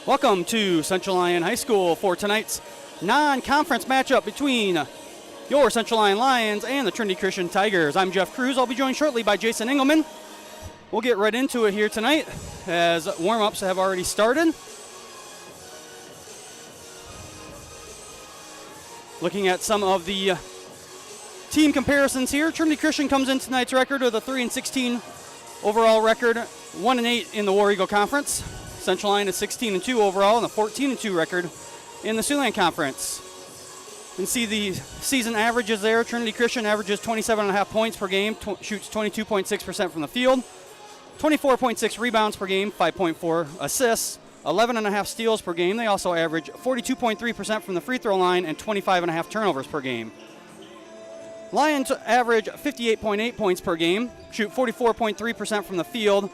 Welcome to Central Lyon High School for tonight's non-conference matchup between your Central Lyon Lions and the Trinity Christian Tigers. I'm Jeff Cruz. I'll be joined shortly by Jason Engelman. We'll get right into it here tonight as warm-ups have already started. Looking at some of the team comparisons here, Trinity Christian comes in tonight's record with a 3-16 overall record, 1-8 in the War Eagle Conference. Central Lyon is 16-2 overall and a 14-2 record in the Siouxland Conference. You can see the season averages there. Trinity Christian averages 27.5 points per game, shoots 22.6% from the field, 24.6 rebounds per game, 5.4 assists, 11.5 steals per game. They also average 42.3% from the free throw line and 25.5 turnovers per game. Lions average 58.8 points per game, shoot 44.3% from the field,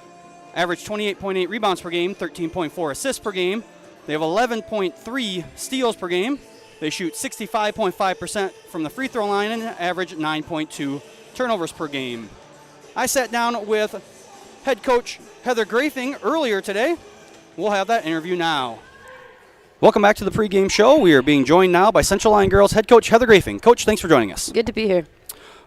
average 28.8 rebounds per game, 13.4 assists per game. They have 11.3 steals per game. They shoot 65.5% from the free throw line and average 9.2 turnovers per game. I sat down with head coach Heather Grafing earlier today. We'll have that interview now. Welcome back to the pregame show. We are being joined now by Central Lyon Girls head coach Heather Grafing. Coach, thanks for joining us. Good to be here.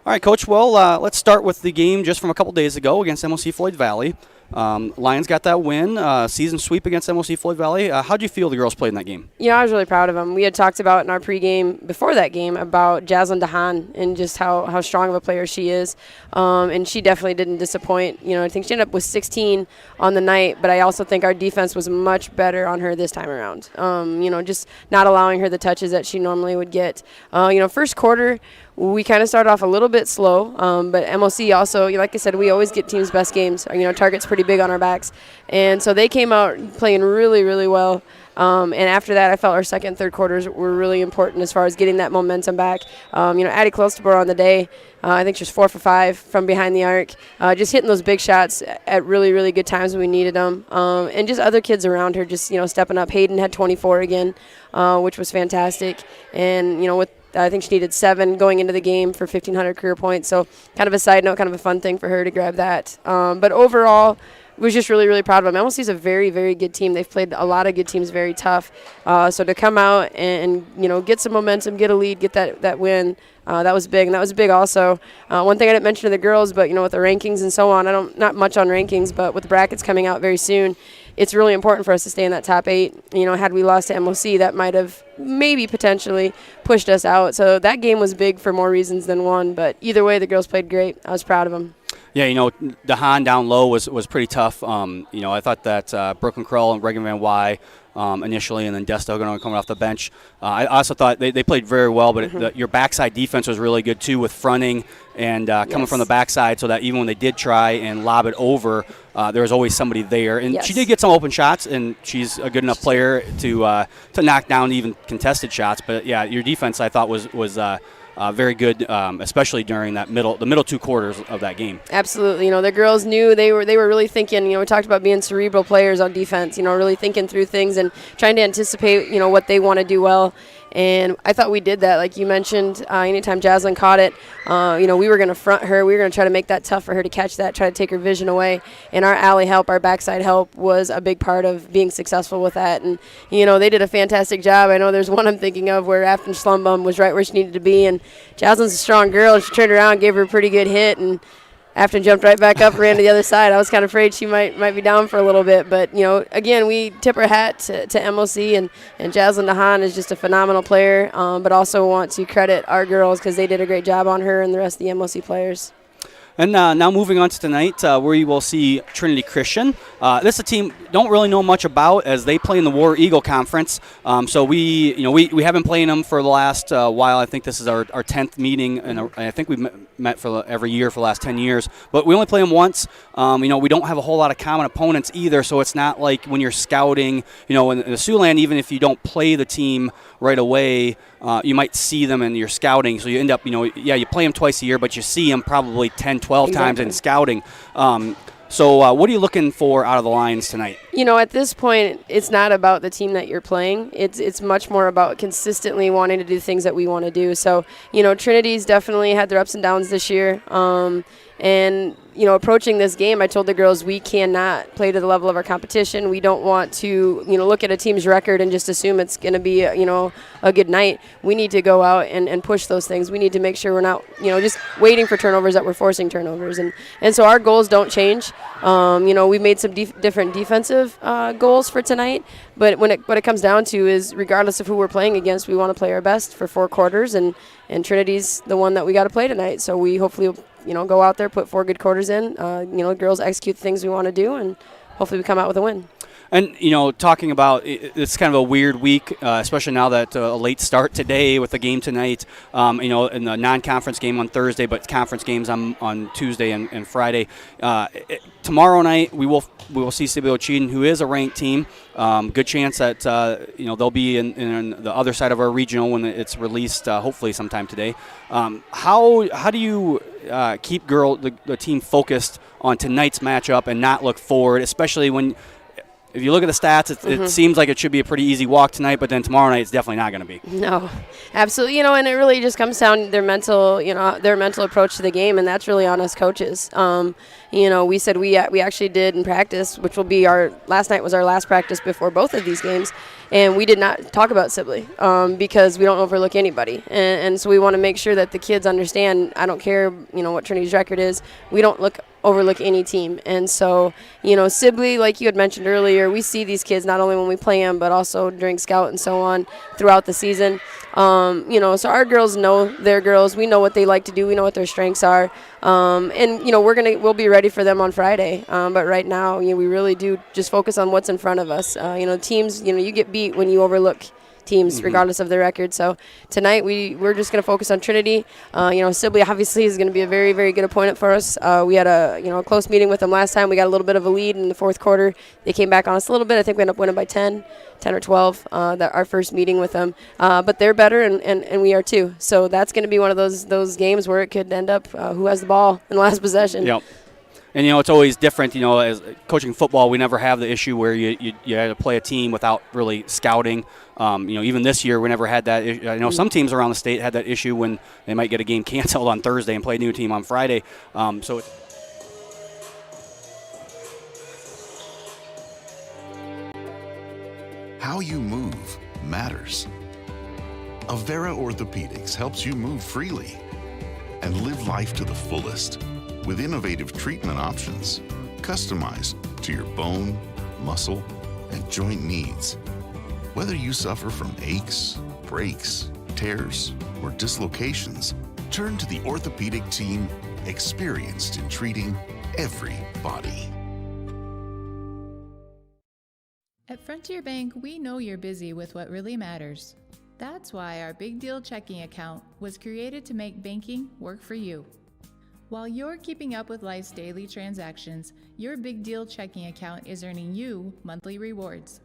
All right, Coach. Well, let's start with the game just from a couple days ago against MOC Floyd Valley. Lions got that win, season sweep against MOC Floyd Valley. How do you feel the girls played in that game? Yeah, I was really proud of them. We had talked about in our pregame before that game about Jaslyn DeHaan and just how strong of a player she is. And she definitely didn't disappoint. You know, I think she ended up with 16 on the night, but I also think our defense was much better on her this time around. You know, just not allowing her the touches that she normally would get. You know, first quarter, we kind of started off a little bit slow, but MOC also, like I said, we always get teams' best games. You know, target's pretty big on our backs. And so they came out playing really, really well. And after that, I felt our second and third quarters were really important as far as getting that momentum back. You know, Addie Klostebor on the day, I think she was 4 for 5 from behind the arc, just hitting those big shots at really, really good times when we needed them. And just other kids around her just, stepping up. Hayden had 24 again, which was fantastic. And, I think she needed 7 going into the game for 1,500 career points. So kind of a side note, kind of a fun thing for her to grab that. But overall, was just really, really proud of them. MLC is a very, very good team. They've played a lot of good teams very tough. So to come out and get some momentum, get a lead, get that win, that was big. And that was big also. One thing I didn't mention to the girls, but, with the rankings and so on, not much on rankings, but with the brackets coming out very soon, it's really important for us to stay in that top 8. Had we lost to MOC, that might have maybe potentially pushed us out. So that game was big for more reasons than one. But either way, the girls played great. I was proud of them. Yeah, DeHaan down low was pretty tough. I thought that Brooklyn Krull and Reagan Van Wy initially, and then Desto coming off the bench. I also thought they played very well, but your backside defense was really good too, with fronting and coming from the backside, so that even when they did try and lob it over, there was always somebody there. And she did get some open shots, and she's a good enough player to knock down even contested shots. But yeah, your defense I thought was very good, especially during the middle 2 quarters of that game. Absolutely. The girls knew they were really thinking, we talked about being cerebral players on defense, really thinking through things and trying to anticipate, what they want to do well. And I thought we did that. Like you mentioned, anytime Jaslyn caught it, we were going to front her. We were going to try to make that tough for her to catch that, try to take her vision away. And our alley help, our backside help was a big part of being successful with that. And, they did a fantastic job. I know there's one I'm thinking of where Afton Slumbum was right where she needed to be. And Jaslyn's a strong girl. She turned around, gave her a pretty good hit, and Afton jumped right back up, ran to the other side. I was kind of afraid she might be down for a little bit. But, again, we tip our hat to MOC, and Jaslyn DeHaan is just a phenomenal player, but also want to credit our girls because they did a great job on her and the rest of the MOC players. And now moving on to tonight, where we will see Trinity Christian. This is a team don't really know much about, as they play in the War Eagle Conference. So we have been playing them for the last while. I think this is our 10th meeting, and I think we've met for every year for the last 10 years. But we only play them once. We don't have a whole lot of common opponents either, so it's not like when you're scouting, in the Siouxland, even if you don't play the team right away, you might see them in your scouting. So you end up, you play them twice a year, but you see them probably 10, 12 times in scouting. So what are you looking for out of the Lions tonight? At this point, it's not about the team that you're playing. It's much more about consistently wanting to do things that we want to do. So, Trinity's definitely had their ups and downs this year. And approaching this game, I told the girls we cannot play to the level of our competition. We don't want to, look at a team's record and just assume it's going to be, a good night. We need to go out and push those things. We need to make sure we're not, just waiting for turnovers, that we're forcing turnovers. And so our goals don't change. We made some different defensive goals for tonight, but what it comes down to is regardless of who we're playing against, we want to play our best for 4 quarters, and Trinity's the one that we got to play tonight. So we hopefully go out there, put 4 good quarters in, girls execute the things we want to do, and hopefully we come out with a win. And, talking about it's kind of a weird week, especially now that a late start today with the game tonight, in the non-conference game on Thursday, but conference games on Tuesday and Friday. Tomorrow night we will see Sibley Cheatham, who is a ranked team. Good chance that they'll be in the other side of our regional when it's released, hopefully sometime today. How do you keep the team focused on tonight's matchup and not look forward, especially when? If you look at the stats, it seems like it should be a pretty easy walk tonight, but then tomorrow night it's definitely not going to be. No, absolutely. And it really just comes down to their mental approach to the game, and that's really on us coaches. We said we actually did in practice, which will be last night was our last practice before both of these games, and we did not talk about Sibley because we don't overlook anybody, and so we want to make sure that the kids understand. I don't care, what Trinity's record is. We don't overlook any team. And so, Sibley, like you had mentioned earlier, we see these kids not only when we play them, but also during scout and so on throughout the season. So our girls know their girls. We know what they like to do. We know what their strengths are. We'll be ready for them on Friday. But right now, we really do just focus on what's in front of us. Teams, you get beat when you overlook teams regardless of their record. So tonight we're just going to focus on Trinity. Sibley obviously is going to be a very, very good opponent for us. We had a close meeting with them last time. We got a little bit of a lead in the 4th quarter. They came back on us a little bit. I think we ended up winning by 10 or 12 our first meeting with them. But they're better and we are too. So that's going to be one of those games where it could end up who has the ball in the last possession. Yep. And, it's always different, as coaching football, we never have the issue where you had to play a team without really scouting. Even this year, we never had that issue. I know some teams around the state had that issue when they might get a game canceled on Thursday and play a new team on Friday. How you move matters. Avera Orthopedics helps you move freely and live life to the fullest with innovative treatment options customized to your bone, muscle, and joint needs. Whether you suffer from aches, breaks, tears, or dislocations, turn to the orthopedic team experienced in treating every body. At Frontier Bank, we know you're busy with what really matters. That's why our Big Deal checking account was created to make banking work for you. While you're keeping up with life's daily transactions, your Big Deal checking account is earning you monthly rewards.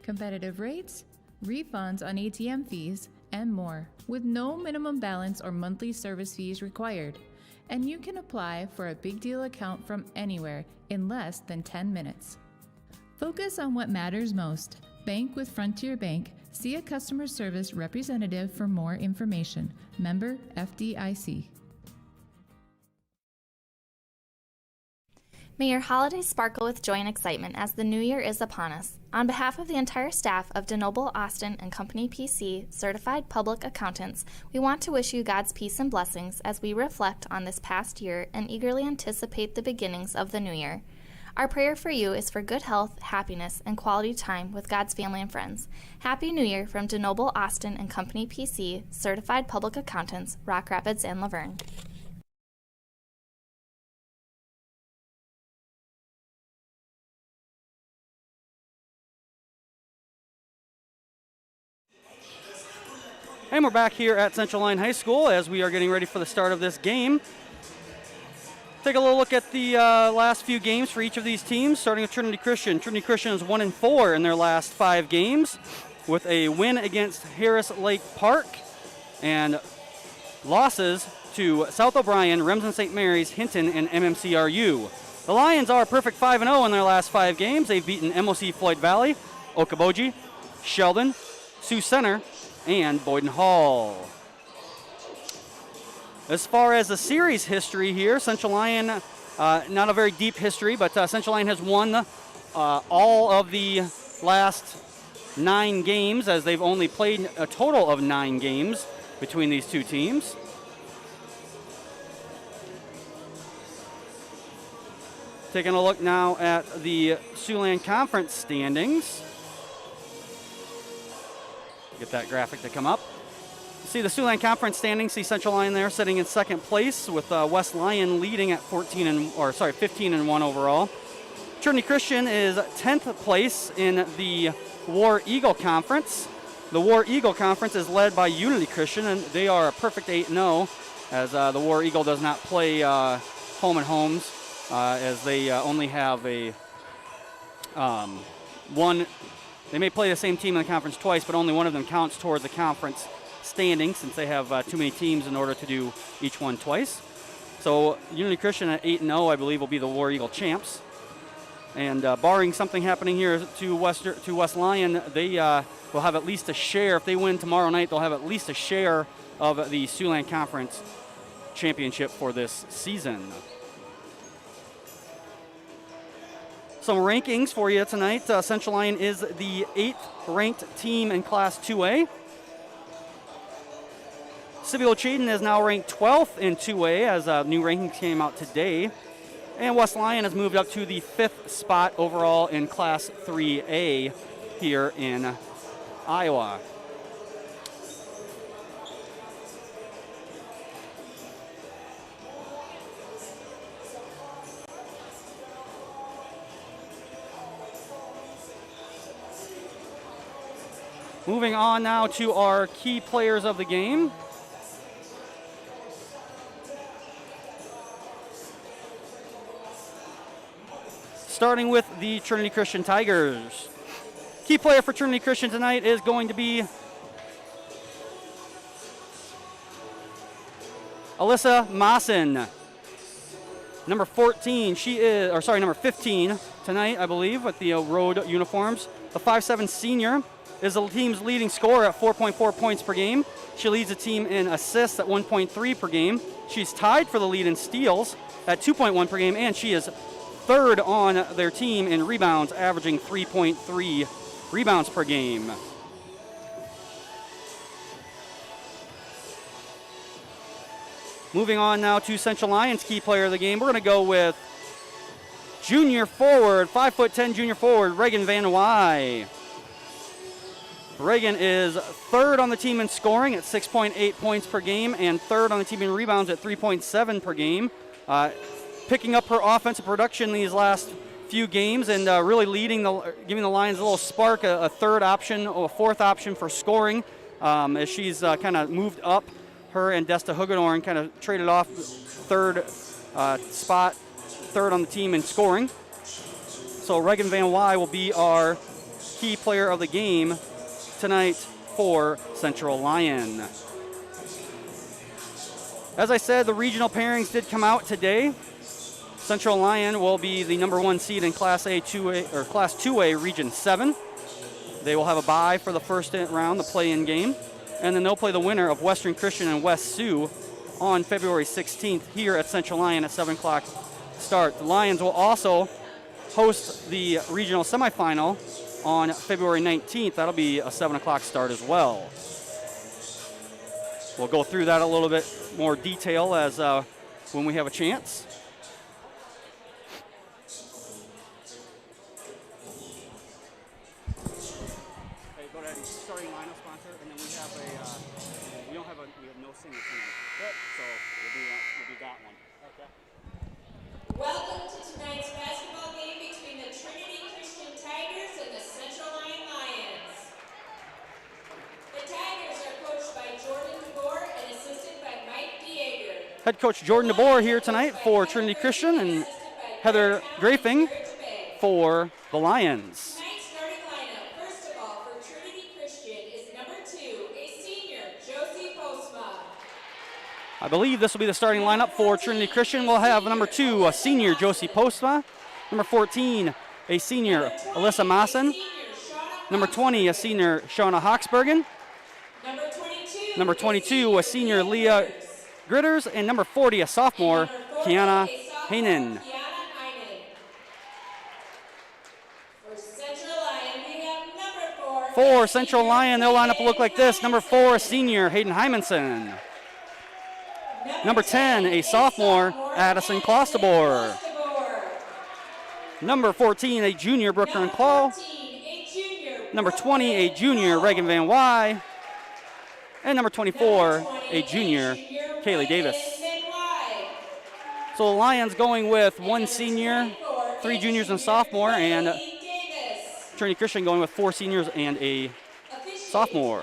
Competitive rates, refunds on ATM fees, and more, with no minimum balance or monthly service fees required. And you can apply for a Big Deal account from anywhere in less than 10 minutes. Focus on what matters most. Bank with Frontier Bank. See a customer service representative for more information. Member FDIC. May your holidays sparkle with joy and excitement as the new year is upon us. On behalf of the entire staff of DeNoble, Austin & Company PC, Certified Public Accountants, we want to wish you God's peace and blessings as we reflect on this past year and eagerly anticipate the beginnings of the new year. Our prayer for you is for good health, happiness, and quality time with God's family and friends. Happy New Year from DeNoble, Austin & Company PC, Certified Public Accountants, Rock Rapids and Laverne. And we're back here at Central Lyon High School as we are getting ready for the start of this game. Take a little look at the last few games for each of these teams, starting with Trinity Christian. Trinity Christian is 1-4 in their last 5 games with a win against Harris Lake Park and losses to South O'Brien, Remsen St. Mary's, Hinton, and MMCRU. The Lions are perfect 5-0 in their last 5 games. They've beaten MOC Floyd Valley, Okoboji, Sheldon, Sioux Center, and Boyden Hall. As far as the series history here, Central Lyon Not a very deep history, but Central Lyon has won all of the last 9 games, as they've only played a total of 9 games between these two teams. Taking a look now at the Siouxland Conference standings. Get that graphic to come up. See the Siouxland Conference standings. See Central Lyon there sitting in second place with West Lyon leading at 15 and 1 overall. Trinity Christian is 10th place in the War Eagle Conference. The War Eagle Conference is led by Unity Christian, and they are a perfect 8-0, as the War Eagle does not play home and homes, as they only have a one. They may play the same team in the conference twice, but only one of them counts towards the conference standing, since they have too many teams in order to do each one twice. So Unity Christian at 8-0, I believe, will be the War Eagle champs. And barring something happening here to West Lyon, they will have at least a share. If they win tomorrow night, they'll have at least a share of the Siouxland Conference championship for this season. Some rankings for you tonight. Central Lyon is the 8th ranked team in Class 2A. Cibolo Chaden is now ranked 12th in 2A, as new rankings came out today. And West Lyon has moved up to the 5th spot overall in Class 3A here in Iowa. Moving on now to our key players of the game. Starting with the Trinity Christian Tigers. Key player for Trinity Christian tonight is going to be Alyssa Maassen. Number 14, number 15 tonight, I believe, with the road uniforms. The 5'7" senior is the team's leading scorer at 4.4 points per game. She leads the team in assists at 1.3 per game. She's tied for the lead in steals at 2.1 per game, and she is third on their team in rebounds, averaging 3.3 rebounds per game. Moving on now to Central Lyon's key player of the game. We're going to go with junior forward, 5'10" junior forward, Reagan Van Wy. Reagan is third on the team in scoring at 6.8 points per game and third on the team in rebounds at 3.7 per game. Picking up her offensive production these last few games and really giving the Lions a little spark, a third option or a fourth option for scoring, as she's kind of moved up. Her and Desta Hugedorn kind of traded off third spot, third on the team in scoring. So Reagan Van Wy will be our key player of the game tonight for Central Lyon. As I said, the regional pairings did come out today. Central Lyon will be the number 1 seed in Class 2A Region 7. They will have a bye for the first round, the play-in game, and then they'll play the winner of Western Christian and West Sioux on February 16th here at Central Lyon at 7 o'clock start. The Lions will also host the regional semifinal on February 19th. That'll be a 7 o'clock start as well. We'll go through that a little bit more detail as when we have a chance. Hey, go ahead and starting lineup sponsor, and then we have we have no singer tonight. Good. So we'll do that one. Okay. Welcome to tonight's basketball game between the Trinity Christian Tigers and the Central Lyon Lions. The Tigers are coached by Jordan DeBoer and assisted by Mike Dieger. Head coach Jordan DeBoer here tonight for Trinity Christian and Heather Grafing for the Lions. Tonight's starting lineup, first of all, for Trinity Christian is number 2, a senior, Josie Postma. I believe this will be the starting lineup for Trinity Christian. We'll have number 2, a senior, Josie Postma. Number 14, a senior, Alyssa Maassen. Number 20, a senior, Shauna Hawksbergen. Number 22, a senior, Leah Gritters. And number 40, a sophomore, Kiana Hanen. For Central Lyon, they'll line up to look like this. Number 4, senior Hayden Hymanson. Number 10, a sophomore, Addison Clostebor. Number 14, a junior, Brooklyn Claw. Number 20, a junior, Reagan Van Wy. And number 24, a junior, Kaylee Davis. So the Lions going with 1 senior, 3 juniors and sophomore, and Trinity Christian going with 4 seniors and a sophomore.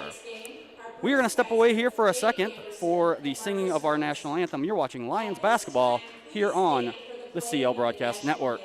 We are going to step away here for a second for the singing of our national anthem. You're watching Lions basketball here on the CL Broadcast Network.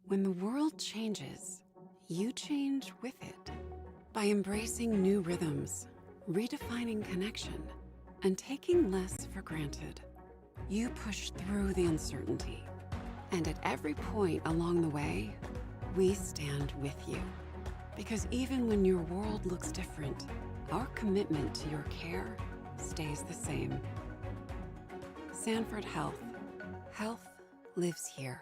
When the world changes, you change with it. By embracing new rhythms, redefining connection, and taking less for granted, you push through the uncertainty. And at every point along the way, we stand with you. Because even when your world looks different, our commitment to your care stays the same. Sanford Health. Health lives here.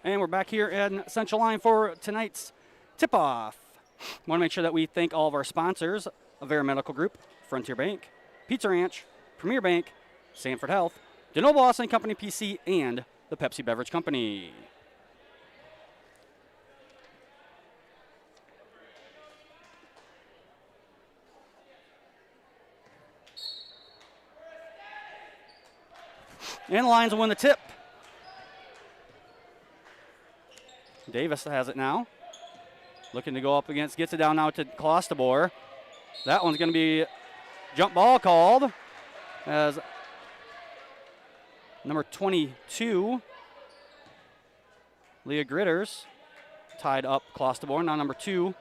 And we're back here in Central Lyon for tonight's tip-off. Want to make sure that we thank all of our sponsors, Avera Medical Group, Frontier Bank, Pizza Ranch, Premier Bank, Sanford Health, DeNoble Austin Company PC, and the Pepsi Beverage Company. And the Lions will win the tip. Davis has it now. Looking to go up against, gets it down now to Clostebor. That one's going to be jump ball called as number 22, Leah Gritters, tied up Clostebor. Now number 2,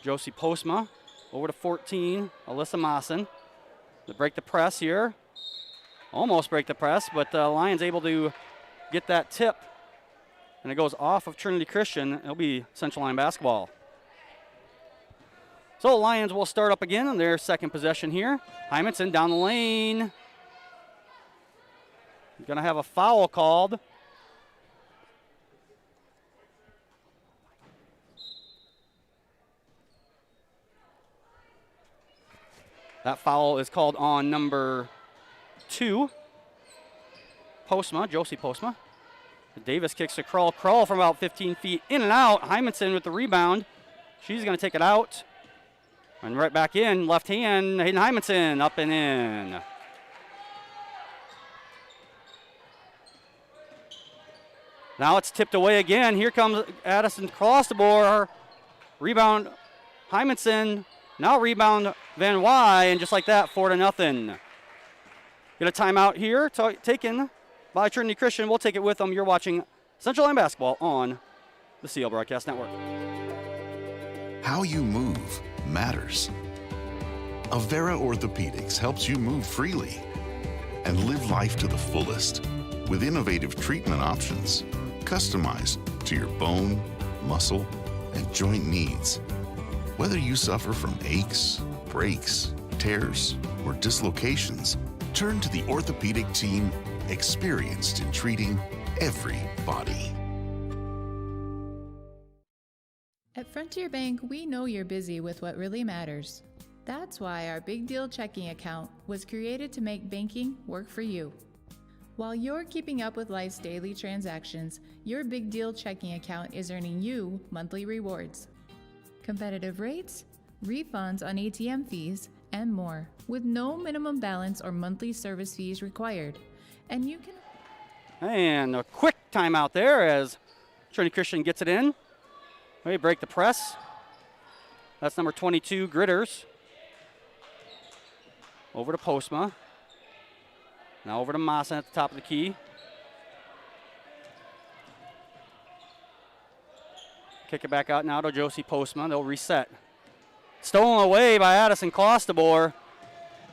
Josie Postma. Over to 14, Alyssa Mawson. To break the press here. Almost break the press, but the Lions able to get that tip. And it goes off of Trinity Christian. It'll be Central Lyon basketball. So the Lions will start up again on their second possession here. Hymanson down the lane. Going to have a foul called. That foul is called on number 2, Postma, Josie Postma. Davis kicks a crawl from about 15 feet, in and out. Hymanson with the rebound. She's going to take it out. And right back in, left hand, Hayden Hymanson, up and in. Now it's tipped away again. Here comes Addison Clostebor. Rebound, Hymanson. Now rebound, Van Wy, and just like that, 4-0. Get a timeout here, taken by Trinity Christian. We'll take it with them. You're watching Central Lyon basketball on the CL Broadcast Network. How you move matters. Avera Orthopedics helps you move freely and live life to the fullest with innovative treatment options customized to your bone, muscle, and joint needs. Whether you suffer from aches, breaks, tears, or dislocations, turn to the orthopedic team experienced in treating every body. At Frontier Bank, we know you're busy with what really matters. That's why our Big Deal checking account was created to make banking work for you. While you're keeping up with life's daily transactions, your Big Deal checking account is earning you monthly rewards. Competitive rates, refunds on ATM fees, and more, with no minimum balance or monthly service fees required. And you can... And a quick timeout there as Trinity Christian gets it in. They break the press. That's number 22, Gritters. Over to Postma. Now over to Massa at the top of the key. Kick it back out now to Josie Postma. They'll reset. Stolen away by Addison Clostabor.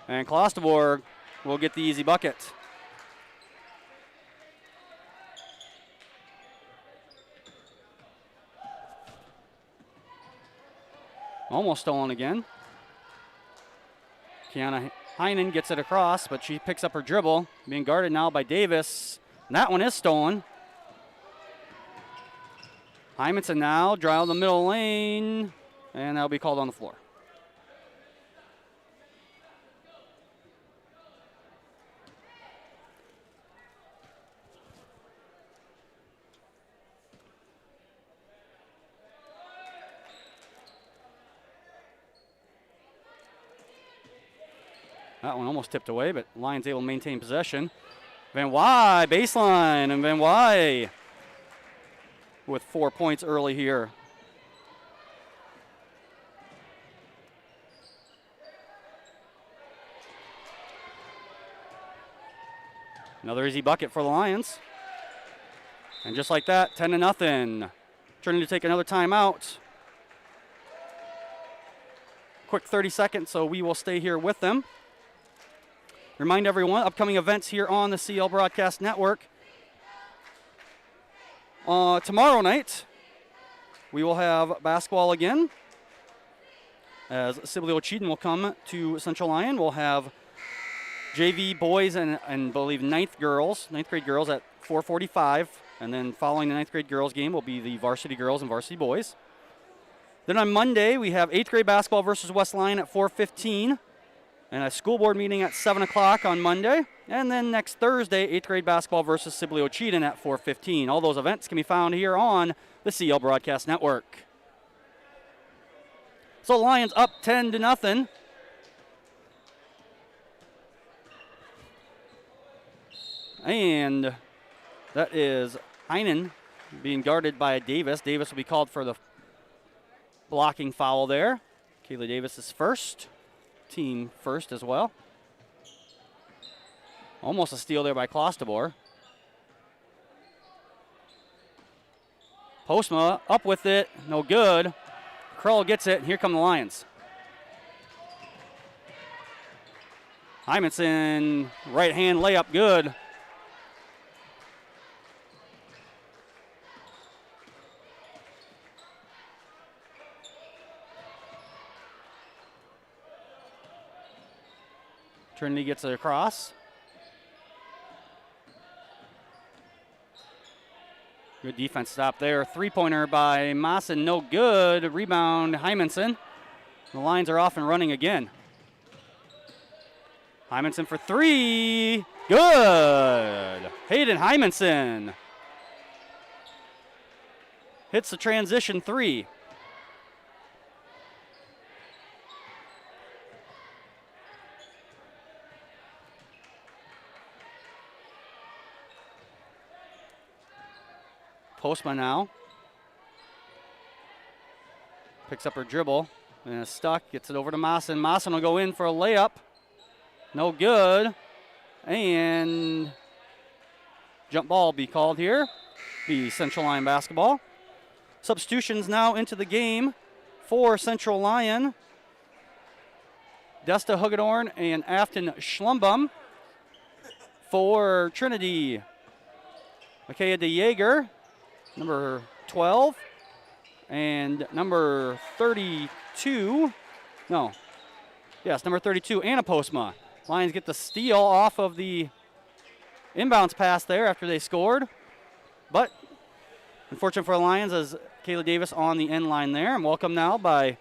And Clostabor will get the easy bucket. Almost stolen again. Kiana Heinen gets it across, but she picks up her dribble. Being guarded now by Davis. And that one is stolen. Hymanson now, drive the middle lane, and that'll be called on the floor. That one almost tipped away, but Lions able to maintain possession. Van Wy, baseline, and Van Wy with 4 points early here. Another easy bucket for the Lions. And just like that, 10-0. Trinity to take another timeout. Quick 30 seconds, so we will stay here with them. Remind everyone, upcoming events here on the CL Broadcast Network. Tomorrow night, we will have basketball again, as Sibley Cheatham will come to Central Lyon. We'll have JV boys and believe ninth grade girls at 4:45, and then following the ninth grade girls game will be the varsity girls and varsity boys. Then on Monday, we have 8th grade basketball versus West Lyon at 4:15. And a school board meeting at 7 o'clock on Monday. And then next Thursday, 8th grade basketball versus Sibley Cheatham at 4:15. All those events can be found here on the CL Broadcast Network. So Lions up 10-0. And that is Heinen being guarded by Davis. Davis will be called for the blocking foul there. Kayla Davis is first. Team first as well. Almost a steal there by Clostabor. Postma up with it, no good. Krull gets it, and here come the Lions. Hymanson, right hand layup, good. Trinity gets it across. Good defense stop there. Three-pointer by Maassen, no good. Rebound, Hymanson. The Lions are off and running again. Hymanson for three. Good. Hayden Hymanson hits the transition three. Postma now. Picks up her dribble and is stuck. Gets it over to Maassen. Maassen will go in for a layup. No good. And jump ball will be called here. Be Central Lyon basketball. Substitutions now into the game for Central Lyon. Desta Hugedorn and Afton Schlumbum. For Trinity, Makaya DeJager, number 12, and number 32. No. Yes, number 32, Anna Postma. Lions get the steal off of the inbounds pass there after they scored. But unfortunate for the Lions as Kayla Davis on the end line there. And welcome now by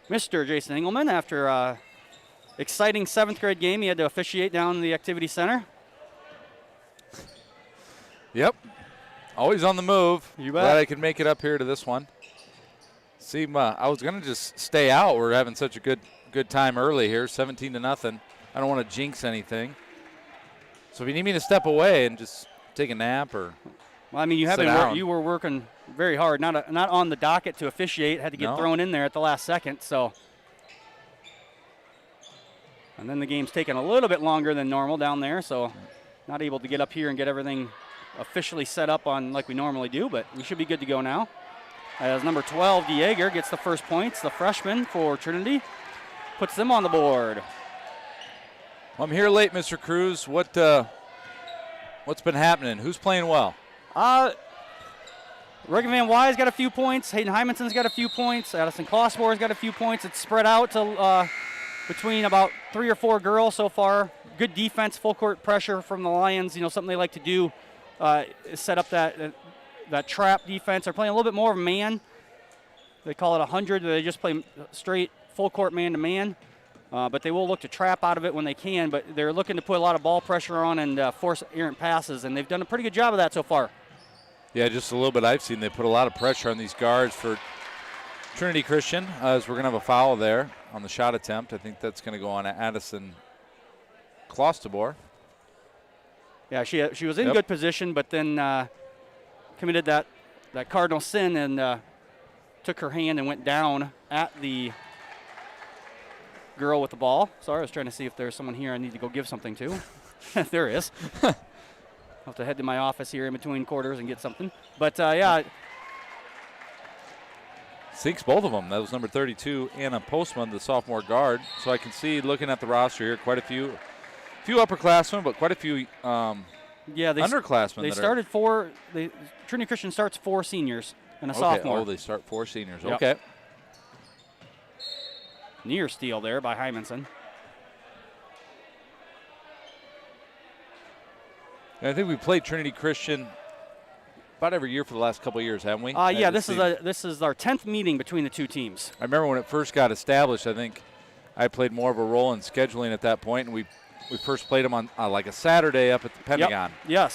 Mr. Jason Engelman after exciting 7th grade game he had to officiate down in the activity center. Yep. Always on the move. You bet. Glad I could make it up here to this one. See, I was going to just stay out. We're having such a good time early here, 17-0. I don't want to jinx anything. So if you need me to step away and just take a nap or well, I mean, you were working very hard, not on the docket to officiate, had to get thrown in there at the last second. So, and then the game's taken a little bit longer than normal down there, so not able to get up here and get everything officially set up on like we normally do, but we should be good to go now. As number 12, DeJager, gets the first points, the freshman for Trinity, puts them on the board. Well, I'm here late, Mr. Cruz. What's been happening? Who's playing well? Regan Van Wy's got a few points. Hayden Hymanson's got a few points. Addison Klossbor's got a few points. It's spread out to between about 3 or 4 girls so far. Good defense, full court pressure from the Lions. You know, something they like to do is set up that trap defense. They're playing a little bit more of man. They call it 100. They just play straight full court man-to-man. But they will look to trap out of it when they can. But they're looking to put a lot of ball pressure on and force errant passes. And they've done a pretty good job of that so far. Yeah, just a little bit I've seen. They put a lot of pressure on these guards for Trinity Christian, as we're going to have a foul there on the shot attempt. I think that's going to go on Addison Klossbor's. Yeah, she was in good position, but then committed that cardinal sin and took her hand and went down at the girl with the ball. Sorry, I was trying to see if there's someone here I need to go give something to. There is. I'll have to head to my office here in between quarters and get something. But, yeah. Sinks both of them. That was number 32, Anna Postman, the sophomore guard. So I can see, looking at the roster here, quite a few upperclassmen, but quite a few underclassmen. They started Trinity Christian starts 4 seniors and a sophomore. Oh, they start 4 seniors. Yep. Okay. Near steal there by Hymanson. And I think we played Trinity Christian about every year for the last couple of years, haven't we? Yeah, this is our 10th meeting between the two teams. I remember when it first got established, I think I played more of a role in scheduling at that point, and we first played them on like a Saturday up at the Pentagon. Yep.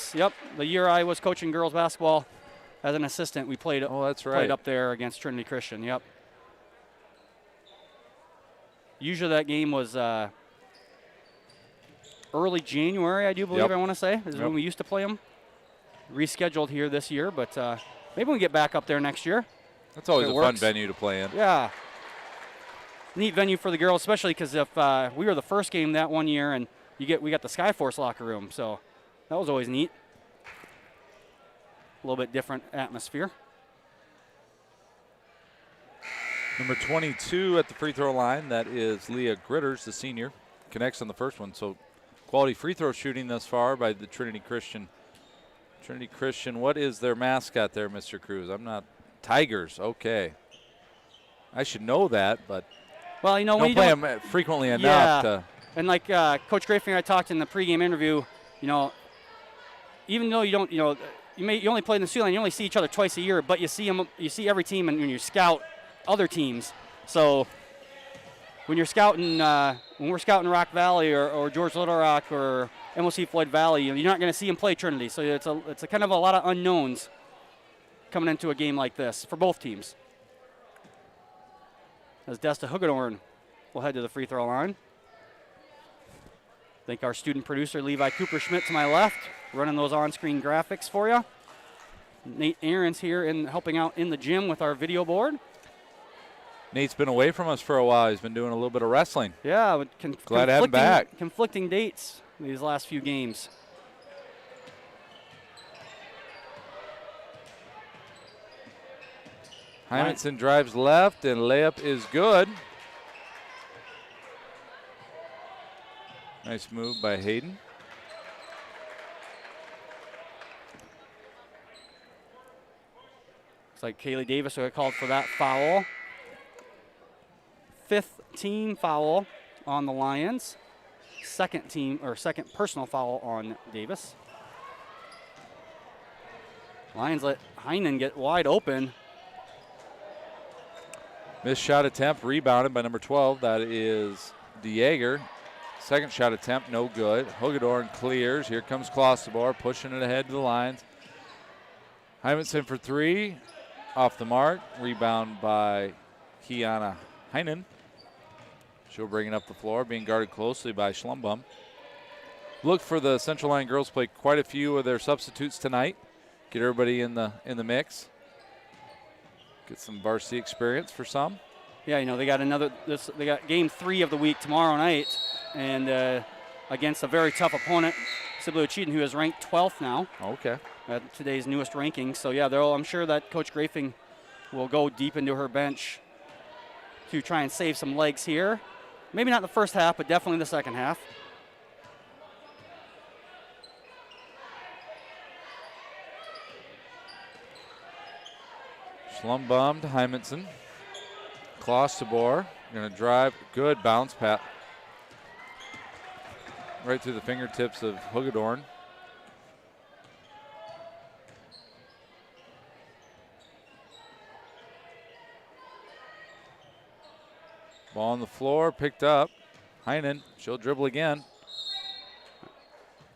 The year I was coaching girls basketball as an assistant, we played. Oh, that's right. Played up there against Trinity Christian. Yep. Usually that game was early January, I do believe. I want to say is when we used to play them. Rescheduled here this year, but maybe we can get back up there next year. That's always a fun venue to play in. Yeah. Neat venue for the girls, especially because if we were the first game that one year, and we got the Skyforce locker room, so that was always neat. A little bit different atmosphere. Number 22 at the free throw line, that is Leah Gritters, the senior. Connects on the first one, so quality free throw shooting thus far by the Trinity Christian. Trinity Christian, what is their mascot there, Mr. Cruz? I'm not. Tigers, okay. I should know that, but well, you know, when you don't play them frequently enough. Yeah, and like Coach Grayfinger and I talked in the pregame interview, you know, even though you don't, you know, you only play in the ceiling, you only see each other twice a year, but you see every team, and when you scout other teams. So when you're scouting, when we're scouting Rock Valley or George Little Rock or MLC Floyd Valley, you're not going to see them play Trinity. So it's a kind of a lot of unknowns coming into a game like this for both teams. As Desta Hugedorn will head to the free throw line. Thank our student producer, Levi Cooper-Schmidt, to my left, running those on-screen graphics for you. Nate Aarons here helping out in the gym with our video board. Nate's been away from us for a while. He's been doing a little bit of wrestling. Yeah, glad to have him back. Conflicting dates these last few games. Hymanson drives left, and layup is good. Nice move by Hayden. Looks like Kaylee Davis will get called for that foul. 5th team foul on the Lions. Second personal foul on Davis. Lions let Heinen get wide open. Missed shot attempt, rebounded by number 12. That is DeJager. Second shot attempt, no good. Hagedorn clears. Here comes Klosterboer, pushing it ahead to the lines. Hymanson for three. Off the mark. Rebound by Kiana Heinen. She'll bring it up the floor, being guarded closely by Schlumbum. Look for the Central Lyon girls play quite a few of their substitutes tonight. Get everybody in the mix. Get some varsity experience for some. Yeah, you know, they got they got game 3 of the week tomorrow night, and against a very tough opponent, Sibley Cheaton, who is ranked 12th now. Okay. At today's newest ranking. So yeah, I'm sure that Coach Grafing will go deep into her bench to try and save some legs here. Maybe not the first half, but definitely the second half. Schlumbum to Hymanson. Klosterboer going to drive. Good bounce pass. Right through the fingertips of Hagedorn. Ball on the floor, picked up. Heinen, she'll dribble again.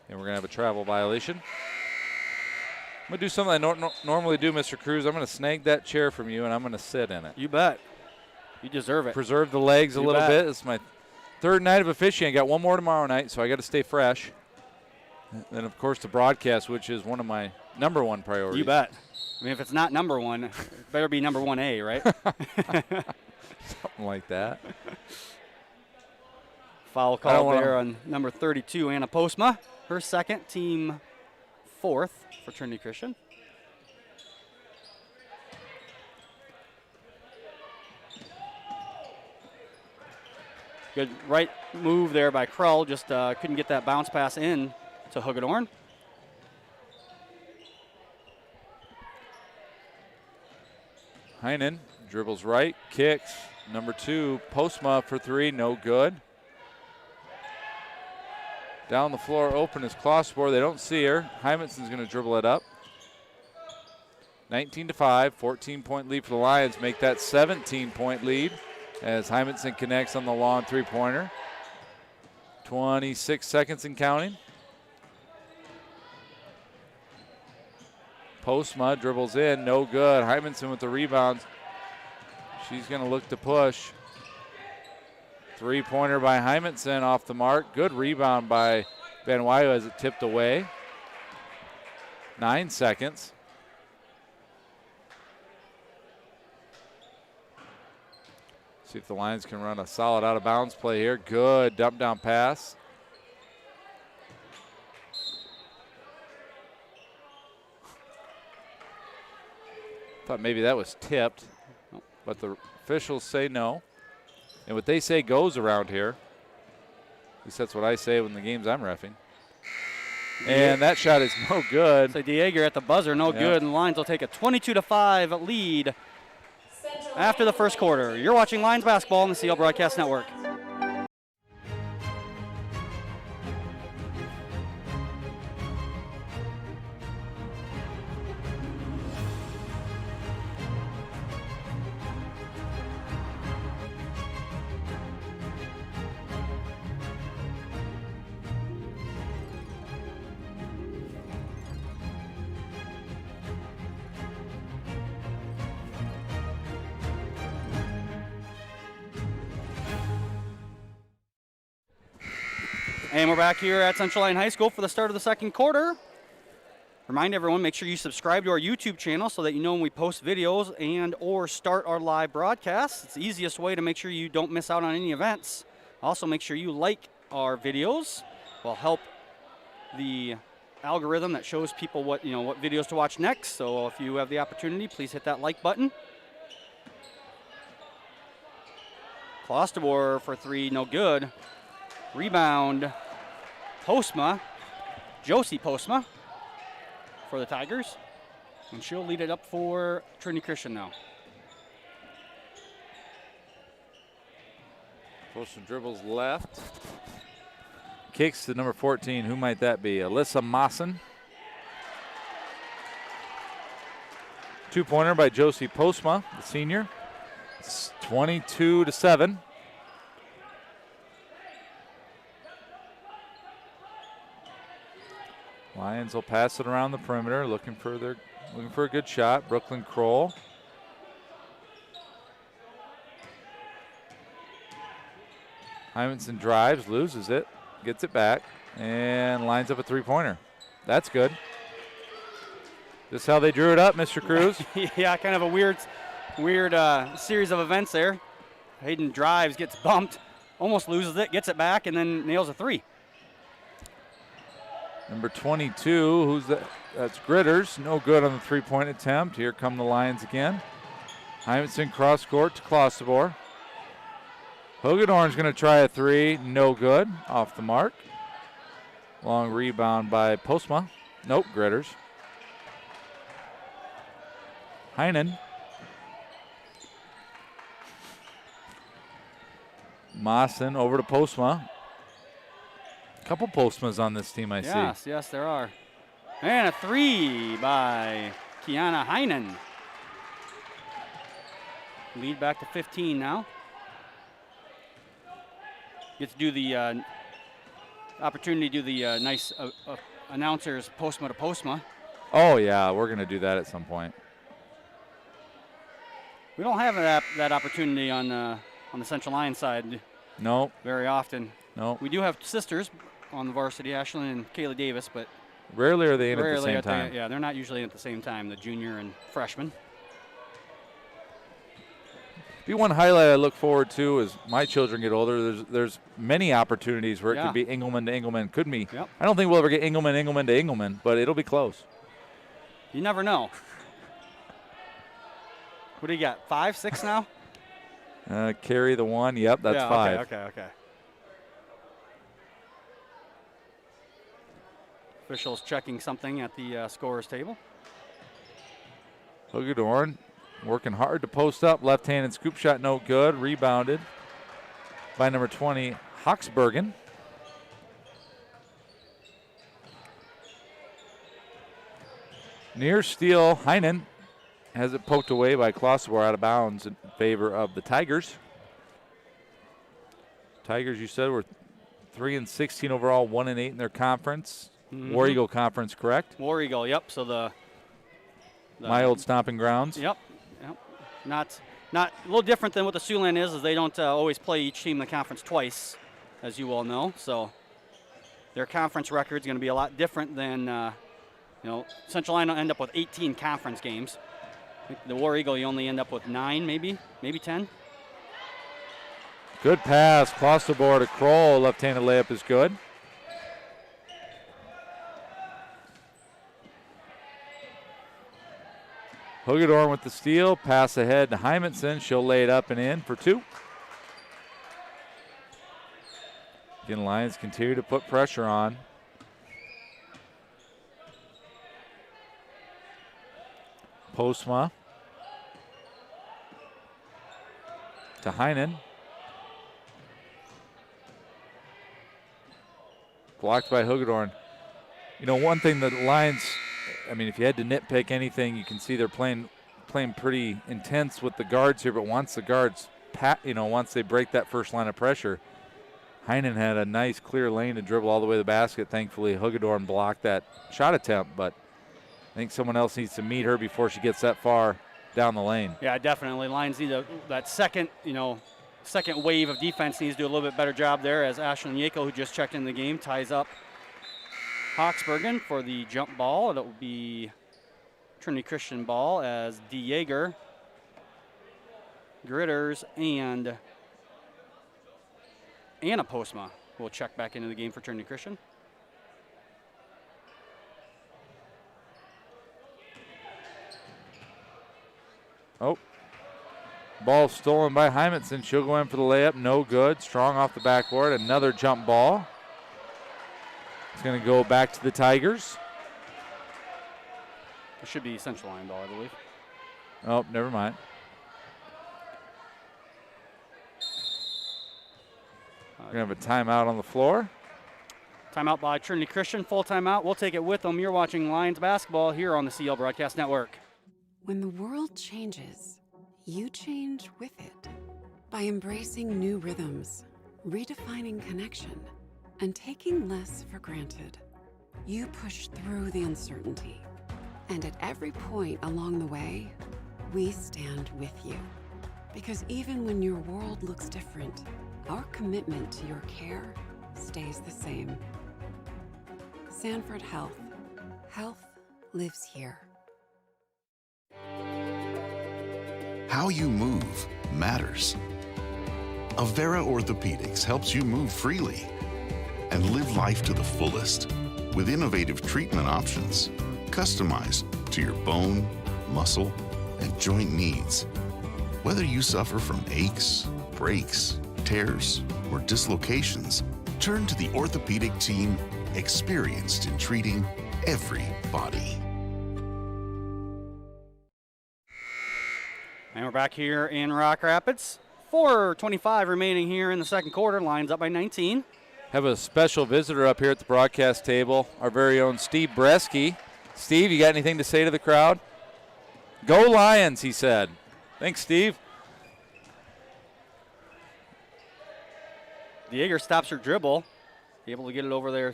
And we're going to have a travel violation. I'm going to do something I don't normally do, Mr. Cruz. I'm going to snag that chair from you, and I'm going to sit in it. You bet. You deserve it. Preserve the legs a little bit. It's my third night of officiating. I got one more tomorrow night, so I got to stay fresh. And, of course, the broadcast, which is one of my number one priorities. You bet. I mean, if it's not number one, it better be number 1A, right? Something like that. Foul call there on number 32, Anna Postma. Her second, team 4th for Trinity Christian. Good right move there by Krull. Just couldn't get that bounce pass in to Hagedorn. Heinen dribbles right, kicks. Number 2, Postma for 3, no good. Down the floor, open is Klosterboer. They don't see her. Hymanson's going to dribble it up. 19-5, 14-point lead for the Lions. Make that 17-point lead as Hymanson connects on the long three-pointer. 26 seconds and counting. Postma dribbles in, no good. Hymanson with the rebound. She's going to look to push. Three-pointer by Hymanson off the mark. Good rebound by Van Wyo as it tipped away. 9 seconds. See if the Lions can run a solid out-of-bounds play here. Good dump-down pass. Thought maybe that was tipped, but the officials say no. And what they say goes around here. At least that's what I say when the games I'm reffing. And that shot is no good. So DeJager at the buzzer, no good, and the Lions will take a 22-5 lead after the first quarter. You're watching Lions basketball on the CL Broadcast Network. And we're back here at Central Lyon High School for the start of the second quarter. Remind everyone, make sure you subscribe to our YouTube channel so that you know when we post videos and or start our live broadcasts. It's the easiest way to make sure you don't miss out on any events. Also, make sure you like our videos. Will help the algorithm that shows people what videos to watch next. So if you have the opportunity, please hit that like button. Klosterboer for 3, no good. Rebound, Postma, Josie Postma for the Tigers. And she'll lead it up for Trinity Christian now. Postma dribbles left. Kicks to number 14. Who might that be? Alyssa Mawson. Two-pointer by Josie Postma, the senior. It's 22-7. Lions will pass it around the perimeter, looking for a good shot. Brooklyn Kroll. Hymanson drives, loses it, gets it back, and lines up a three-pointer. That's good. This is how they drew it up, Mr. Cruz. Yeah, kind of a weird series of events there. Hayden drives, gets bumped, almost loses it, gets it back, and then nails a three. Number 22, who's that? That's Gritters. No good on the three-point attempt. Here come the Lions again. Hymanson cross court to Klosterboer. Hagedorn's going to try a three. No good. Off the mark. Long rebound by Postma. Nope, Gritters. Heinen. Mawson over to Postma. Couple Postmas on this team, I see. Yes, there are. And a three by Kiana Heinen. Lead back to 15 now. Get to do the opportunity to do the nice announcers Postma to Postma. Oh, yeah, we're going to do that at some point. We don't have that opportunity on the Central Lyon side. No. Very often. No. We do have sisters on the varsity, Ashlyn and Kayla Davis, but rarely are they in at the same time. Yeah, they're not usually at the same time, the junior and freshman. Be one highlight I look forward to as my children get older. There's many opportunities where it could be Engelman to Engelman. Could be. Yep. I don't think we'll ever get Engelman to Engelman, but it'll be close. You never know. What do you got, 5, 6 now? Carry the one. Yep, that's 5. Okay. Officials checking something at the scorer's table. Hagedorn working hard to post up. Left-handed scoop shot, no good. Rebounded by number 20, Hawksbergen. Near steal, Heinen has it poked away by Klosterboer out of bounds in favor of the Tigers. Tigers, you said, were 3-16 overall, 1-8 in their conference. Mm-hmm. War Eagle Conference, correct? War Eagle, yep. So the my old stomping grounds. Yep. Not a little different than what the Siouxland is they don't always play each team in the conference twice, as you all know. So their conference record is going to be a lot different than Central Lyon will end up with 18 conference games. The War Eagle, you only end up with 9, maybe 10. Good pass, Klosterboer to Kroll. Left-handed layup is good. Hagedorn with the steal. Pass ahead to Hymanson. She'll lay it up and in for 2. Again, Lions continue to put pressure on. Postma to Heinen. Blocked by Hagedorn. One thing that Lions, if you had to nitpick anything, you can see they're playing pretty intense with the guards here, but once the guards, once they break that first line of pressure, Heinen had a nice clear lane to dribble all the way to the basket. Thankfully, Hagedorn blocked that shot attempt, but I think someone else needs to meet her before she gets that far down the lane. Yeah, definitely. Lions need that second wave of defense needs to do a little bit better job there as Ashlyn Yako, who just checked in the game, ties up Hawksbergen for the jump ball. It will be Trinity Christian ball as D. Yeager, Gritters, and Anna Postma will check back into the game for Trinity Christian. Oh, ball stolen by Hymanson. She'll go in for the layup. No good. Strong off the backboard. Another jump ball. It's going to go back to the Tigers. It should be Central Lyon ball, I believe. Oh, never mind. We're going to have a timeout on the floor. Timeout by Trinity Christian. Full timeout. We'll take it with them. You're watching Lions basketball here on the CL Broadcast Network. When the world changes, you change with it. By embracing new rhythms, redefining connection, and taking less for granted. You push through the uncertainty. And at every point along the way, we stand with you. Because even when your world looks different, our commitment to your care stays the same. Sanford Health. Health lives here. How you move matters. Avera Orthopedics helps you move freely and live life to the fullest with innovative treatment options customized to your bone, muscle, and joint needs. Whether you suffer from aches, breaks, tears, or dislocations, turn to the orthopedic team experienced in treating every body. And we're back here in Rock Rapids. 4:25 remaining here in the second quarter. Lions up by 19. Have a special visitor up here at the broadcast table, our very own Steve Bresky. Steve, you got anything to say to the crowd? Go Lions, he said. Thanks, Steve. Dieger stops her dribble. Able to get it over there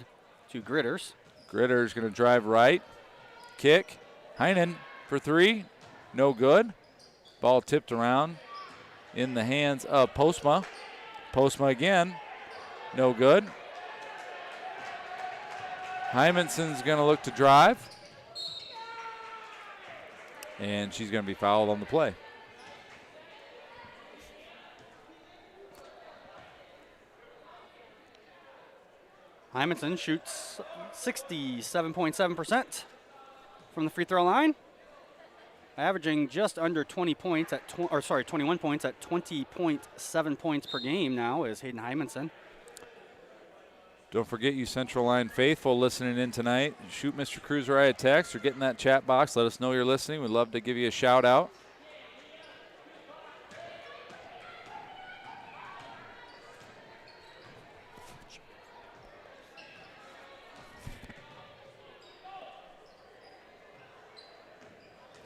to Gritters. Gritters going to drive right. Kick. Heinen for three. No good. Ball tipped around in the hands of Postma. Postma again. No good. Hymanson's going to look to drive. And she's going to be fouled on the play. Hymanson shoots 67.7% from the free throw line, averaging just under 20 points at 21 points at 20.7 points per game now is Hayden Hymanson. Don't forget, you Central Line faithful listening in tonight. Shoot Mr. Cruiser a text or get in that chat box. Let us know you're listening. We'd love to give you a shout out.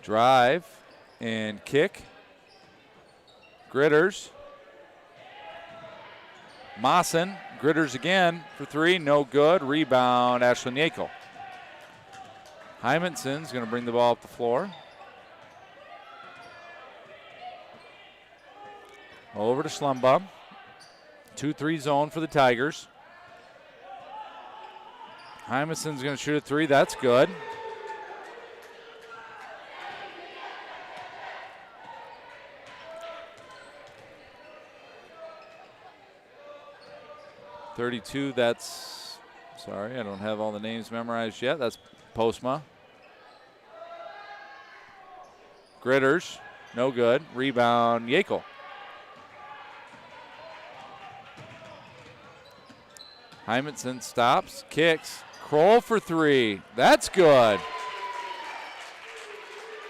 Drive and kick. Gritters. Maassen. Gritters again for three. No good. Rebound, Ashlyn Yackel. Hymanson's going to bring the ball up the floor. Over to Schlumbaum. 2-3 zone for the Tigers. Hymanson's going to shoot a three. That's good. .32, that's, sorry, I don't have all the names memorized yet. That's Postma. Gritters, no good. Rebound, Yackel. Hymanson stops, kicks. Kroll for three. That's good.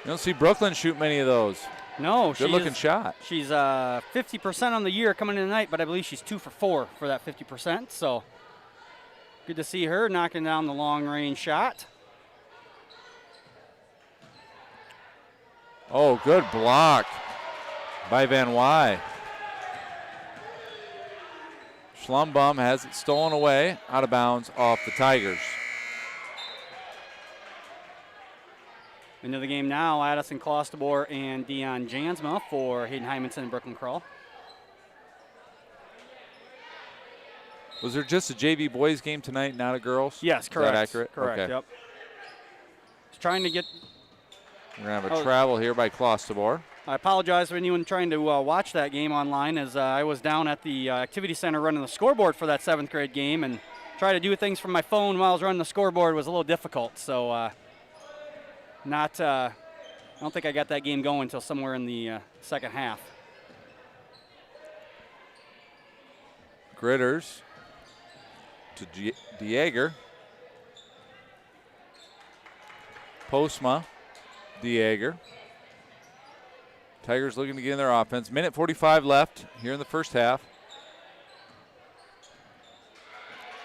You don't see Brooklyn shoot many of those. No, good looking shot. She's 50% on the year coming in tonight, but I believe she's 2 for 4 for that 50%. So good to see her knocking down the long range shot. Oh, good block by Van Wy. Schlumbaum has it stolen away, out of bounds off the Tigers. Into the game now, Addison Klostebor and Dion Jansma for Hayden Hymanson and Brooklyn Krull. Was there just a JV boys game tonight, not a girls? Yes, correct. Is that accurate? Correct, okay. Yep. Just trying to get... We're going to have a travel here by Klostebor. I apologize for anyone trying to watch that game online, as I was down at the activity center running the scoreboard for that 7th grade game, and try to do things from my phone while I was running the scoreboard was a little difficult. So I don't think I got that game going until somewhere in the second half. Gritters to Dieger. Postma, Dieger. Tigers looking to get in their offense. Minute 45 left here in the first half.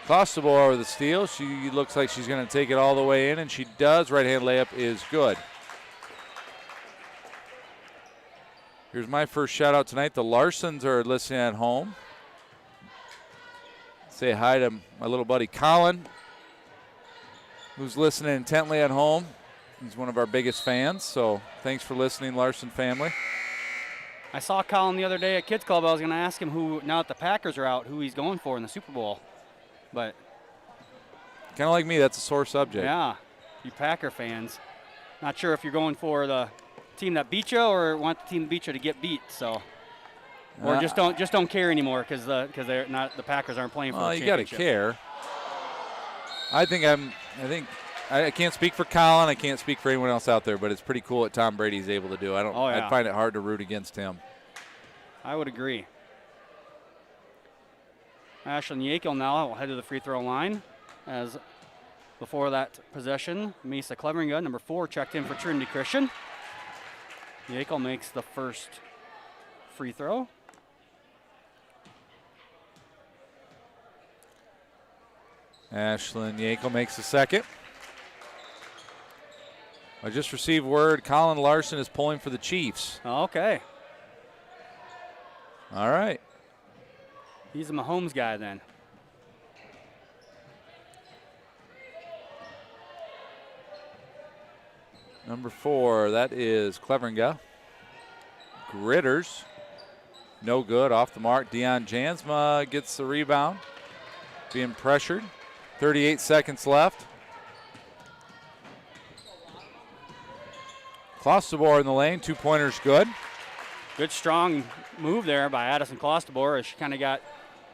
Klostebor with the steal. She looks like she's going to take it all the way in, and she does. Right-hand layup is good. Here's my first shout-out tonight. The Larsons are listening at home. Say hi to my little buddy Colin. who's listening intently at home. He's one of our biggest fans, so thanks for listening, Larson family. I saw Colin the other day at Kids Club. I was going to ask him who, now that the Packers are out, who he's going for in the Super Bowl. But kind of like me, that's a sore subject. yeah, you Packer fans. Not sure if you're going for the team that beat you or want the team that beat you to get beat. So, or just don't care anymore because they're not, the Packers aren't playing for the you championship. got to care. I can't speak for Colin. I can't speak for anyone else out there, but it's pretty cool what Tom Brady's able to do. I'd find it hard to root against him. I would agree. Ashlyn Yakel now will head to the free throw line. As before that possession, Mesa Cleveringa, number 4, checked in for Trinity Christian. Yakel makes the first free throw. Ashlyn Yakel makes the second. I just received word Colin Larson is pulling for the Chiefs. Okay. All right. He's a Mahomes guy then. Number 4, that is Cleveringa. Gritters, no good, off the mark. Deion Jansma gets the rebound, being pressured. 38 seconds left. Clostebor in the lane, 2-pointers good. Good strong move there by Addison Clostebor as she kind of got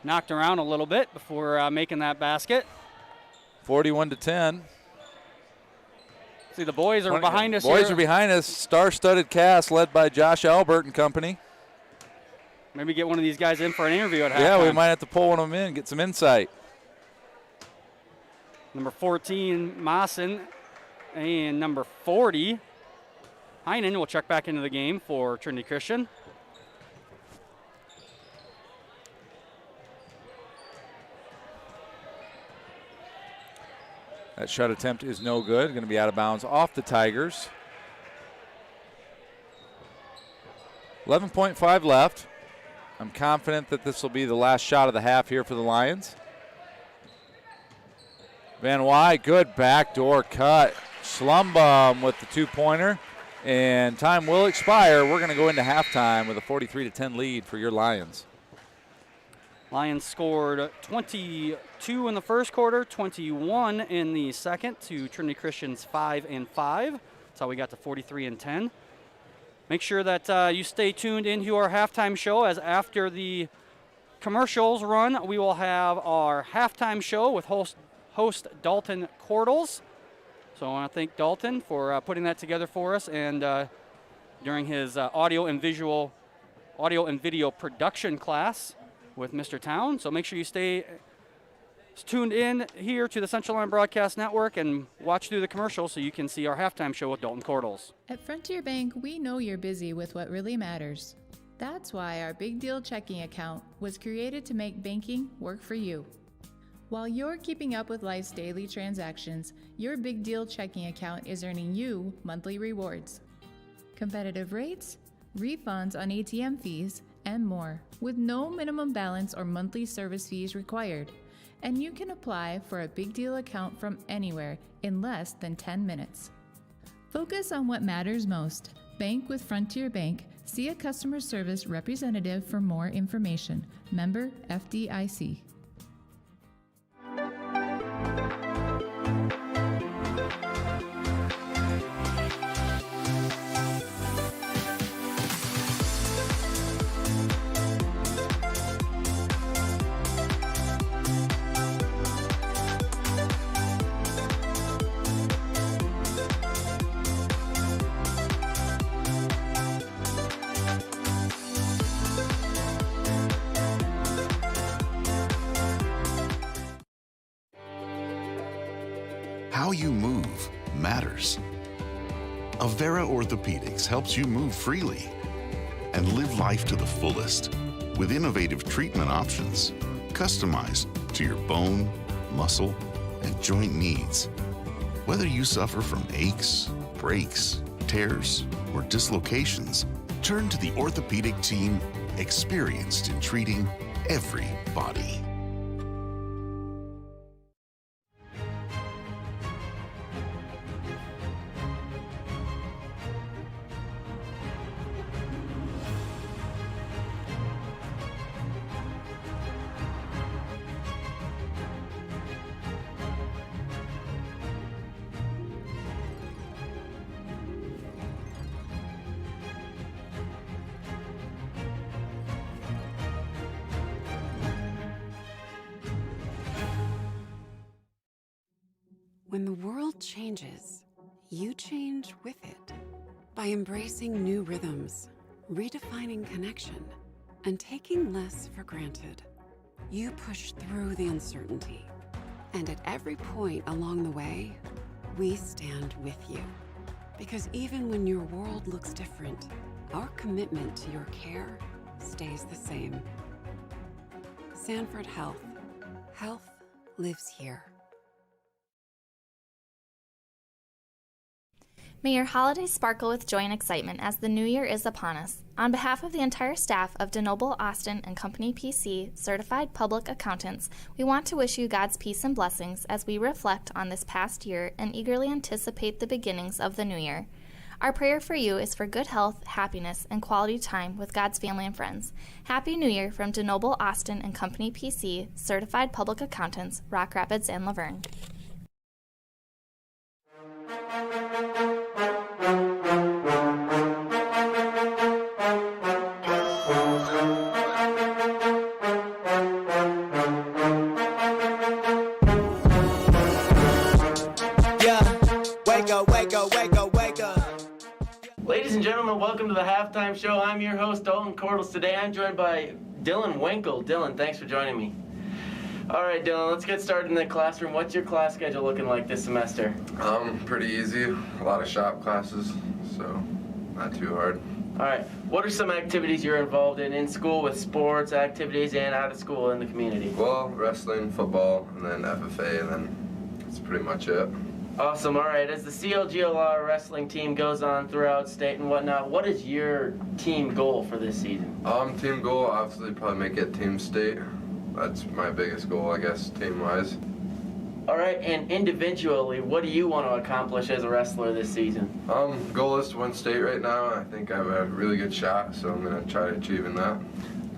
knocked around a little bit before making that basket. 41-10. See, the boys are behind us Boys here. are behind us. Star-studded cast led by Josh Albert and company. Maybe get one of these guys in for an interview at halftime. Yeah, we might have to pull one of them in, get some insight. Number 14, Maassen, and number 40, Heinen will check back into the game for Trinity Christian. That shot attempt is no good. Going to be out of bounds off the Tigers. 11.5 left. I'm confident that this will be the last shot of the half here for the Lions. Van Wy, good backdoor cut. Slumbum with the 2-pointer. And time will expire. We're going to go into halftime with a 43-10 lead for your Lions. Lions scored 22 in the first quarter, 21 in the second to Trinity Christian's 5 and 5. That's how we got to 43 and 10. Make sure that you stay tuned into our halftime show, as after the commercials run, we will have our halftime show with host Dalton Cordles. So I want to thank Dalton for putting that together for us, and during his audio and video production class with Mr. Town. So make sure you stay tuned in here to the Central Line Broadcast Network and watch through the commercials so you can see our halftime show with Dalton Cordles. At Frontier Bank, we know you're busy with what really matters. That's why our Big Deal checking account was created to make banking work for you. While you're keeping up with life's daily transactions, your Big Deal checking account is earning you monthly rewards. Competitive rates, refunds on ATM fees, and more, with no minimum balance or monthly service fees required. And you can apply for a Big Deal account from anywhere in less than 10 minutes. Focus on what matters most. Bank with Frontier Bank. See a customer service representative for more information. Member FDIC. How you move matters. Avera Orthopedics helps you move freely and live life to the fullest with innovative treatment options customized to your bone, muscle, and joint needs. Whether you suffer from aches, breaks, tears, or dislocations, turn to the orthopedic team experienced in treating every body. When the world changes, you change with it. By embracing new rhythms, redefining connection, and taking less for granted, you push through the uncertainty. And at every point along the way, we stand with you. Because even when your world looks different, our commitment to your care stays the same. Sanford Health. Health lives here. May your holidays sparkle with joy and excitement as the new year is upon us. On behalf of the entire staff of DeNoble, Austin and Company PC, certified public accountants, we want to wish you God's peace and blessings as we reflect on this past year and eagerly anticipate the beginnings of the new year. Our prayer for you is for good health, happiness, and quality time with God's family and friends. Happy New Year from DeNoble, Austin and Company PC, certified public accountants, Rock Rapids and Laverne. Ladies and gentlemen, welcome to the halftime show. I'm your host, Dalton Cordles. Today I'm joined by Dylan Winkle. Dylan, thanks for joining me. All right, Dylan, let's get started in the classroom. What's your class schedule looking like this semester? Pretty easy. A lot of shop classes, so not too hard. All right, what are some activities you're involved in school with sports, activities, and out of school in the community? Well, wrestling, football, and then FFA, and then that's pretty much it. Awesome. All right, as the CLGLR wrestling team goes on throughout state and whatnot, what is your team goal for this season? Team goal, obviously probably make it team state. That's my biggest goal, I guess, team-wise. All right, and individually, what do you want to accomplish as a wrestler this season? Goal is to win state right now. I think I have a really good shot, so I'm going to try achieving that.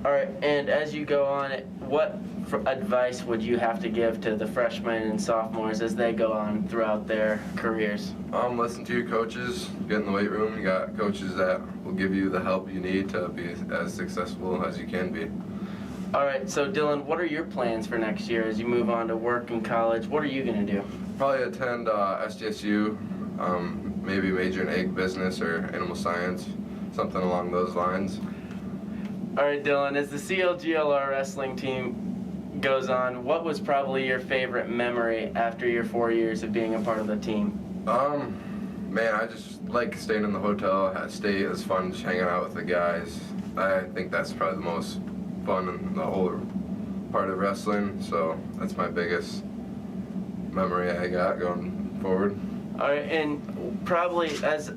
All right, and as you go on, what advice would you have to give to the freshmen and sophomores as they go on throughout their careers? Listen to your coaches, get in the weight room. You got coaches that will give you the help you need to be as successful as you can be. All right, so Dylan, what are your plans for next year as you move on to work and college? What are you going to do? Probably attend SDSU, maybe major in egg business or animal science, something along those lines. All right, Dylan, as the CLGLR wrestling team goes on, what was probably your favorite memory after your 4 years of being a part of the team? Man, I just like staying in the hotel at state. It was fun just hanging out with the guys. I think that's probably the most fun in the whole part of wrestling, so that's my biggest memory I got going forward. All right, and probably as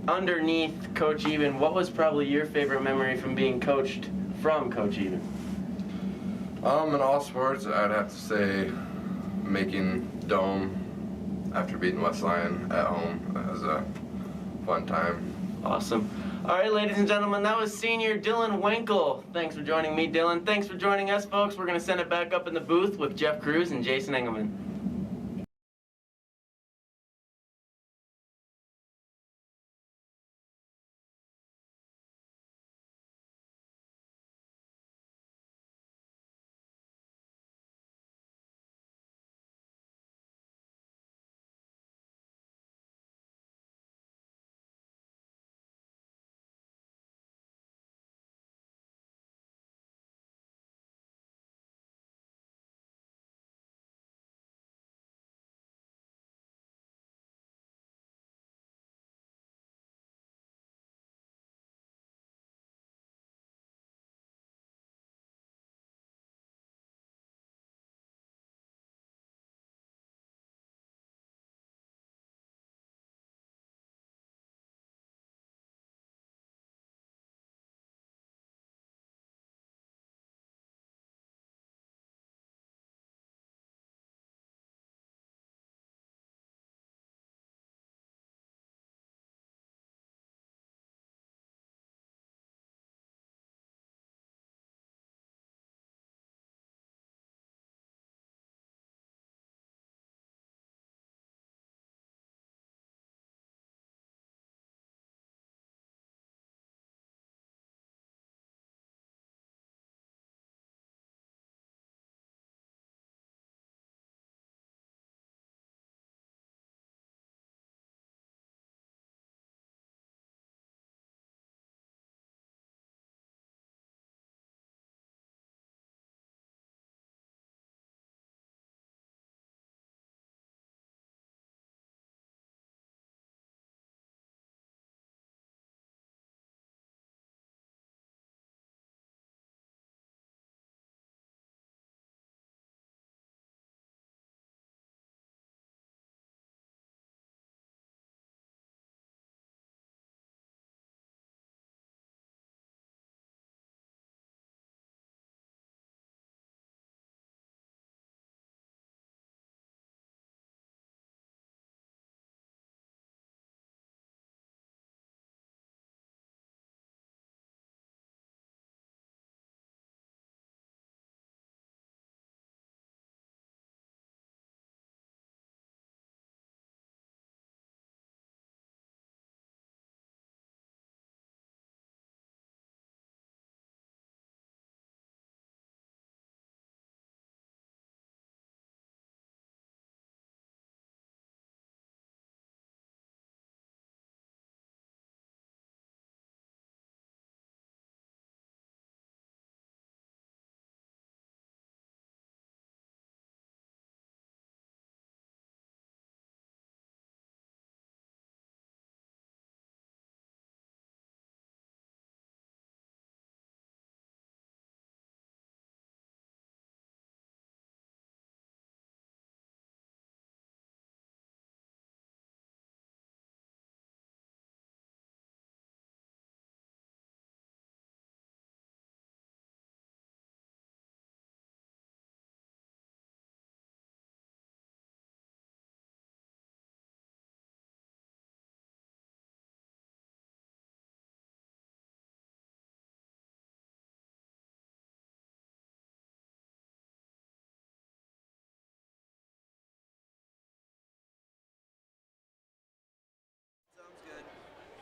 underneath Coach Even, what was probably your favorite memory from being coached from Coach Even? In all sports, I'd have to say making Dome after beating West Lyon at home. That was a fun time. Awesome. All right, ladies and gentlemen, that was senior Dylan Winkle. Thanks for joining me, Dylan. Thanks for joining us, folks. We're going to send it back up in the booth with Jeff Cruz and Jason Engelman.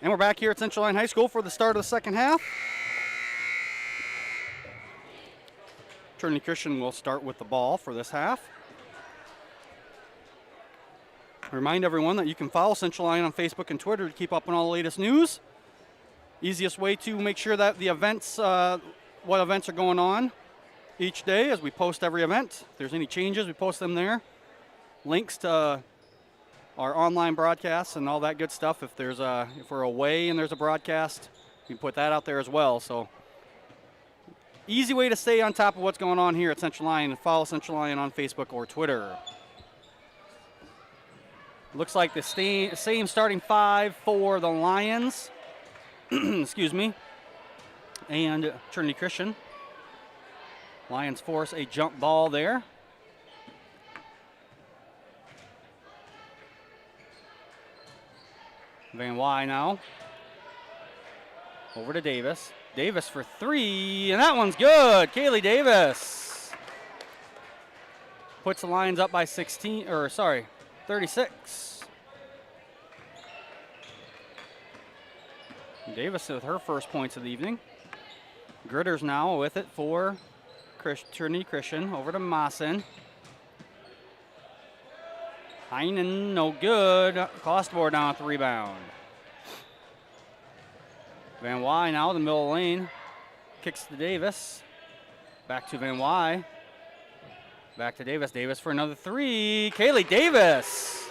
And we're back here at Central Lyon High School for the start of the second half. Trinity Christian will start with the ball for this half. Remind everyone that you can follow Central Lyon on Facebook and Twitter to keep up on all the latest news. Easiest way to make sure that the events, what events are going on each day, as we post every event. If there's any changes, we post them there. Links to our online broadcasts and all that good stuff. If we're away and there's a broadcast, you can put that out there as well. So easy way to stay on top of what's going on here at Central Lyon. Follow Central Lyon on Facebook or Twitter. Looks like the same starting five for the Lions. Excuse me. And Trinity Christian. Lions force a jump ball there. Van Wy now. Over to Davis. Davis for three, and that one's good. Kaylee Davis puts the Lions up by 36. Davis with her first points of the evening. Gritters now with it for Trinity Christian. Over to Maassen. Heinen, no good. Costmore down at the rebound. Van Wy now in the middle of the lane. Kicks to Davis. Back to Van Wy. Back to Davis. Davis for another three. Kaylee Davis.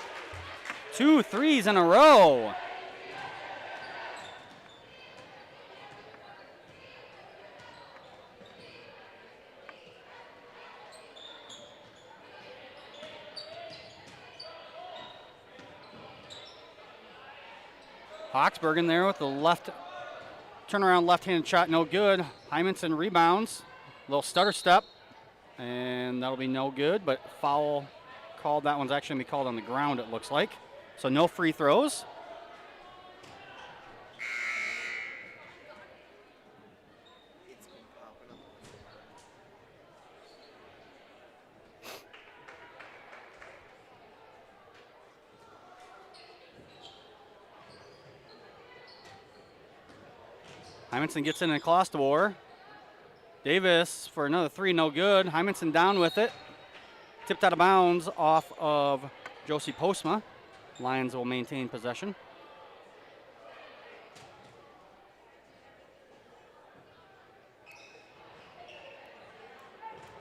2 threes in a row. Hawksbergen there with the turnaround left-handed shot, no good. Hymanson rebounds, little stutter step, and that'll be no good, but foul called. That one's actually going to be called on the ground, it looks like. So no free throws. Hymanson gets in and across the war. Davis for another three, no good. Hymanson down with it. Tipped out of bounds off of Josie Postma. Lions will maintain possession.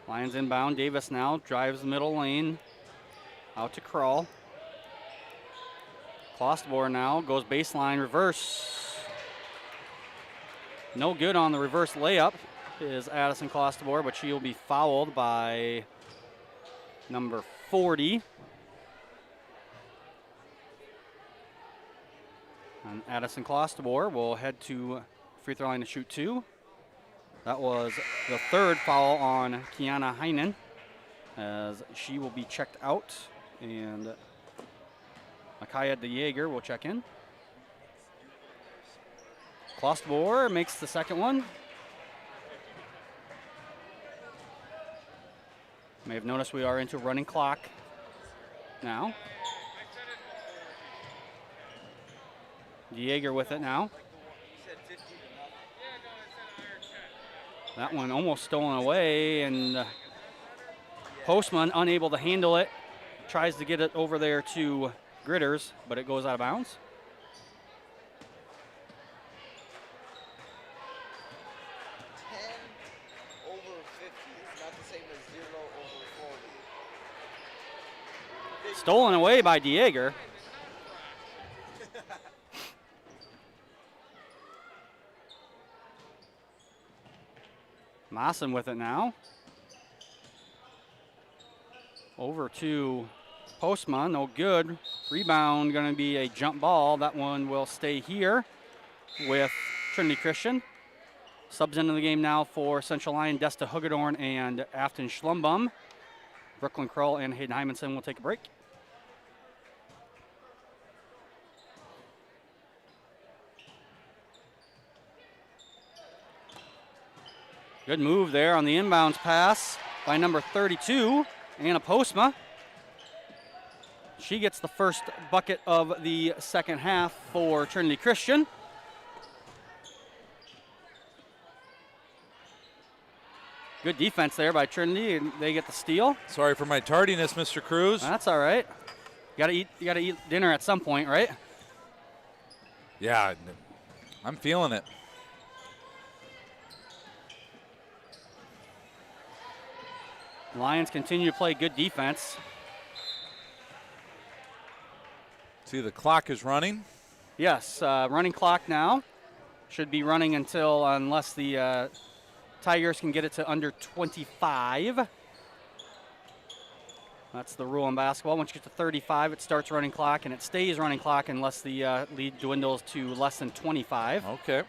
Lions inbound. Davis now drives the middle lane. Out to Krull. Klostebor now goes baseline, reverse. No good on the reverse layup is Addison Klostebor, but she will be fouled by number 40. And Addison Klostebor will head to free throw line to shoot two. That was the third foul on Kiana Heinen, as she will be checked out, and Makaya DeJager will check in. Klostebor makes the second one. You may have noticed we are into running clock now. DeJager with it now. That one almost stolen away, and Postman unable to handle it. Tries to get it over there to Gritters, but it goes out of bounds. Stolen away by DeJager. Maassen with it now. Over to Postma, no good. Rebound going to be a jump ball. That one will stay here with Trinity Christian. Subs into the game now for Central Lyon, Desta Hugedorn and Afton Schlumbum. Brooklyn Krull and Hayden Hymanson will take a break. Good move there on the inbounds pass by number 32, Anna Postma. She gets the first bucket of the second half for Trinity Christian. Good defense there by Trinity, and they get the steal. Sorry for my tardiness, Mr. Cruz. That's all right. You gotta eat dinner at some point, right? Yeah, I'm feeling it. Lions continue to play good defense. See, the clock is running. Yes, running clock now. Should be running unless the Tigers can get it to under 25. That's the rule in basketball. Once you get to 35, it starts running clock, and it stays running clock unless the lead dwindles to less than 25. Okay.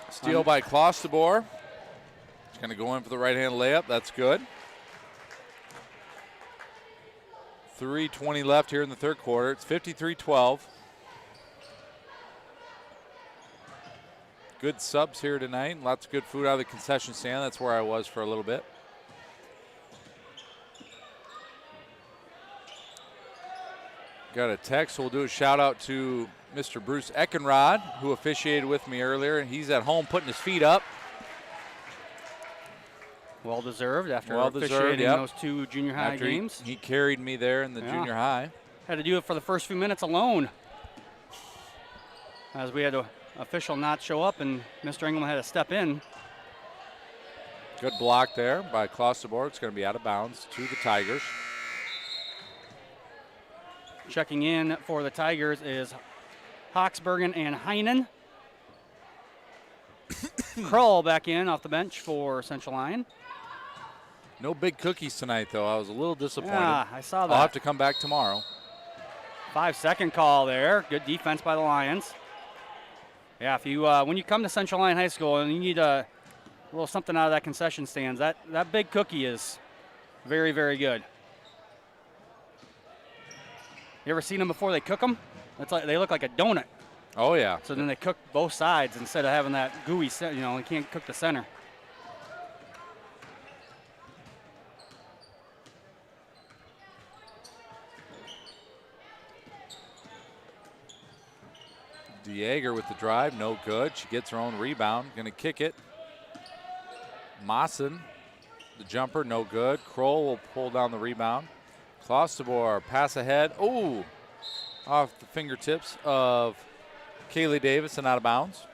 Steal by Klostebor. He's going to go in for the right-hand layup. That's good. 3:20 left here in the third quarter. It's 53-12. Good subs here tonight. Lots of good food out of the concession stand. That's where I was for a little bit. Got a text. We'll do a shout out to Mr. Bruce Eckenrod, who officiated with me earlier. He's at home putting his feet up. Well deserved after officiating those two junior high games. He carried me there in the junior high. Had to do it for the first few minutes alone, as we had an official not show up, and Mr. England had to step in. Good block there by Klostebor. It's going to be out of bounds to the Tigers. Checking in for the Tigers is Hoxbergen and Heinen. Krull back in off the bench for Central Lyon. No big cookies tonight, though. I was a little disappointed. Yeah, I saw that. I'll have to come back tomorrow. 5-second call there. Good defense by the Lions. Yeah, if you when you come to Central Lyon High School and you need a little something out of that concession stands, that big cookie is very, very good. You ever seen them before they cook them? It's like they look like a donut. Oh, yeah. So then they cook both sides instead of having that gooey, you can't cook the center. DeJager with the drive, no good. She gets her own rebound, going to kick it. Mawson, the jumper, no good. Kroll will pull down the rebound. Klostebor, pass ahead. Oh, off the fingertips of Kaylee Davis and out of bounds.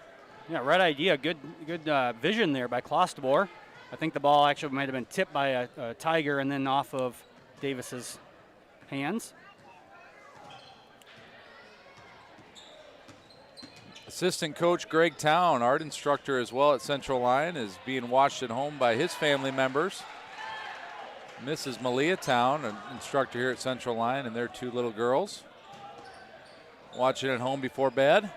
Yeah, right idea. Good vision there by Klostebor. I think the ball actually might have been tipped by a Tiger and then off of Davis's hands. Assistant coach Greg Town, art instructor as well at Central Lyon, is being watched at home by his family members. Mrs. Malia Town, an instructor here at Central Lyon, and their two little girls. Watching at home before bed.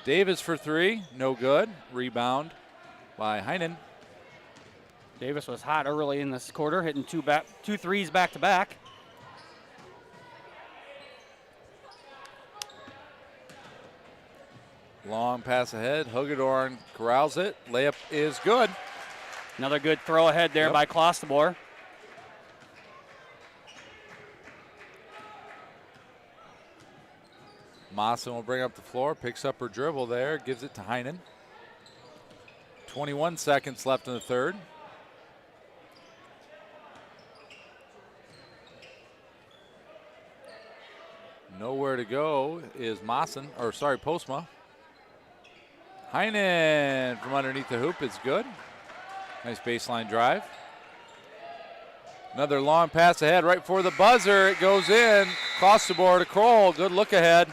Davis for three, no good. Rebound by Heinen. Davis was hot early in this quarter, hitting two threes back to back. Long pass ahead. Hugedorn corrals it. Layup is good. Another good throw ahead there by Klostebor. Mawson will bring up the floor, picks up her dribble there, gives it to Heinen. 21 seconds left in the third. Nowhere to go is Postma. Heinen from underneath the hoop is good. Nice baseline drive. Another long pass ahead right for the buzzer. It goes in. Klostebor to Kroll. Good look ahead.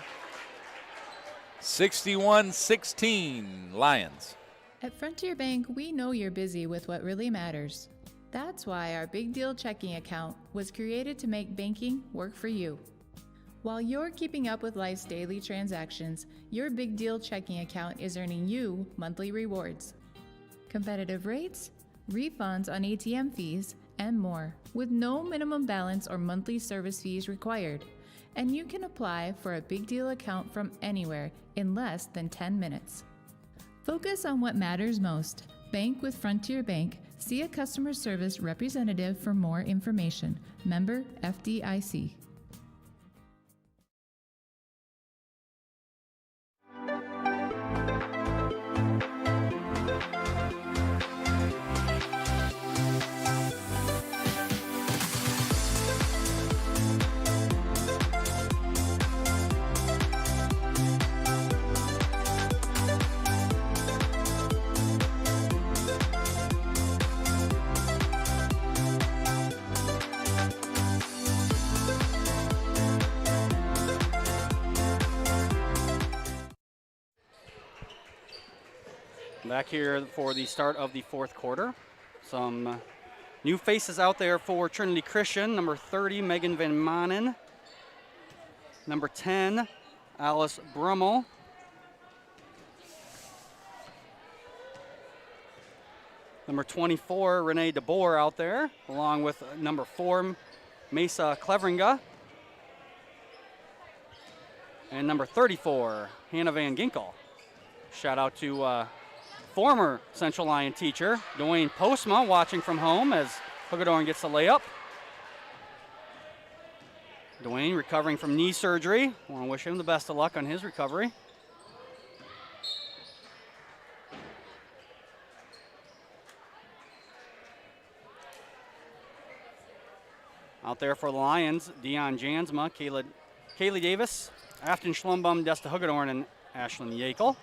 61-16 Lions. At Frontier Bank, we know you're busy with what really matters. That's why our Big Deal checking account was created to make banking work for you. While you're keeping up with life's daily transactions, your Big Deal checking account is earning you monthly rewards. Competitive rates, refunds on ATM fees, and more, with no minimum balance or monthly service fees required. And you can apply for a Big Deal account from anywhere in less than 10 minutes. Focus on what matters most. Bank with Frontier Bank. See a customer service representative for more information. Member FDIC. Back here for the start of the fourth quarter. Some new faces out there for Trinity Christian. Number 30, Megan Van Manen. Number 10, Alice Brummel. Number 24, Renee DeBoer out there, along with number 4, Mesa Cleveringa. And number 34, Hannah Van Ginkel. Shout out to former Central Lyon teacher, Dwayne Postma, watching from home as Hoogadorn gets the layup. Dwayne recovering from knee surgery. I want to wish him the best of luck on his recovery. Out there for the Lions, Dion Jansma, Kaylee Davis, Afton Schlumbum, Desta Hoogadorn, and Ashlyn Yakel.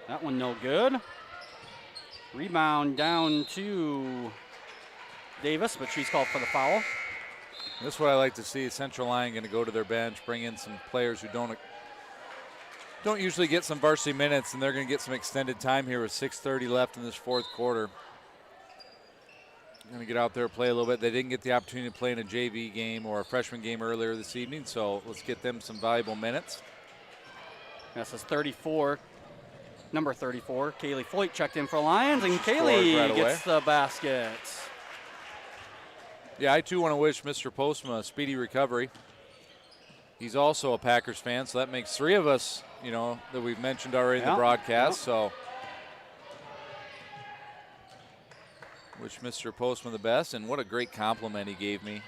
That one no good. Rebound down to Davis, but she's called for the foul. This is what I like to see. Central Lyon going to go to their bench, bring in some players who don't usually get some varsity minutes, and they're going to get some extended time here with 6:30 left in this fourth quarter. Going to get out there, play a little bit. They didn't get the opportunity to play in a JV game or a freshman game earlier this evening, so let's get them some valuable minutes. This is 34. Number 34, Kaylee Floyd checked in for Lions, and Kaylee gets the basket. Yeah, I too want to wish Mr. Postma a speedy recovery. He's also a Packers fan, so that makes 3 of us, you know, that we've mentioned already in the broadcast. So wish Mr. Postma the best, and what a great compliment he gave me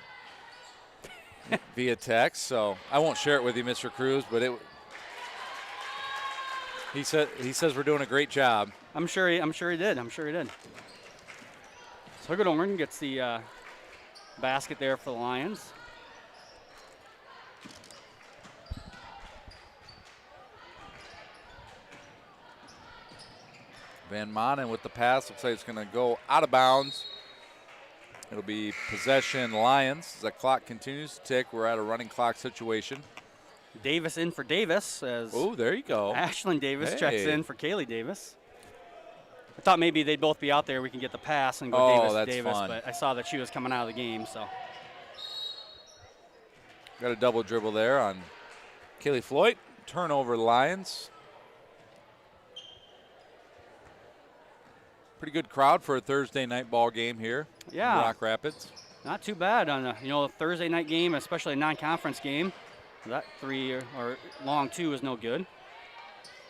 via text. So I won't share it with you, Mr. Cruz, but he says we're doing a great job. I'm sure he did. So Hoogadorn gets the basket there for the Lions. Van Manen with the pass. Looks like it's going to go out of bounds. It'll be possession Lions. As the clock continues to tick, we're at a running clock situation. Davis in for Davis. Oh, there you go. Ashlyn Davis checks in for Kaylee Davis. I thought maybe they'd both be out there. We can get the pass and go Davis to Davis, fun. But I saw that she was coming out of the game, so. Got a double dribble there on Kaylee Floyd. Turnover Lions. Pretty good crowd for a Thursday night ball game here in Rock Rapids. Not too bad on a Thursday night game, especially a non-conference game. That 3 or long 2 is no good.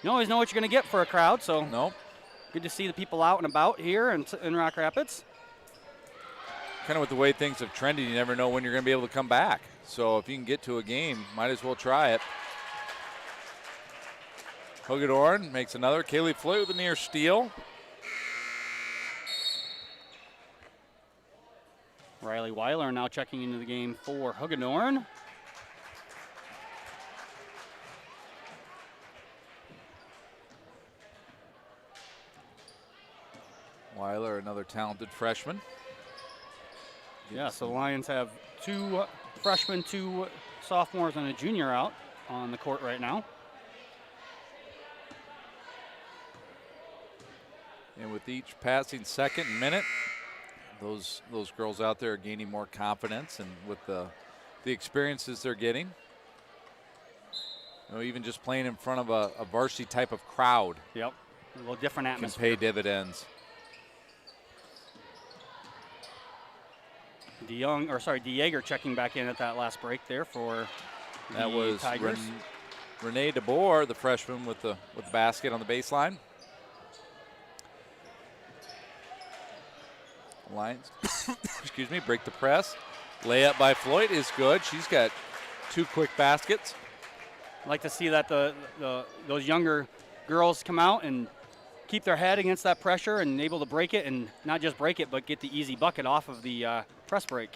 You always know what you're going to get for a crowd, so good to see the people out and about here in Rock Rapids. Kind of with the way things have trended, you never know when you're going to be able to come back. So if you can get to a game, might as well try it. Hoogadorn makes another. Kaylee Floyd with a near steal. Riley Weiler now checking into the game for Hoogadorn. Weiler, another talented freshman. Yeah, so the Lions have 2 freshmen, 2 sophomores, and a junior out on the court right now. And with each passing second and minute, those girls out there are gaining more confidence, and with the experiences they're getting. Even just playing in front of a varsity type of crowd. Yep, a little different atmosphere. Can pay dividends. DeYager checking back in at that last break there for that was Tigers. Renee DeBoer, the freshman, with the basket on the baseline. Lions, excuse me, break the press. Layup by Floyd is good. She's got 2 quick baskets. I like to see that those younger girls come out and keep their head against that pressure and able to break it, and not just break it, but get the easy bucket off of the press break.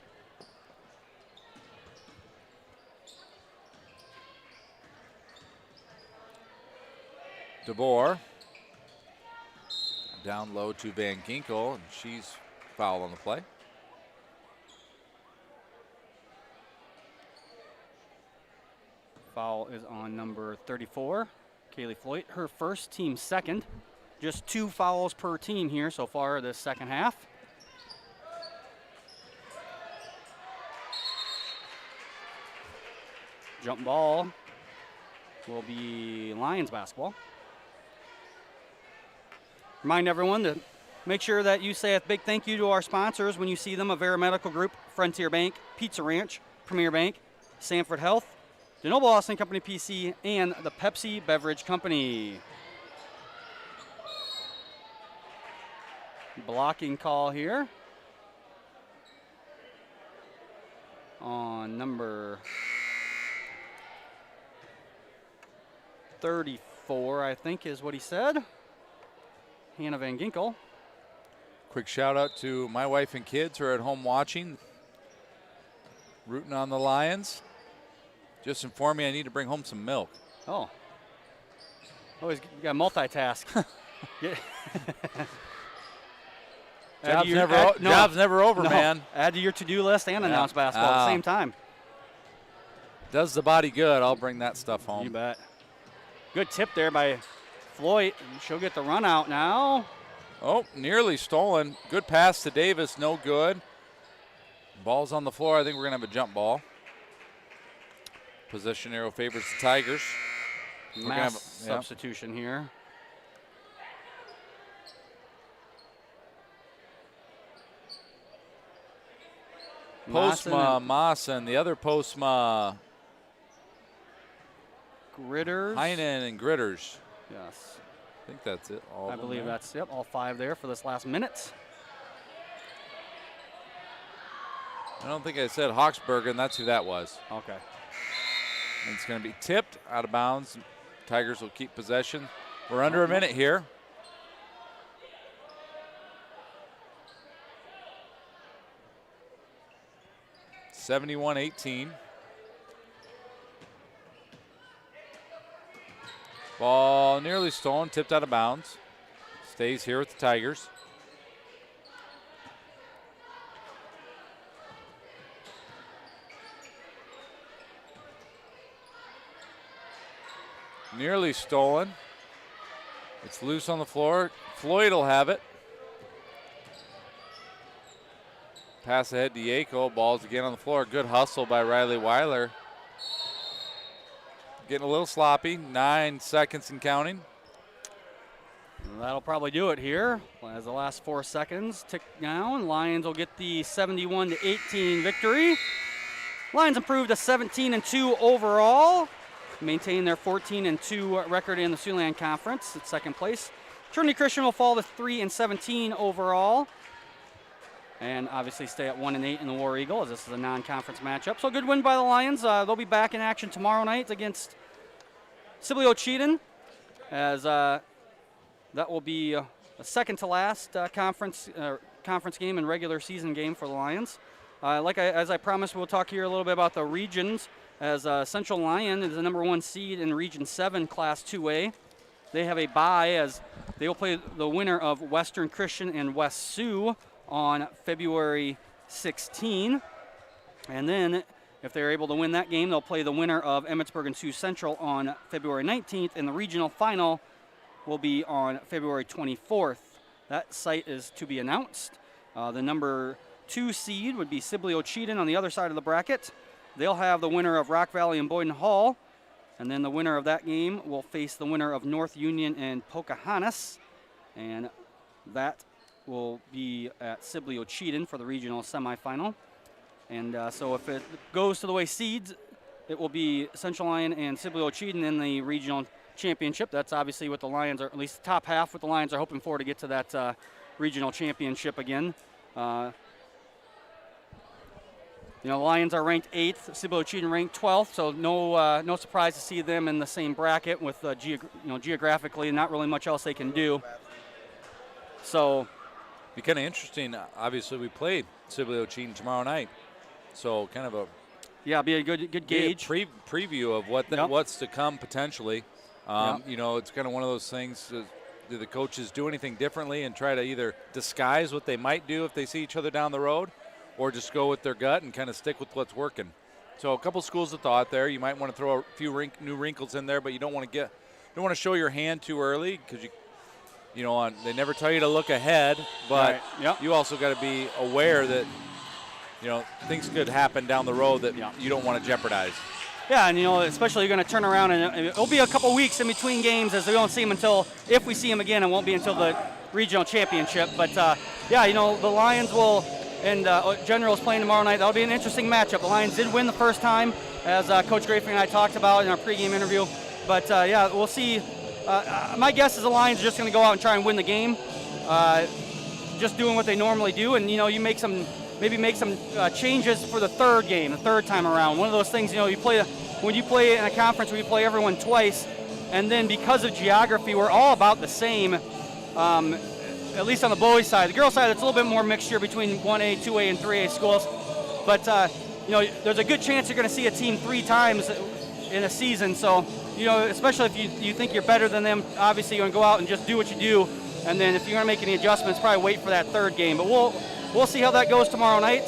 DeBoer down low to Van Ginkel, and she's fouled on the play. Foul is on number 34, Kaylee Floyd. Her first, team second. Just 2 fouls per team here so far this second half. Jump ball will be Lions basketball. Remind everyone to make sure that you say a big thank you to our sponsors when you see them: Avera Medical Group, Frontier Bank, Pizza Ranch, Premier Bank, Sanford Health, DeNoble Austin Company PC, and the Pepsi Beverage Company. Blocking call here on number 34, I think is what he said. Hannah Van Ginkel. Quick shout out to my wife and kids who are at home watching, rooting on the Lions. Just informed me I need to bring home some milk. Oh. Always got to multitask. Job's never over, man. Add to your to-do list and announce basketball at the same time. Does the body good. I'll bring that stuff home. You bet. Good tip there by Floyd. She'll get the run out now. Oh, nearly stolen. Good pass to Davis. No good. Ball's on the floor. I think we're going to have a jump ball. Possession arrow favors the Tigers. Mass substitution here. Postma, Maassen, the other Postma. Gritters. Heinen and Gritters. Yes. I think that's it. I believe that's all 5 there for this last minute. I don't think I said Hawksbergen. That's who that was. Okay. And it's going to be tipped out of bounds. Tigers will keep possession. We're under a minute here. (71-18). Ball nearly stolen, tipped out of bounds. Stays here with the Tigers. Nearly stolen. It's loose on the floor. Floyd will have it. Pass ahead to Yako. Ball's again on the floor. Good hustle by Riley Weiler. Getting a little sloppy. 9 seconds and counting. That'll probably do it here as the last 4 seconds tick down. Lions will get the 71-18 victory. Lions improved to 17-2 overall. Maintain their 14-2 record in the Siouxland Conference at second place. Trinity Christian will fall to 3-17 overall. And obviously stay at 1-8 in the War Eagle, as this is a non-conference matchup. So a good win by the Lions. They'll be back in action tomorrow night against Sibley Ocheyedan, as that will be a second to last conference game and regular season game for the Lions. As I promised, we'll talk here a little bit about the regions, as Central Lyon is the number 1 seed in Region 7 Class 2A. They have a bye, as they will play the winner of Western Christian and West Sioux on February 16. And then if they're able to win that game, they'll play the winner of Emmetsburg and Sioux Central on February 19th, and the regional final will be on February 24th. That site is to be announced. The number 2 seed would be Sibley Ocheyedan on the other side of the bracket. They'll have the winner of Rock Valley and Boyden Hall, and then the winner of that game will face the winner of North Union and Pocahontas, and that will be at Sibley Ocheyedan for the regional semifinal. And so if it goes to the way seeds, it will be Central Lyon and Sibley Ocheyedan in the regional championship. That's obviously what the Lions are, at least the top half, what the Lions are hoping for to get to that regional championship again. The Lions are ranked 8th, Sibley Ocheyedan ranked 12th, so no surprise to see them in the same bracket with geographically not really much else they can do. So be kind of interesting. Obviously, we played Sibley Ocheyedan tomorrow night, so kind of be a good gauge preview of what's to come potentially. It's kind of one of those things. Do the coaches do anything differently and try to either disguise what they might do if they see each other down the road, or just go with their gut and kind of stick with what's working? So a couple schools of thought there. You might want to throw a few new wrinkles in there, but you don't want to show your hand too early because they never tell you to look ahead, but Right. Yep. you also got to be aware that things could happen down the road that you don't want to jeopardize. Yeah, and especially you're going to turn around, and it'll be a couple weeks in between games as we won't see him until, if we see him again, it won't be until the regional championship. But the Lions will, and General's playing tomorrow night. That'll be an interesting matchup. The Lions did win the first time, as Coach Grafing and I talked about in our pregame interview. But we'll see. My guess is the Lions are just going to go out and try and win the game, just doing what they normally do, and you make some changes for the third game, the third time around. One of those things, when you play in a conference where you play everyone twice, and then because of geography, we're all about the same, at least on the boys' side. The girls' side, it's a little bit more mixture between 1A, 2A, and 3A schools. But, there's a good chance you're going to see a team 3 times in a season. So, especially if you think you're better than them, obviously you're going to go out and just do what you do. And then if you're going to make any adjustments, probably wait for that third game. But we'll see how that goes tomorrow night.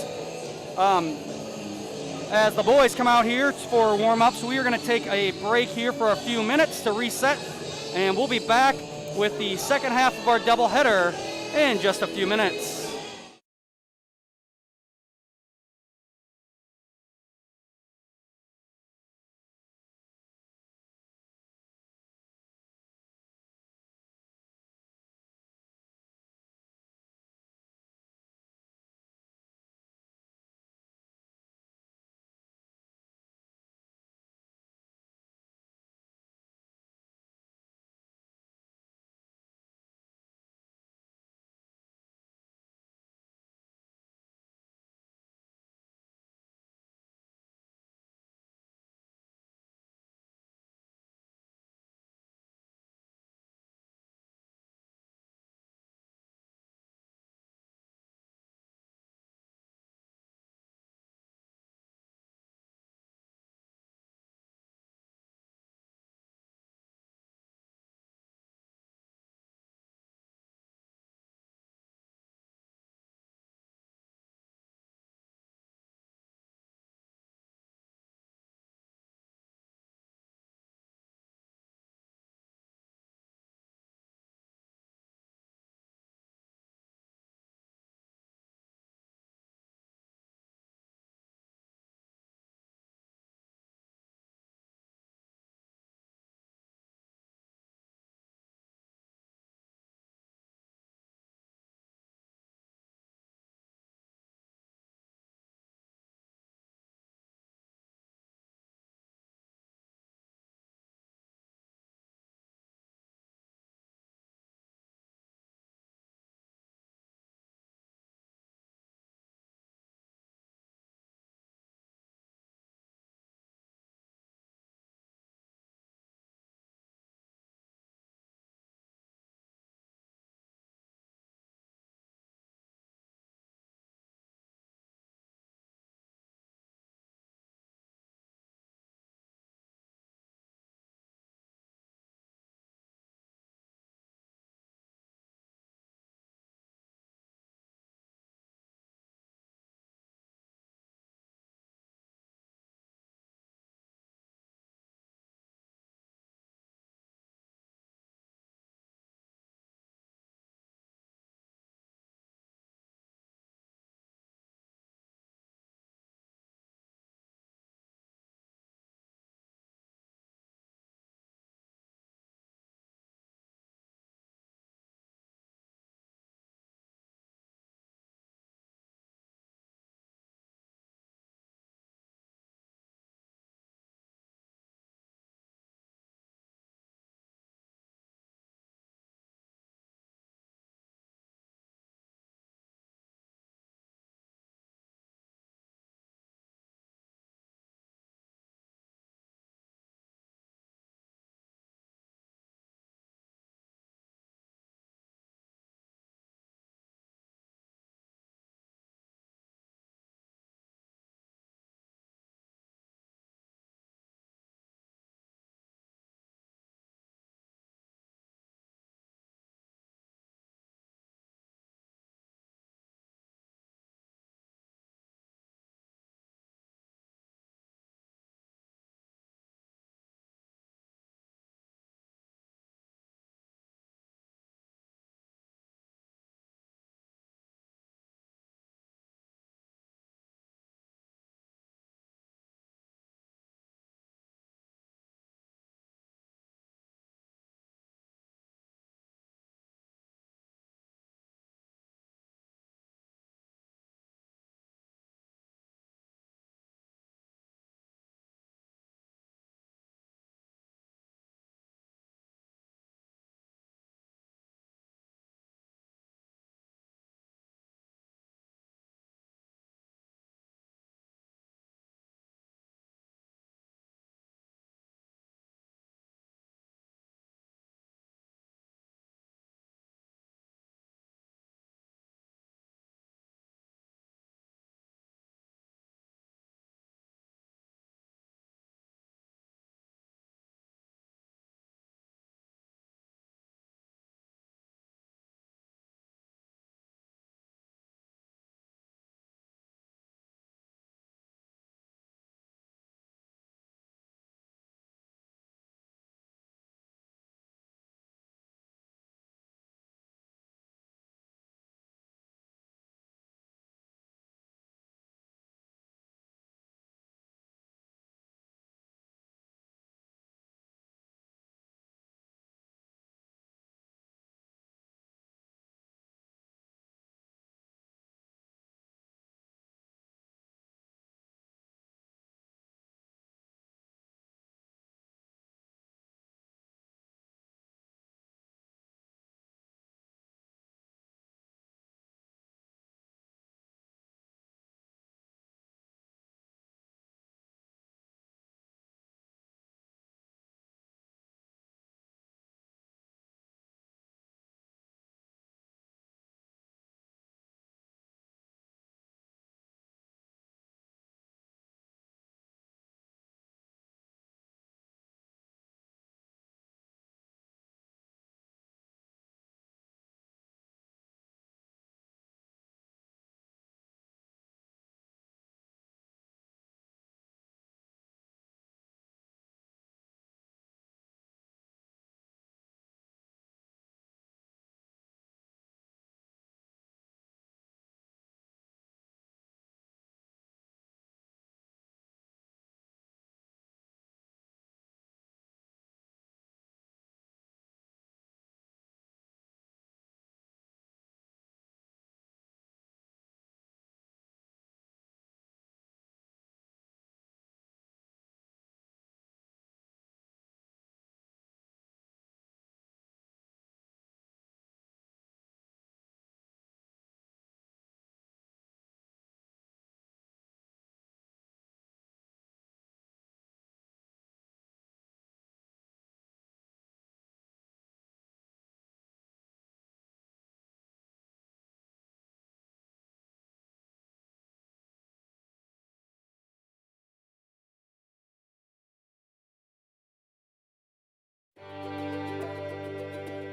As the boys come out here for warm-ups, we are going to take a break here for a few minutes to reset, and we'll be back with the second half of our doubleheader in just a few minutes.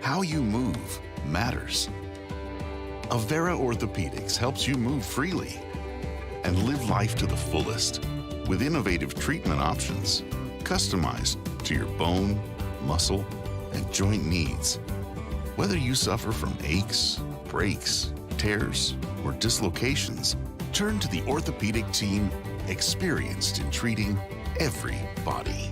How you move matters. Avera Orthopedics helps you move freely and live life to the fullest with innovative treatment options customized to your bone, muscle, and joint needs. Whether you suffer from aches, breaks, tears, or dislocations, turn to the orthopedic team experienced in treating every body.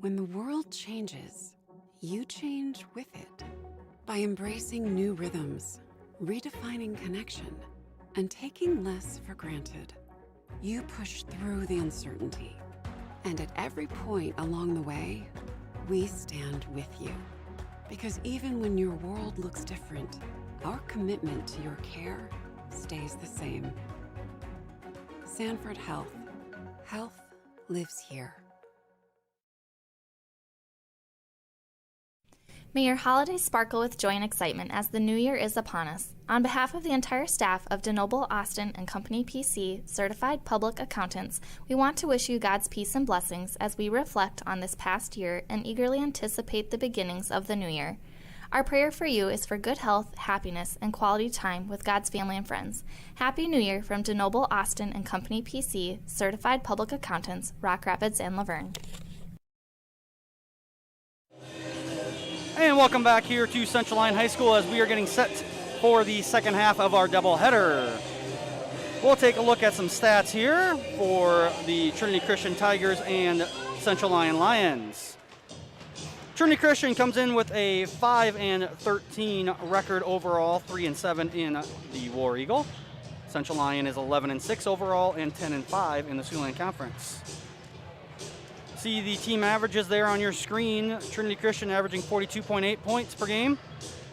When the world changes, you change with it. By embracing new rhythms, redefining connection, and taking less for granted, you push through the uncertainty. And at every point along the way, we stand with you. Because even when your world looks different, our commitment to your care stays the same. Sanford Health. Health lives here. May your holidays sparkle with joy and excitement as the new year is upon us. On behalf of the entire staff of DeNoble, Austin & Company PC, Certified Public Accountants, we want to wish you God's peace and blessings as we reflect on this past year and eagerly anticipate the beginnings of the new year. Our prayer for you is for good health, happiness, and quality time with God's family and friends. Happy New Year from DeNoble, Austin & Company PC, Certified Public Accountants, Rock Rapids and Laverne. And welcome back here to Central Lyon High School as we are getting set for the second half of our doubleheader. We'll take a look at some stats here for the Trinity Christian Tigers and Central Lyon Lions. Trinity Christian comes in with a 5-13 record overall, 3-7 in the War Eagle. Central Lyon is 11-6 overall and 10-5 in the Siouxland Conference. See the team averages there on your screen. Trinity Christian averaging 42.8 points per game,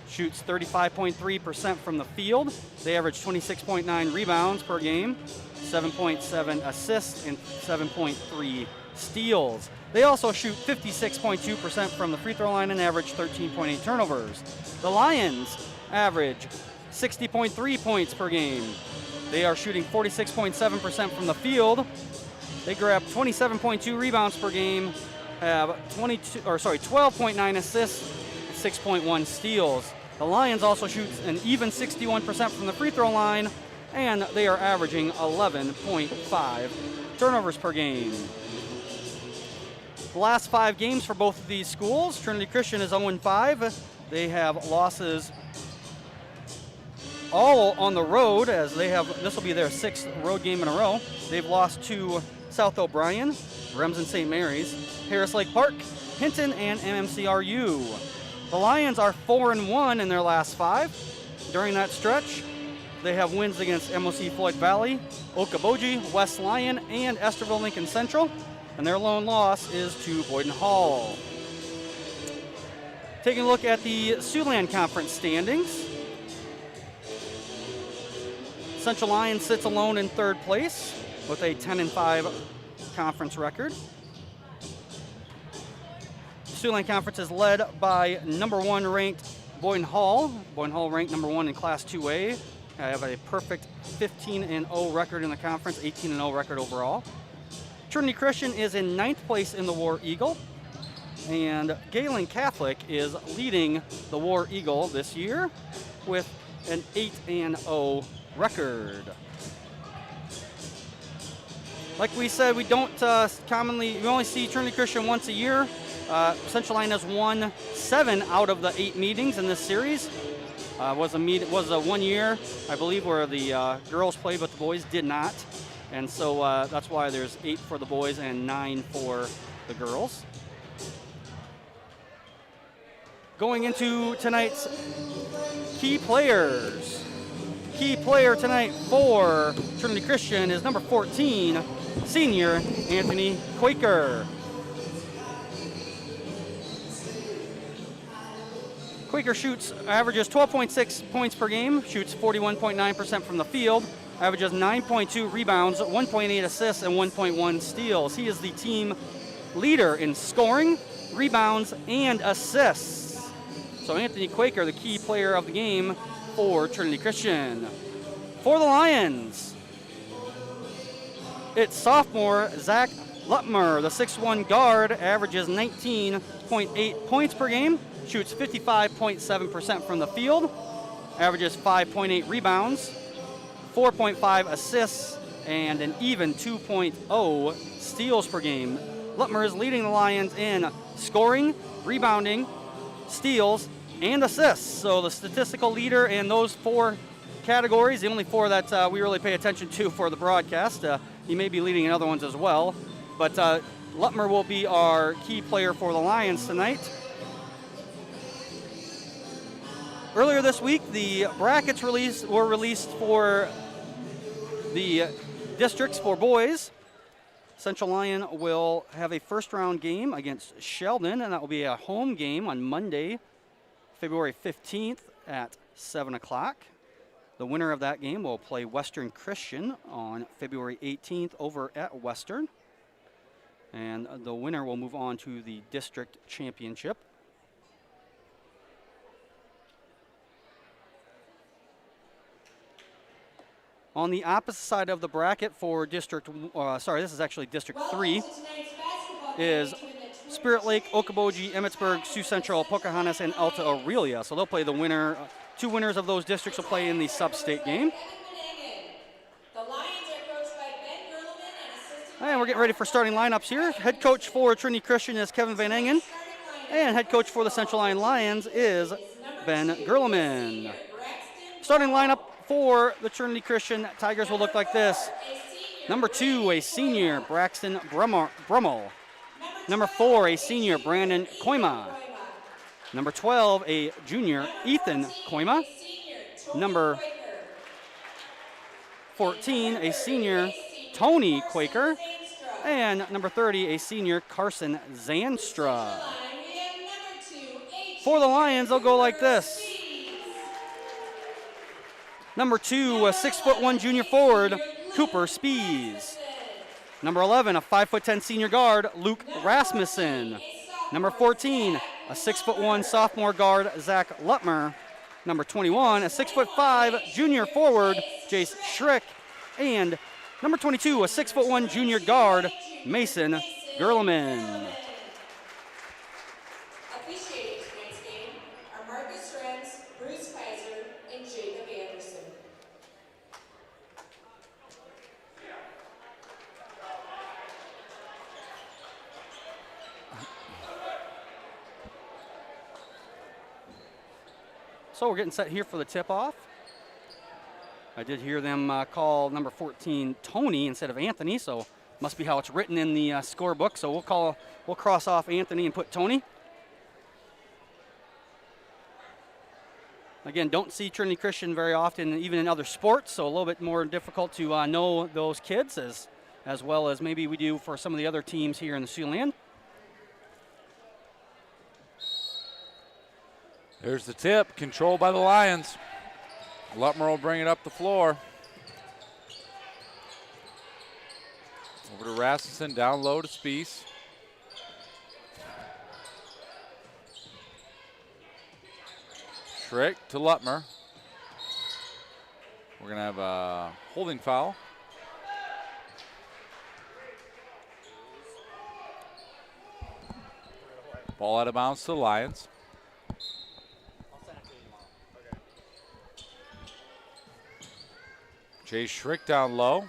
shoots 35.3% from the field. They average 26.9 rebounds per game, 7.7 assists, and 7.3 steals. They also shoot 56.2% from the free throw line and average 13.8 turnovers. The Lions average 60.3 points per game. They are shooting 46.7% from the field. They grab 27.2 rebounds per game, have 12.9 assists, 6.1 steals. The Lions also shoot an even 61% from the free throw line, and they are averaging 11.5 turnovers per game. The last 5 games for both of these schools, Trinity Christian is 0-5. They have losses all on the road, as this will be their 6th road game in a row. They've lost to South O'Brien, Remsen St. Mary's, Harris Lake Park, Hinton, and MMCRU. The Lions are 4-1 in their last 5. During that stretch, they have wins against MOC Floyd Valley, Okoboji, West Lyon, and Esterville Lincoln Central, and their lone loss is to Boyden Hall. Taking a look at the Siouxland Conference standings, Central Lyon sits alone in 3rd place with a 10-5 conference record. The Siouxland Conference is led by number 1 ranked Boyden Hall. Boyden Hall ranked number 1 in Class 2A. I have a perfect 15-0 record in the conference, 18-0 record overall. Trinity Christian is in 9th place in the War Eagle, and Galen Catholic is leading the War Eagle this year with an 8-0 record. Like we said, we don't we only see Trinity Christian once a year. Central Lyon has won 7 out of the 8 meetings in this series. Was a 1 year, I believe, where the girls played, but the boys did not. And so that's why there's 8 for the boys and 9 for the girls. Going into tonight's key players. Key player tonight for Trinity Christian is number 14, senior Anthony Quaker. Quaker averages 12.6 points per game, shoots 41.9% from the field, averages 9.2 rebounds, 1.8 assists, and 1.1 steals. He is the team leader in scoring, rebounds, and assists. So Anthony Quaker, the key player of the game for Trinity Christian. For the Lions, it's sophomore Zach Lutmer, the 6'1 guard, averages 19.8 points per game, shoots 55.7% from the field, averages 5.8 rebounds, 4.5 assists, and an even 2.0 steals per game. Lutmer is leading the Lions in scoring, rebounding, steals, and assists. So the statistical leader in those 4 categories, the only 4 that we really pay attention to for the broadcast. He may be leading in other ones as well. But Lutmer will be our key player for the Lions tonight. Earlier this week, the brackets were released for the districts for boys. Central Lyon will have a first-round game against Sheldon, and that will be a home game on Monday, February 15th at 7 o'clock. The winner of that game will play Western Christian on February 18th over at Western. And the winner will move on to the district championship. On the opposite side of the bracket for this is actually District 3, is Spirit Lake, Okoboji, Emmitsburg, Sioux Central, Pocahontas, and Alta Aurelia. So they'll play the winner. 2 winners of those districts will play in the sub-state game. And we're getting ready for starting lineups here. Head coach for Trinity Christian is Kevin Van Engen. And head coach for the Central Lyon Lions is Ben Gerleman. Starting lineup for the Trinity Christian Tigers will look like this. Number 2, a senior, Braxton Brummel. Number 4, a senior, Brandon Koima. Number 12, a junior, Ethan Koima. Number 14, a senior, Tony Quaker. And number 30, a senior, Carson Zanstra. For the Lions, they'll go like this. Number 2, a 6'1" junior forward, Cooper Spees. Number 11, a 5'10" senior guard, Luke Rasmussen. Number 14, a 6'1" sophomore guard, Zach Lutmer. Number 21, a 6'5" junior forward, Jace Schrick. And number 22, a 6'1" junior guard, Mason Gerleman. Officiating tonight's game are Marcus Renz, Bruce Kaiser, and Jacob Anderson. So we're getting set here for the tip-off. I did hear them call number 14 Tony instead of Anthony, so must be how it's written in the scorebook. So we'll cross off Anthony and put Tony. Again, don't see Trinity Christian very often, even in other sports, so a little bit more difficult to know those kids as well as maybe we do for some of the other teams here in the Siouxland. There's the tip, controlled by the Lions. Lutmer will bring it up the floor. Over to Rasmussen, down low to Spees. Schrick to Lutmer. We're going to have a holding foul. Ball out of bounds to the Lions. Jay Schrick down low,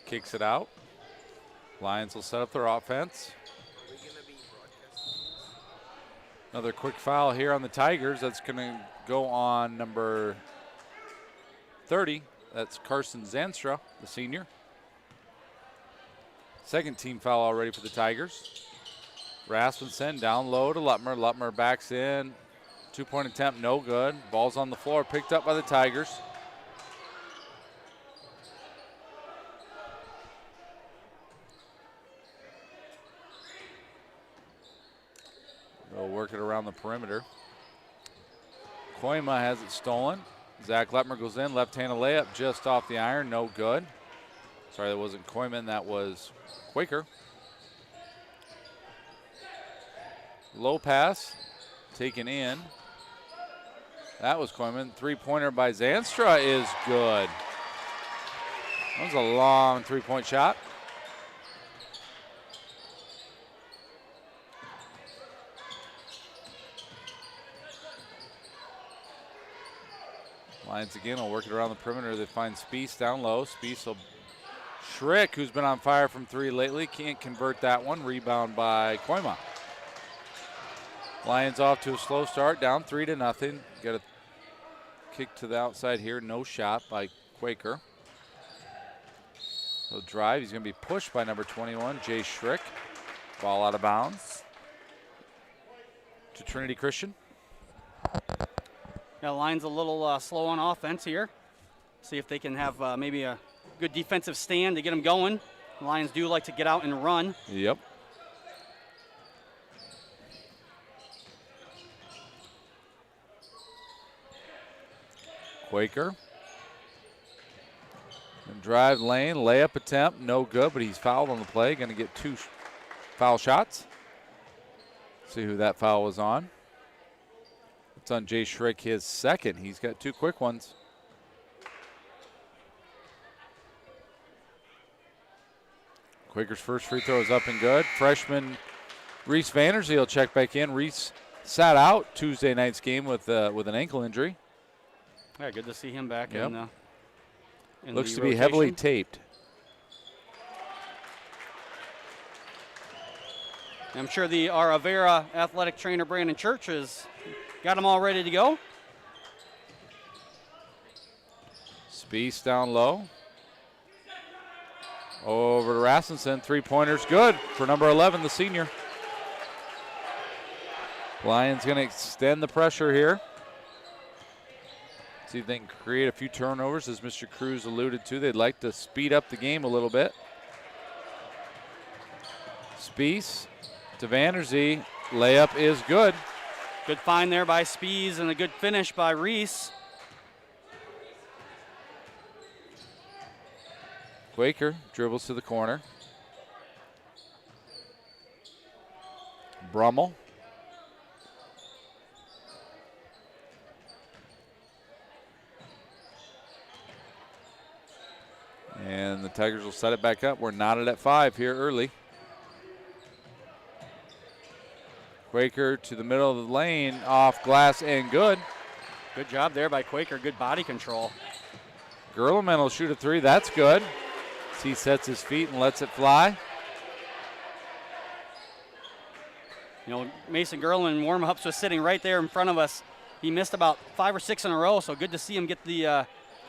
kicks it out. Lions will set up their offense. Another quick foul here on the Tigers. That's going to go on number 30. That's Carson Zanstra, the senior. Second team foul already for the Tigers. Rasmussen down low to Lutmer. Lutmer backs in. 2-point attempt, no good. Ball's on the floor, picked up by the Tigers. They'll work it around the perimeter. Koima has it stolen. Zach Letmer goes in, left-handed layup just off the iron, no good. Sorry, that wasn't Koiman, that was Quaker. Low pass, taken in. That was Koiman. Three-pointer by Zanstra is good. That was a long three-point shot. Lions again will work it around the perimeter. They find Spiess down low. Spiess will Schrick, who's been on fire from three lately, can't convert that one. Rebound by Koima. Lions off to a slow start, down 3-0. Got a kick to the outside here, no shot by Quaker. He'll drive, he's gonna be pushed by number 21, Jay Schrick. Ball out of bounds to Trinity Christian. Yeah, Lions a little slow on offense here. See if they can have maybe a good defensive stand to get them going. The Lions do like to get out and run. Yep. Quaker. And drive lane, layup attempt, no good, but he's fouled on the play. Going to get 2 foul shots. See who that foul was on. It's on Jay Schrick, his second. He's got 2 quick ones. Quaker's first free throw is up and good. Freshman Reese Vanderzee will check back in. Reese sat out Tuesday night's game with an ankle injury. Yeah, good to see him back Yep. in Looks the to be rotation. heavily taped. I'm sure our Avera athletic trainer, Brandon Church, has got them all ready to go. Spiess down low. Over to Rasmussen. Three-pointer's good for number 11, the senior. Lions going to extend the pressure here. See if they can create a few turnovers, as Mr. Cruz alluded to. They'd like to speed up the game a little bit. Spiess to Vanderzee. Layup is good. Good find there by Spiess and a good finish by Reese. Quaker dribbles to the corner. Brummel. And the Tigers will set it back up. We're knotted at 5 here early. Quaker to the middle of the lane, off glass and good. Good job there by Quaker, good body control. Gerleman will shoot a 3, that's good. He sets his feet and lets it fly. You know, Mason Gerleman in warm-ups was sitting right there in front of us. He missed about 5 or 6 in a row, so good to see him get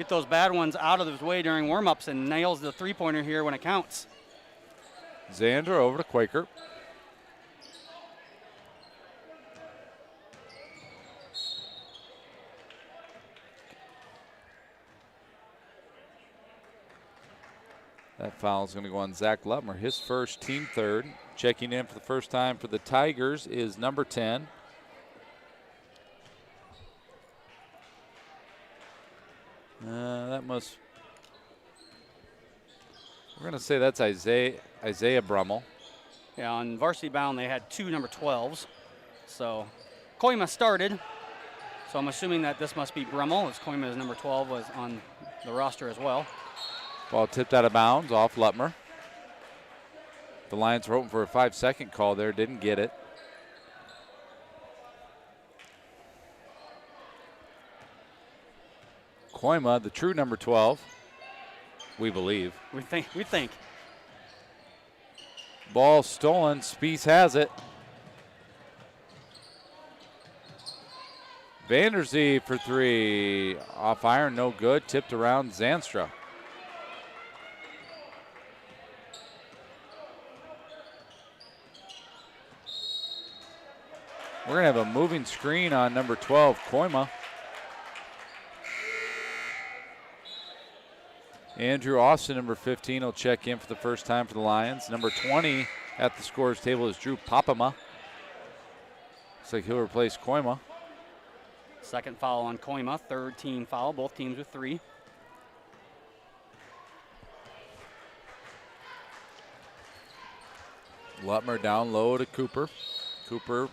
those bad ones out of his way during warm-ups and nails the three-pointer here when it counts. Zander over to Quaker. That foul is going to go on Zach Lutmer, his first, team third. Checking in for the first time for the Tigers is number 10. We're going to say that's Isaiah Brummel. Yeah, on Varsity Bound they had 2 number 12s. So Koima started. So I'm assuming that this must be Brummel, as Koima's number 12 was on the roster as well. Ball tipped out of bounds off Lutmer. The Lions were hoping for a 5-second call there, didn't get it. Koima, the true number 12, we believe. We think. Ball stolen, Spiess has it. Vanderzee for 3, off iron, no good, tipped around Zanstra. We're going to have a moving screen on number 12, Koima. Andrew Austin, number 15, will check in for the first time for the Lions. Number 20 at the scorer's table is Drew Papama. Looks like he'll replace Koima. Second foul on Koima, third team foul, both teams with 3. Lutmer down low to Cooper. Cooper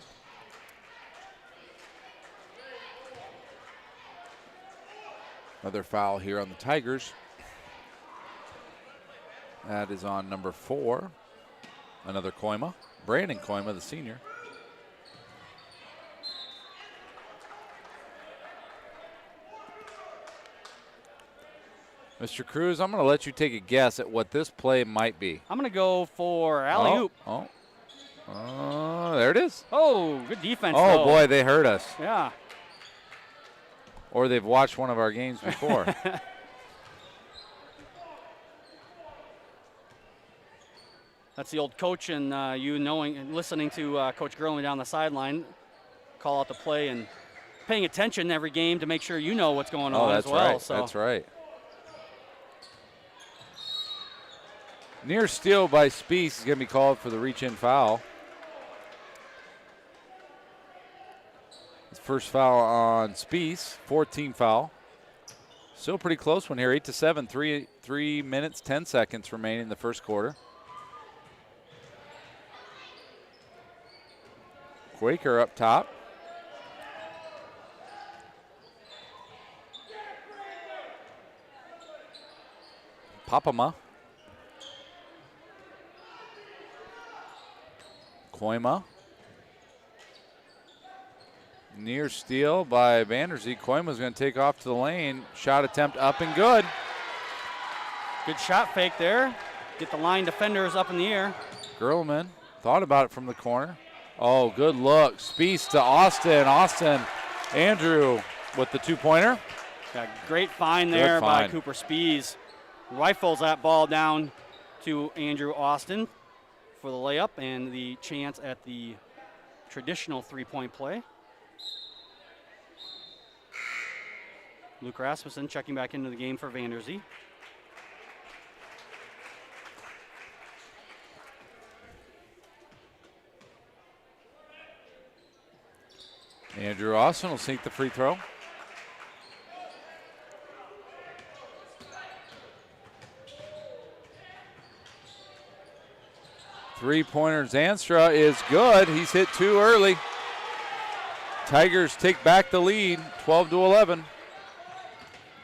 another foul here on the Tigers. That is on number 4. Another Koima. Brandon Koima, the senior. Mr. Cruz, I'm going to let you take a guess at what this play might be. I'm going to go for alley-oop. There it is. Oh, good defense, Oh, though. boy, they hurt us. Yeah. Or they've watched one of our games before. That's the old coach and you knowing and listening to Coach Gurley down the sideline call out the play and paying attention every game to make sure you know what's going on as well. Right. So. That's right. Near steal by Spies is going to be called for the reach-in foul. His first foul on Spies, 14 foul. Still pretty close one here, 8-7, 3 minutes, 10 seconds remaining in the first quarter. Quaker up top. Papama. Koima. Near steal by Vanderzee. Koima's going to take off to the lane. Shot attempt up and good. Good shot fake there. Get the line defenders up in the air. Gerlman thought about it from the corner. Oh, good look. Spies to Austin. Austin, Andrew with the 2-pointer. Got a great find there by Cooper Spies. Rifles that ball down to Andrew Austin for the layup and the chance at the traditional 3-point play. Luke Rasmussen checking back into the game for Vanderzee. Andrew Austin will sink the free throw. Three-pointer Zanstra is good. He's hit 2 early. Tigers take back the lead, 12-11.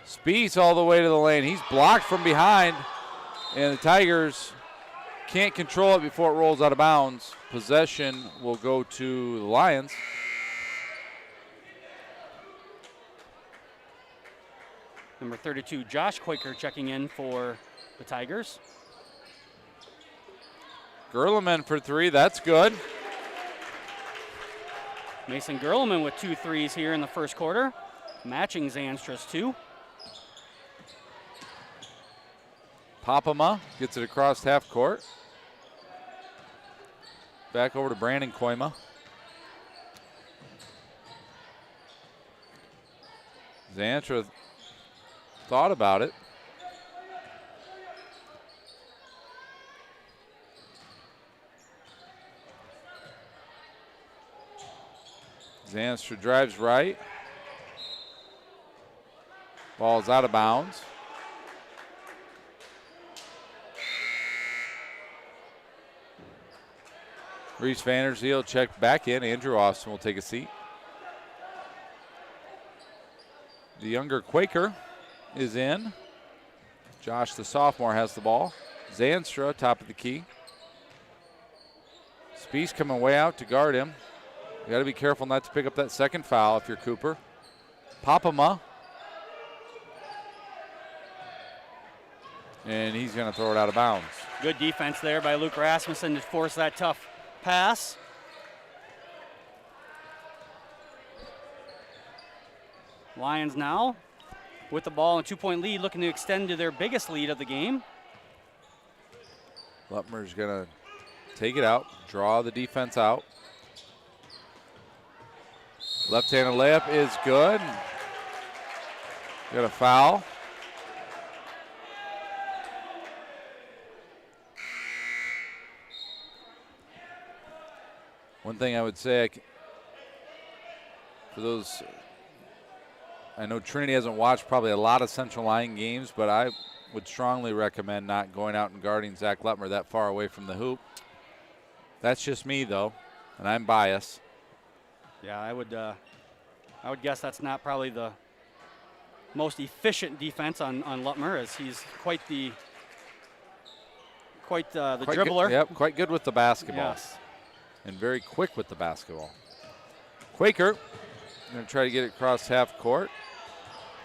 Spies all the way to the lane. He's blocked from behind, and the Tigers can't control it before it rolls out of bounds. Possession will go to the Lions. Number 32, Josh Quaker checking in for the Tigers. Gerleman for 3, that's good. Mason Gerleman with 2 threes here in the first quarter, matching Zanstra's 2. Papama gets it across half court. Back over to Brandon Koima. Zanstra thought about it. Zanstra drives right. Ball's out of bounds. Reese Vanderzee will check back in. Andrew Austin will take a seat. The younger Quaker is in. Josh, the sophomore, has the ball. Zanstra, top of the key. Spies coming way out to guard him. You got to be careful not to pick up that second foul if you're Cooper. Papama. And he's going to throw it out of bounds. Good defense there by Luke Rasmussen to force that tough pass. Lions now with the ball and 2-point lead, looking to extend to their biggest lead of the game. Lutmer's going to take it out, draw the defense out. Left-handed layup is good. Got a foul. One thing I would say, for those I know Trinity hasn't watched probably a lot of Central Lyon games, but I would strongly recommend not going out and guarding Zach Lutmer that far away from the hoop. That's just me, though, and I'm biased. Yeah, I would guess that's not probably the most efficient defense on Lutmer, as he's quite the dribbler. Yep, quite good with the basketball. Yes. And very quick with the basketball. Quaker going to try to get it across half court.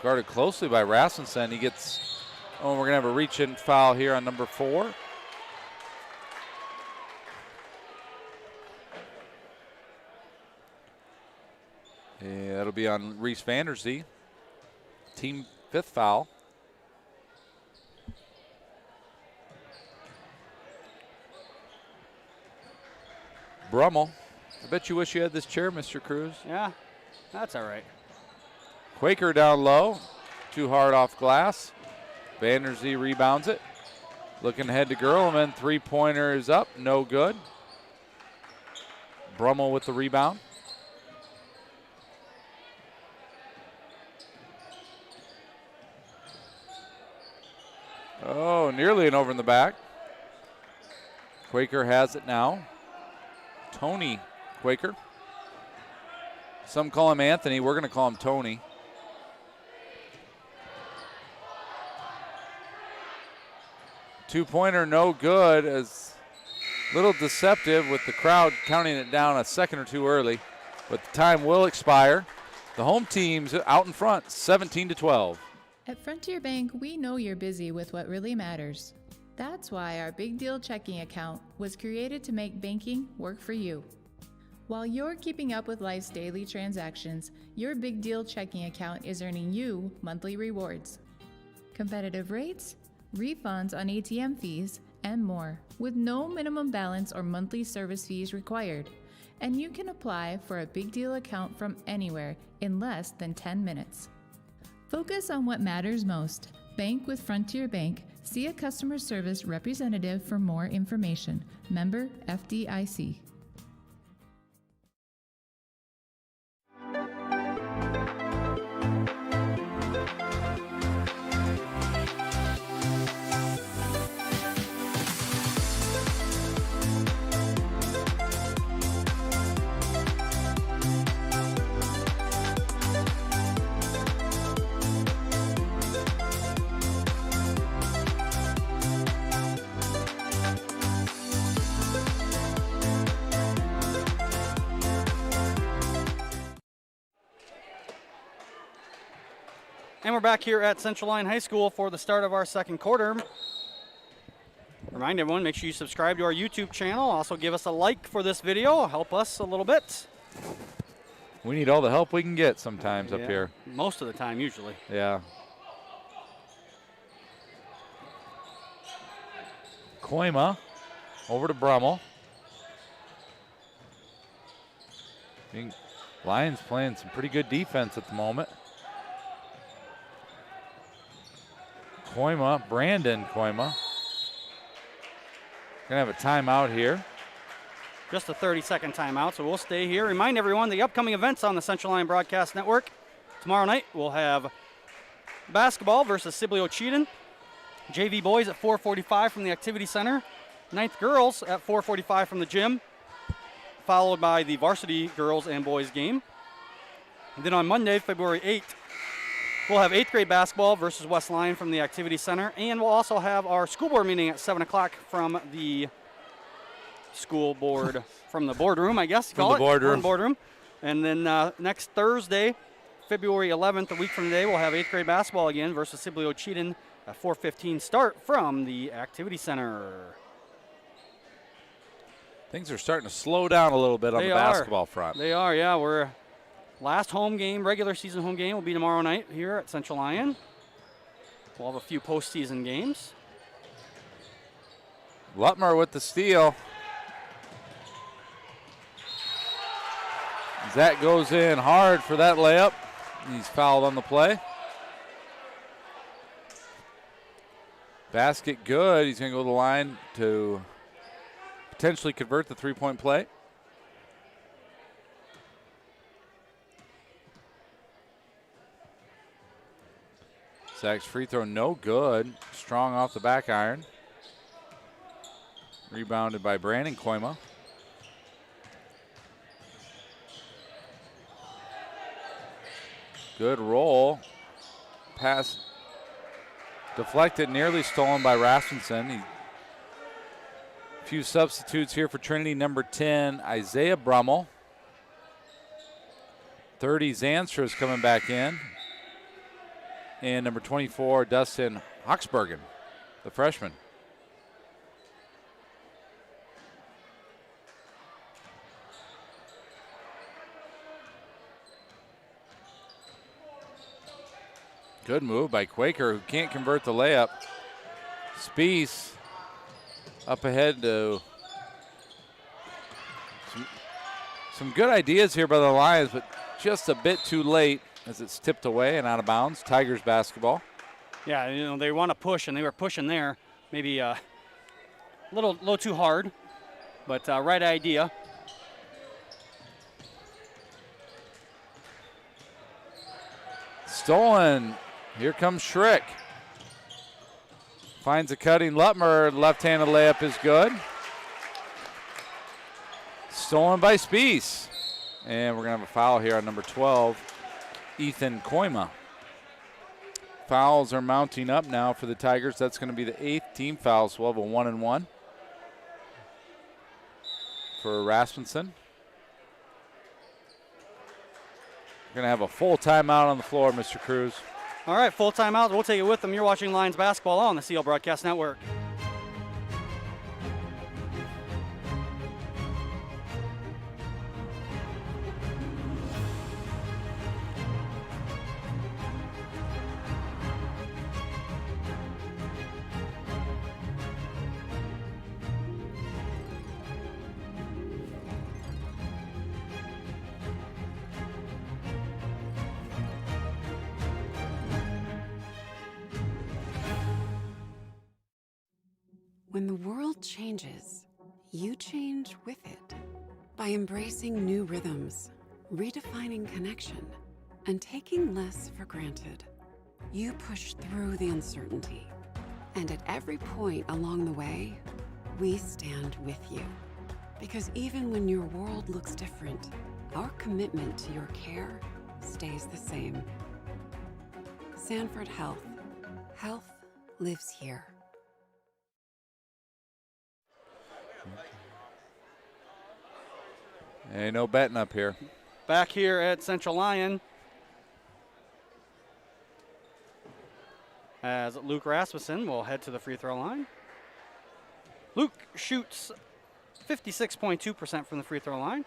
Guarded closely by Rasmussen. He gets, we're going to have a reach-in foul here on number 4. Yeah, that'll be on Reese Vanderzee. Team 5th foul. Brummel. I bet you wish you had this chair, Mr. Cruz. Yeah, that's all right. Quaker down low. Too hard off glass. Vanderzee rebounds it. Looking ahead to Gerleman. Three-pointer is up. No good. Brummel with the rebound. Oh, nearly an over in the back. Quaker has it now. Tony Quaker. Some call him Anthony. We're going to call him Tony. Two-pointer, no good. As little deceptive with the crowd counting it down a second or two early. But the time will expire. The home team's out in front, 17-12. At Frontier Bank, we know you're busy with what really matters. That's why our Big Deal checking account was created to make banking work for you. While you're keeping up with life's daily transactions, your Big Deal checking account is earning you monthly rewards. Competitive rates, refunds on ATM fees, and more, with no minimum balance or monthly service fees required. And you can apply for a Big Deal account from anywhere in less than 10 minutes. Focus on what matters most. Bank with Frontier Bank. See a customer service representative for more information. Member FDIC. And we're back here at Central Lyon High School for the start of our second quarter. Remind everyone, make sure you subscribe to our YouTube channel. Also give us a like for this video. Help us a little bit. We need all the help we can get sometimes up here. Most of the time, usually. Yeah. Koima over to Brummel. Lions playing some pretty good defense at the moment. Koima, Brandon Koima. Gonna have a timeout here. Just a 30-second timeout, so we'll stay here. Remind everyone the upcoming events on the Central Lyon Broadcast Network. Tomorrow night we'll have basketball versus Sibley Cheatham. JV boys at 4:45 from the Activity Center. 9th girls at 4:45 from the gym, followed by the varsity girls and boys game. And then on Monday, February 8th, we'll have 8th grade basketball versus West Lyon from the Activity Center, and we'll also have our school board meeting at 7 o'clock from the school board, from the boardroom, I guess you call it. Boardroom. From the boardroom. And then next Thursday, February 11th, a week from today, we'll have 8th grade basketball again versus Sibley Cheatham at 4:15 start from the Activity Center. Things are starting to slow down a little bit on the basketball front. They are, yeah. We're last home game, regular season home game will be tomorrow night here at Central Lyon. We'll have a few postseason games. Lutmer with the steal. Zach goes in hard for that layup. He's fouled on the play. Basket good. He's going to go to the line to potentially convert the three-point play. Zach's free throw no good. Strong off the back iron. Rebounded by Brandon Koima. Good roll. Pass deflected, nearly stolen by Rasmussen. A few substitutes here for Trinity. Number 10, Isaiah Brummel. 30, Zanstra is coming back in. And number 24, Dustin Hoxbergen, the freshman. Good move by Quaker, who can't convert the layup. Spies up ahead to some good ideas here by the Lions, but just a bit too late as it's tipped away and out of bounds. Tigers basketball. Yeah, they want to push, and they were pushing there. Maybe a little too hard, but right idea. Stolen. Here comes Schrick. Finds a cutting Lutmer. Left-handed layup is good. Stolen by Spies. And we're going to have a foul here on number 12, Ethan Koima. Fouls are mounting up now for the Tigers. That's going to be the 8th team foul, so we'll have a 1-and-1 for Rasmussen. We're going to have a full timeout on the floor, Mr. Cruz. All right, full timeout. We'll take it with them. You're watching Lions basketball on the CL Broadcast Network. When the world changes, you change with it. By embracing new rhythms, redefining connection, and taking less for granted, you push through the uncertainty. And at every point along the way, we stand with you. Because even when your world looks different, our commitment to your care stays the same. Sanford Health. Health lives here. Hey, no betting up here. Back here at Central Lyon, as Luke Rasmussen will head to the free throw line. Luke shoots 56.2% from the free throw line.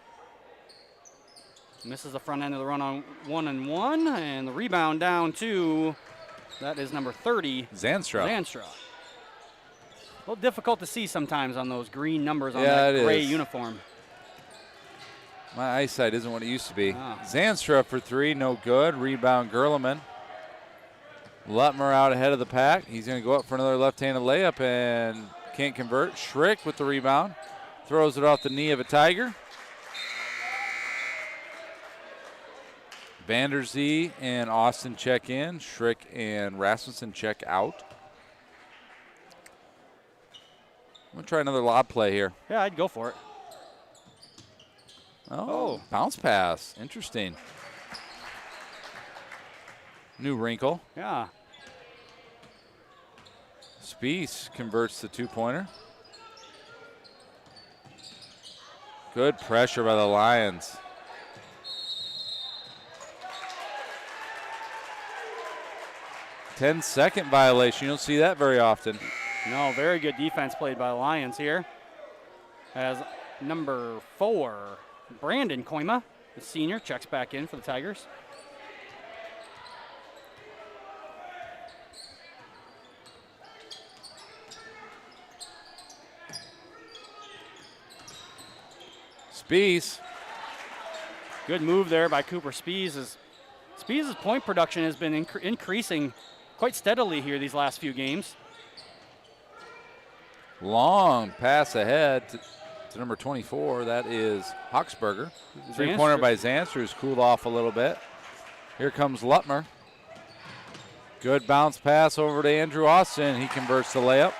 Misses the front end of the run on 1-and-1, and the rebound down to, that is number 30, Zanstra. A little difficult to see sometimes on those green numbers on that gray uniform. My eyesight isn't what it used to be. Zanstra for three, no good. Rebound, Gerleman. Lutmer out ahead of the pack. He's going to go up for another left-handed layup and can't convert. Schrick with the rebound. Throws it off the knee of a Tiger. Vanderzee and Austin check in. Schrick and Rasmussen check out. I'm going to try another lob play here. Yeah, I'd go for it. Oh, bounce pass. Interesting. New wrinkle. Yeah. Spies converts the two-pointer. Good pressure by the Lions. Ten-second violation. You don't see that very often. No, very good defense played by the Lions here. As number 4, Brandon Koima, the senior, checks back in for the Tigers. Spies. Good move there by Cooper Spies. Spies' point production has been increasing quite steadily here these last few games. Long pass ahead to number 24. That is Hoxberger. Three-pointer by Zanstra, who's cooled off a little bit. Here comes Lutmer. Good bounce pass over to Andrew Austin. He converts the layup.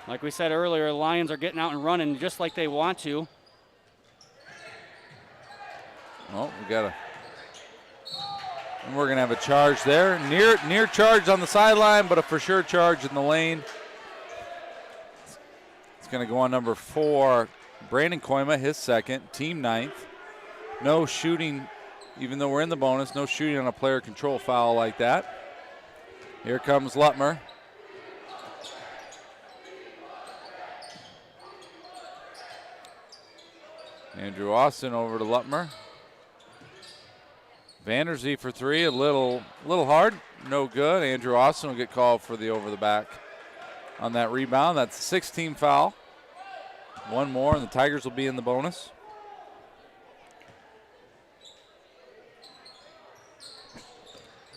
Like we said earlier, the Lions are getting out and running just like they want to. Oh, and we're gonna have a charge there. Near charge on the sideline, but a for sure charge in the lane. It's gonna go on number 4, Brandon Koima, his second, team 9th. No shooting, even though we're in the bonus, no shooting on a player control foul like that. Here comes Lutmer. Andrew Austin over to Lutmer. Vanderzee for 3, a little hard, no good. Andrew Austin will get called for the over the back on that rebound. That's a 16 foul. One more, and the Tigers will be in the bonus.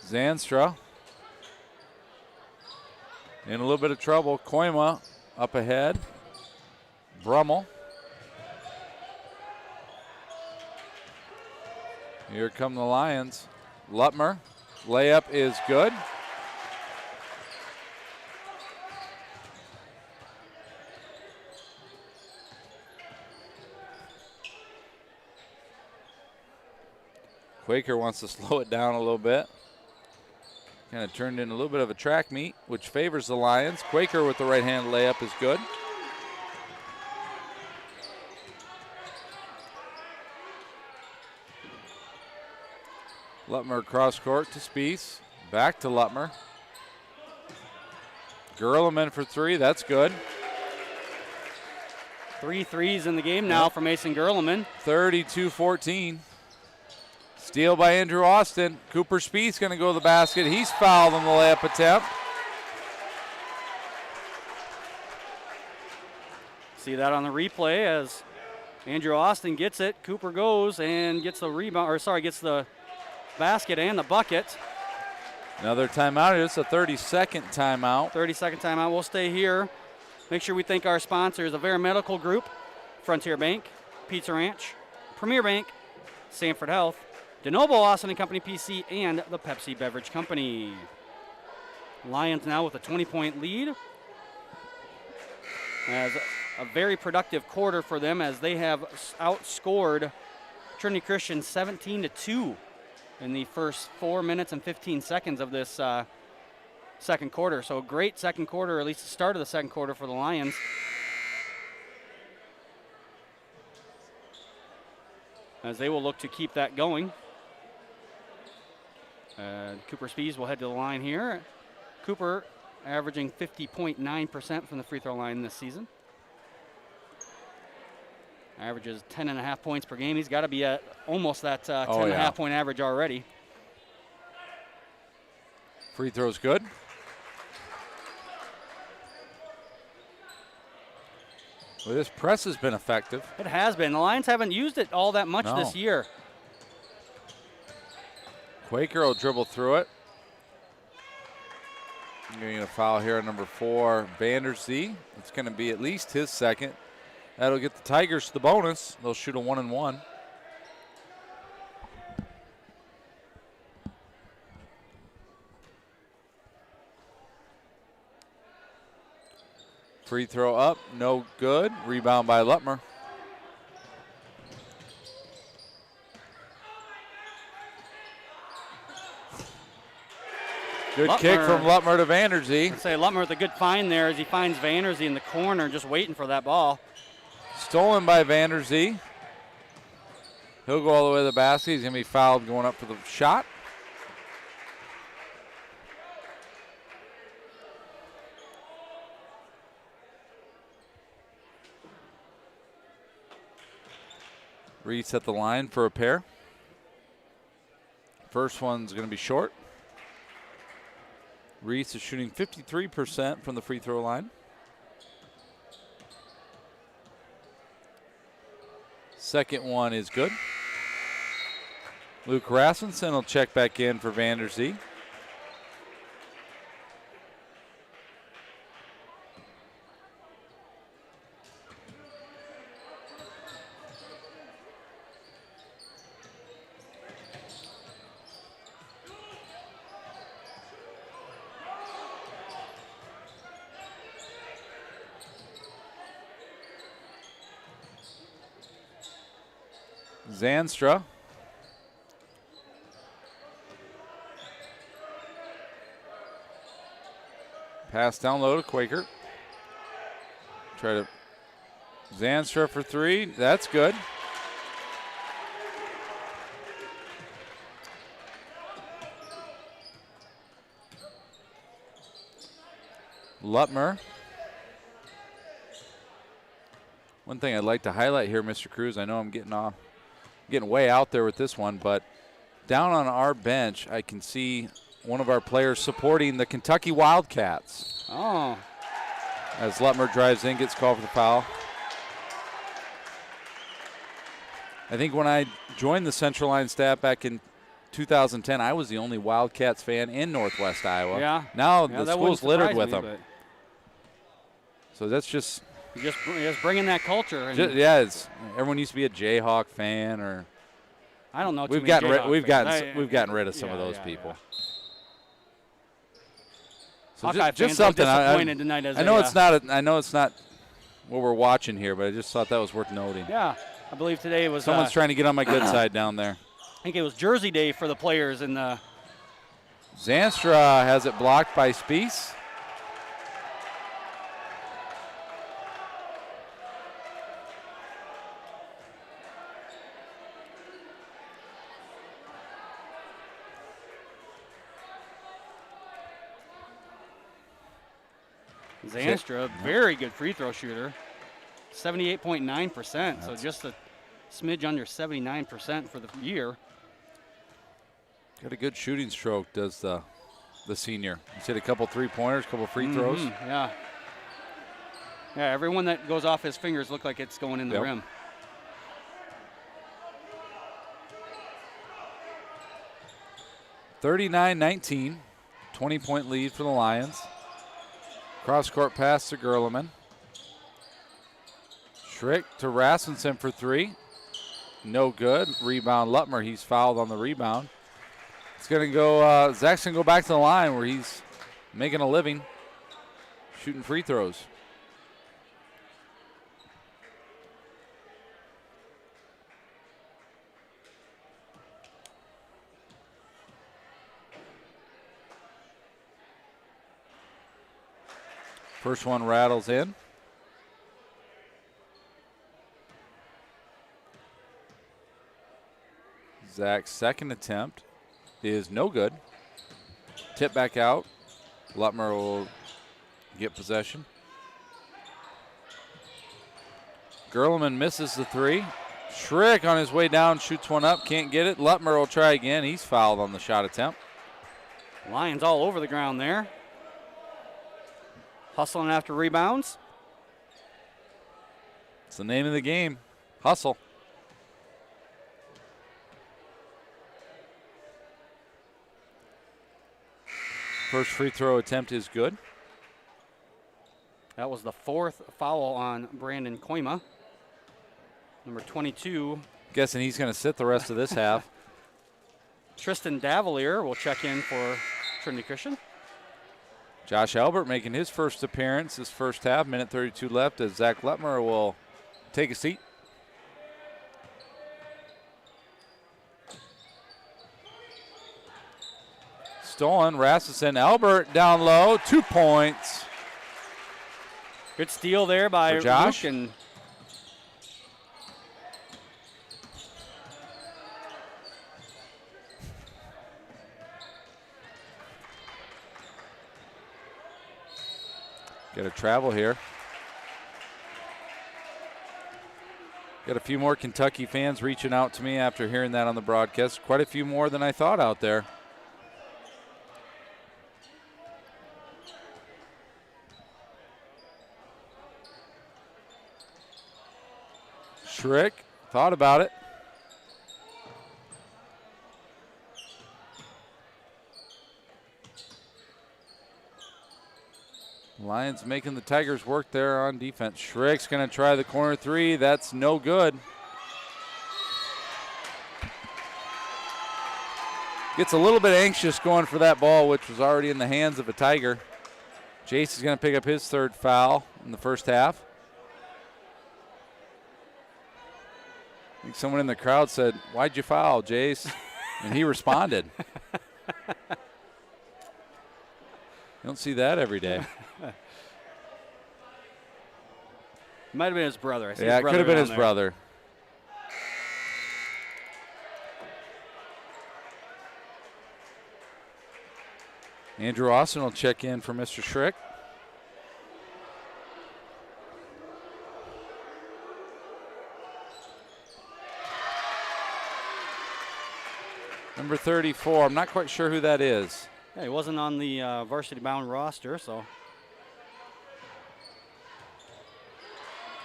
Zanstra in a little bit of trouble. Koima up ahead. Brummel. Here come the Lions. Lutmer, layup is good. Quaker wants to slow it down a little bit. Kind of turned in a little bit of a track meet, which favors the Lions. Quaker with the right-hand layup is good. Lutmer cross court to Spies. Back to Lutmer. Gerleman for 3, that's good. 3 threes in the game now for Mason Gerleman. 32-14. Steal by Andrew Austin. Cooper Spies going to go to the basket. He's fouled on the layup attempt. See that on the replay as Andrew Austin gets it. Cooper goes and gets the rebound, gets the basket and the bucket. Another timeout. It's a 30-second timeout. 30-second timeout. We'll stay here. Make sure we thank our sponsors, Avera Medical Group, Frontier Bank, Pizza Ranch, Premier Bank, Sanford Health, DeNoble Austin & Company PC, and the Pepsi Beverage Company. Lions now with a 20-point lead. As a very productive quarter for them as they have outscored Trinity Christian 17-2 in the first 4 minutes and 15 seconds of this second quarter. So a great second quarter, or at least the start of the second quarter for the Lions. As they will look to keep that going. Cooper Spies will head to the line here. Cooper averaging 50.9% from the free throw line this season. Averages 10.5 points per game. He's got to be at almost that 10.5 point average already. Free throw's good. Well, this press has been effective. It has been. The Lions haven't used it all that much this year. Quaker will dribble through it. Getting a foul here on number 4, Vanderzee. It's going to be at least his second. That'll get the Tigers to the bonus. They'll shoot a 1-and-1. Free throw up, no good. Rebound by Lutmer. Good kick from Lutmer to Vanderzee. I'd say Lutmer with a good find there as he finds Vanderzee in the corner just waiting for that ball. Stolen by Vanderzee. He'll go all the way to the basket. He's going to be fouled going up for the shot. Reese at the line for a pair. First one's going to be short. Reese is shooting 53% from the free throw line. Second one is good. Luke Rasmussen will check back in for Vanderzee. Zanstra. Pass down low to Quaker. Try to Zanstra for three. That's good. Lutmer. One thing I'd like to highlight here, Mr. Cruz, I know I'm getting way out there with this one, but down on our bench, I can see one of our players supporting the Kentucky Wildcats. Oh. As Lutmer drives in, gets called for the foul. I think when I joined the Central Line staff back in 2010, I was the only Wildcats fan in Northwest Iowa. Yeah. Now Yeah, the that wouldn't school's littered surprise with me, them. but So that's just Just bringing that culture. And yeah, everyone used to be a Jayhawk fan, or I don't know. we've gotten rid of some of those people. Yeah. So Hawkeye just fans are something. disappointed tonight. As I know it's not. I know it's not what we're watching here, but I just thought that was worth noting. Yeah, I believe today was. Someone's trying to get on my good side down there. I think it was Jersey Day for the players in the. Zanstra has it blocked by Spiess. Zanstra, very good free throw shooter, 78.9%. So just a smidge under 79% for the year. Got a good shooting stroke, does the senior. He's hit a couple three-pointers, couple free throws. Yeah. Yeah, everyone that goes off his fingers look like it's going in the rim. (39-19), 20-point lead for the Lions. Cross-court pass to Gerleman. Schrick to Rasmussen for three. No good. Rebound Lutmer. He's fouled on the rebound. It's going to go, Zach's going to go back to the line where he's making a living shooting free throws. First one rattles in. Zach's second attempt is no good. Tip back out. Lutmer will get possession. Gerleman misses the three. Schrick on his way down shoots one up, can't get it. Lutmer will try again. He's fouled on the shot attempt. Lions all over the ground there. Hustling after rebounds. It's the name of the game. Hustle. First free throw attempt is good. That was the fourth foul on Brandon Koima. Number 22. Guessing he's going to sit the rest of this half. Tristan Davalier will check in for Trinity Christian. Josh Albert making his first appearance this first half, minute 32 left, as Zach Lutmer will take a seat. Stolen, Rasmussen, Albert down low, 2 points. Good steal there by Josh. Luke, and got to travel here. Got a few more Kentucky fans reaching out to me after hearing that on the broadcast. Quite a few more than I thought out there. Schrick thought about it. Lions making the Tigers work there on defense. Schrick's going to try the corner three. That's no good. Gets a little bit anxious going for that ball, which was already in the hands of a Tiger. Jace is going to pick up his third foul in the first half. think someone in the crowd said, "Why'd you foul, Jace?" And he responded. You don't see that every day. Might have been his brother. Yeah, it could have been his brother. Andrew Austin will check in for Mr. Schrick. Number 34, I'm not quite sure who that is. Yeah, he wasn't on the varsity bound roster, so.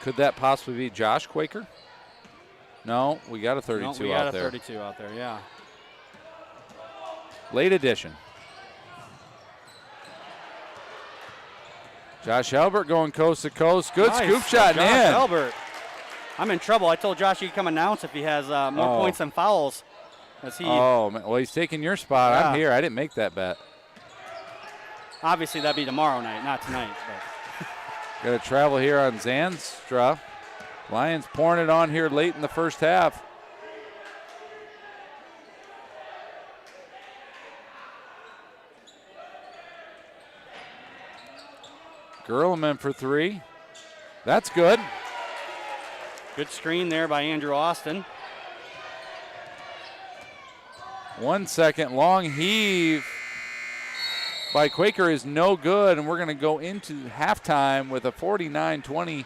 Could that possibly be Josh Quaker? No, we got a 32 no, out we got there. a 32 out there, yeah. Late addition. Josh Albert going coast to coast. Good nice. scoop shot Josh in. Albert. I'm in trouble. I told Josh he could come announce if he has more points than fouls. Oh, man. Well, he's taking your spot. Yeah. I'm here. I didn't make that bet. Obviously, that'd be tomorrow night, not tonight. Got to travel here on Zanstra. Lions pouring it on here late in the first half. Gerleman for three. That's good. Good screen there by Andrew Austin. 1 second. Long heave by Quaker is no good, and we're going to go into halftime with a 49-20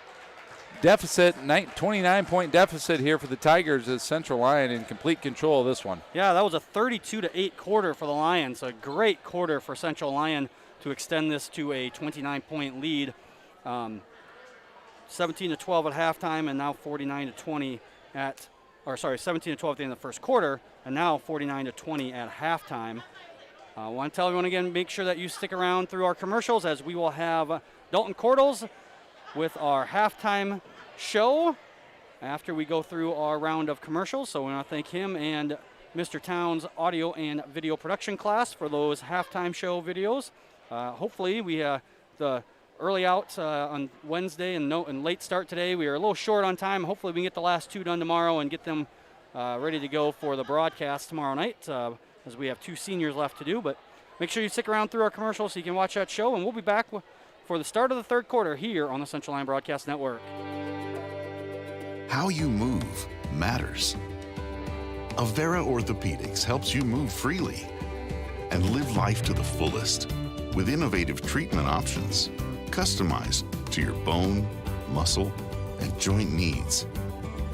deficit, 29-point deficit here for the Tigers as Central Lyon in complete control of this one. Yeah, that was a 32-8 quarter for the Lions. A great quarter for Central Lyon to extend this to a 29-point lead. 17-12 at halftime, and now 49-20 at, or sorry, 17-12 at the end of the first quarter, and now 49-20 at halftime. I want to tell everyone again, make sure that you stick around through our commercials, as we will have Dalton Cordles with our halftime show after we go through our round of commercials. So we want to thank him and Mr. Towns' audio and video production class for those halftime show videos. Hopefully we the early out on Wednesday and late start today. We are a little short on time. Hopefully we can get the last two done tomorrow and get them ready to go for the broadcast tomorrow night, as we have two seniors left to do. But make sure you stick around through our commercials so you can watch that show, and we'll be back for the start of the third quarter here on the Central Lyon Broadcast Network. How you move matters. Avera Orthopedics helps you move freely and live life to the fullest with innovative treatment options customized to your bone, muscle, and joint needs.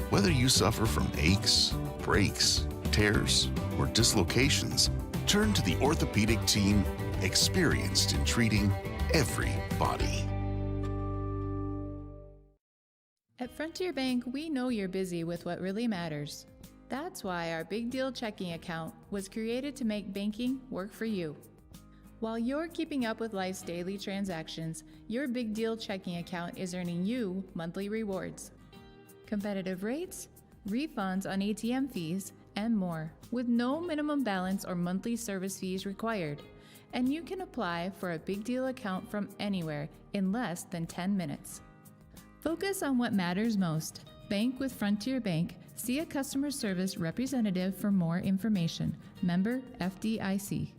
Whether you suffer from aches, breaks, tears, or dislocations, turn to the orthopedic team experienced in treating every body. At Frontier Bank, we know you're busy with what really matters. That's why our Big Deal checking account was created to make banking work for you. While you're keeping up with life's daily transactions, your Big Deal checking account is earning you monthly rewards. Competitive rates, refunds on ATM fees, and more, with no minimum balance or monthly service fees required. And you can apply for a Big Deal account from anywhere in less than 10 minutes. Focus on what matters most. Bank with Frontier Bank. See a customer service representative for more information. Member FDIC.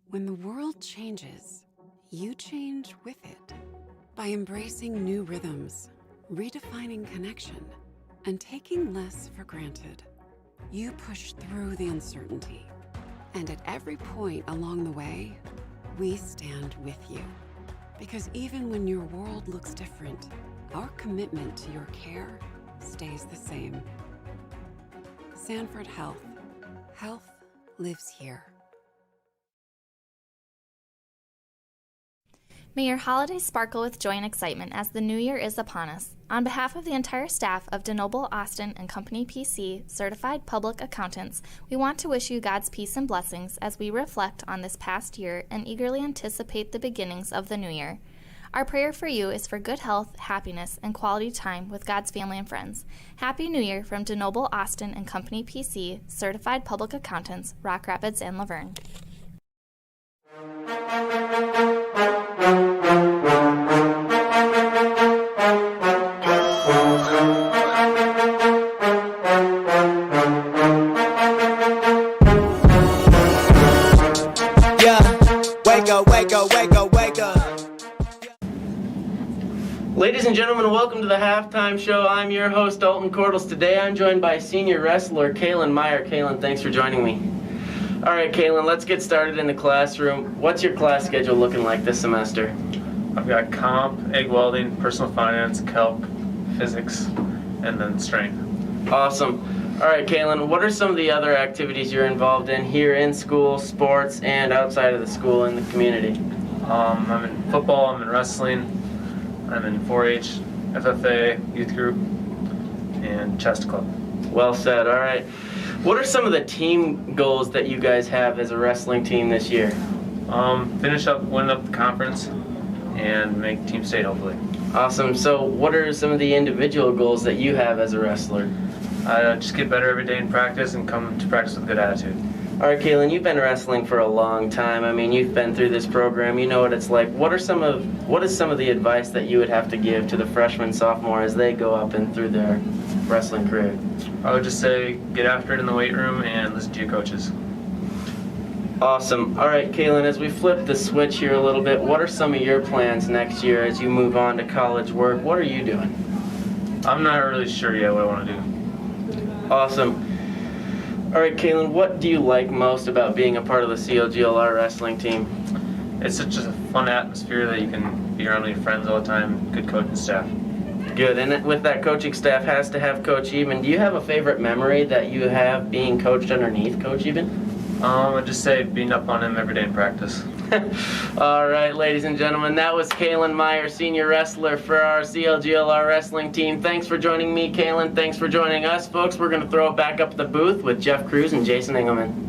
When the world changes, you change with it. By embracing new rhythms, redefining connection, and taking less for granted, you push through the uncertainty. And at every point along the way, we stand with you. Because even when your world looks different, our commitment to your care stays the same. Sanford Health. Health lives here. May your holidays sparkle with joy and excitement as the new year is upon us. On behalf of the entire staff of DeNoble, Austin and Company PC, certified public accountants, we want to wish you God's peace and blessings as we reflect on this past year and eagerly anticipate the beginnings of the new year. Our prayer for you is for good health, happiness, and quality time with God's family and friends. Happy New Year from DeNoble, Austin and Company PC, certified public accountants, Rock Rapids and Laverne. Ladies and gentlemen, welcome to the halftime show. I'm your host, Dalton Cordles. Today I'm joined by senior wrestler Kaylin Meyer. Kaylin, thanks for joining me. All right, Kaylin, let's get started in the classroom. What's your class schedule looking like this semester? I've got comp, egg welding, personal finance, calc, physics, and then strength. Awesome. All right, Kaylin, what are some of the other activities you're involved in here in school, sports, and outside of the school in the community? I'm in football, I'm in wrestling, I'm in 4-H, FFA, youth group, and chess club. Well said. All right. What are some of the team goals that you guys have as a wrestling team this year? Finish up, win up the conference, and make team state hopefully. Awesome. So what are some of the individual goals that you have as a wrestler? Just get better every day in practice and come to practice with a good attitude. All right, Kaylin, you've been wrestling for a long time. I mean, you've been through this program. You know what it's like. What is some of the advice that you would have to give to the freshman, sophomore as they go up and through their wrestling career? I would just say get after it in the weight room and listen to your coaches. Awesome. All right, Kaylin, as we flip the switch here a little bit, what are some of your plans next year as you move on to college work? What are you doing? I'm not really sure yet what I want to do. Awesome. All right, Kaylin, what do you like most about being a part of the CLGLR wrestling team? It's such a fun atmosphere that you can be around with your friends all the time, good coaching staff. Good, and with that coaching staff has to have Coach Eben. Do you have a favorite memory that you have being coached underneath Coach Eben? I'd just say beating up on him every day in practice. All right, ladies and gentlemen, that was Kaylin Meyer, senior wrestler for our CLGLR wrestling team. Thanks for joining me, Kaylin. Thanks for joining us, folks. We're going to throw it back up the booth with Jeff Cruz and Jason Engelman.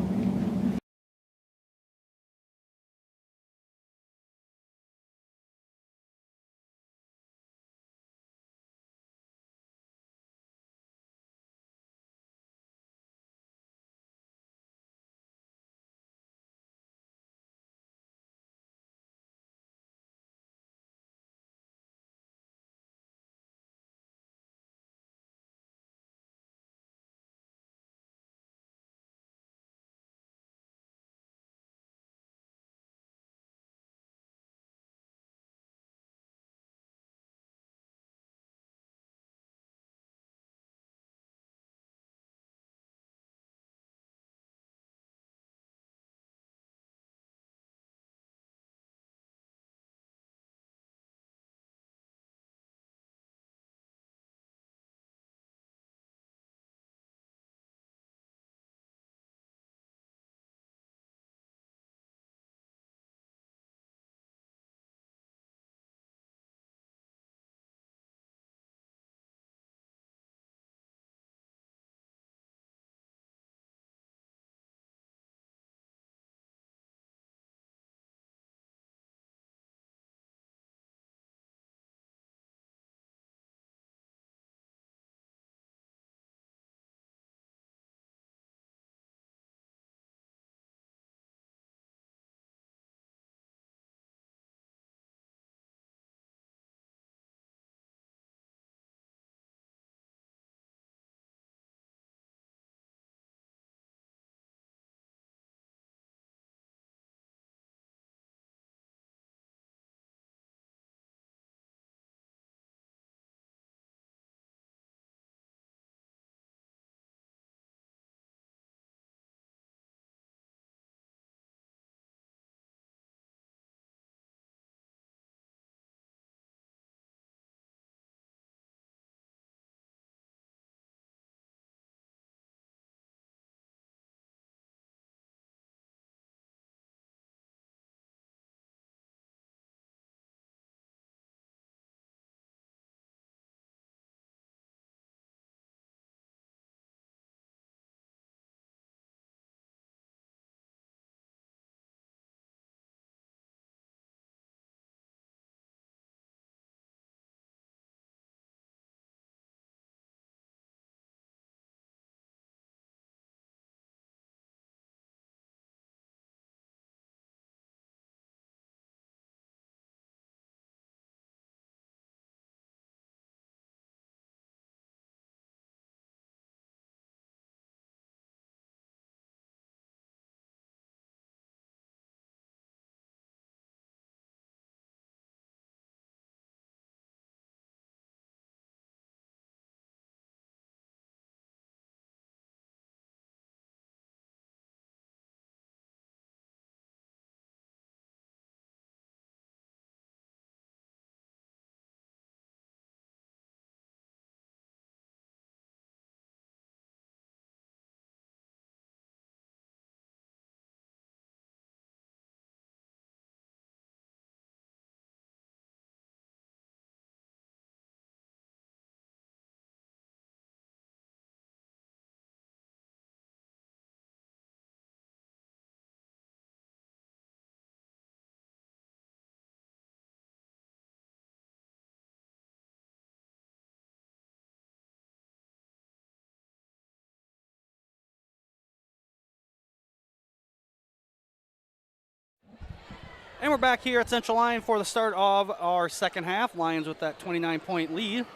And we're back here at Central Lyon for the start of our second half. Lions with that 29-point lead.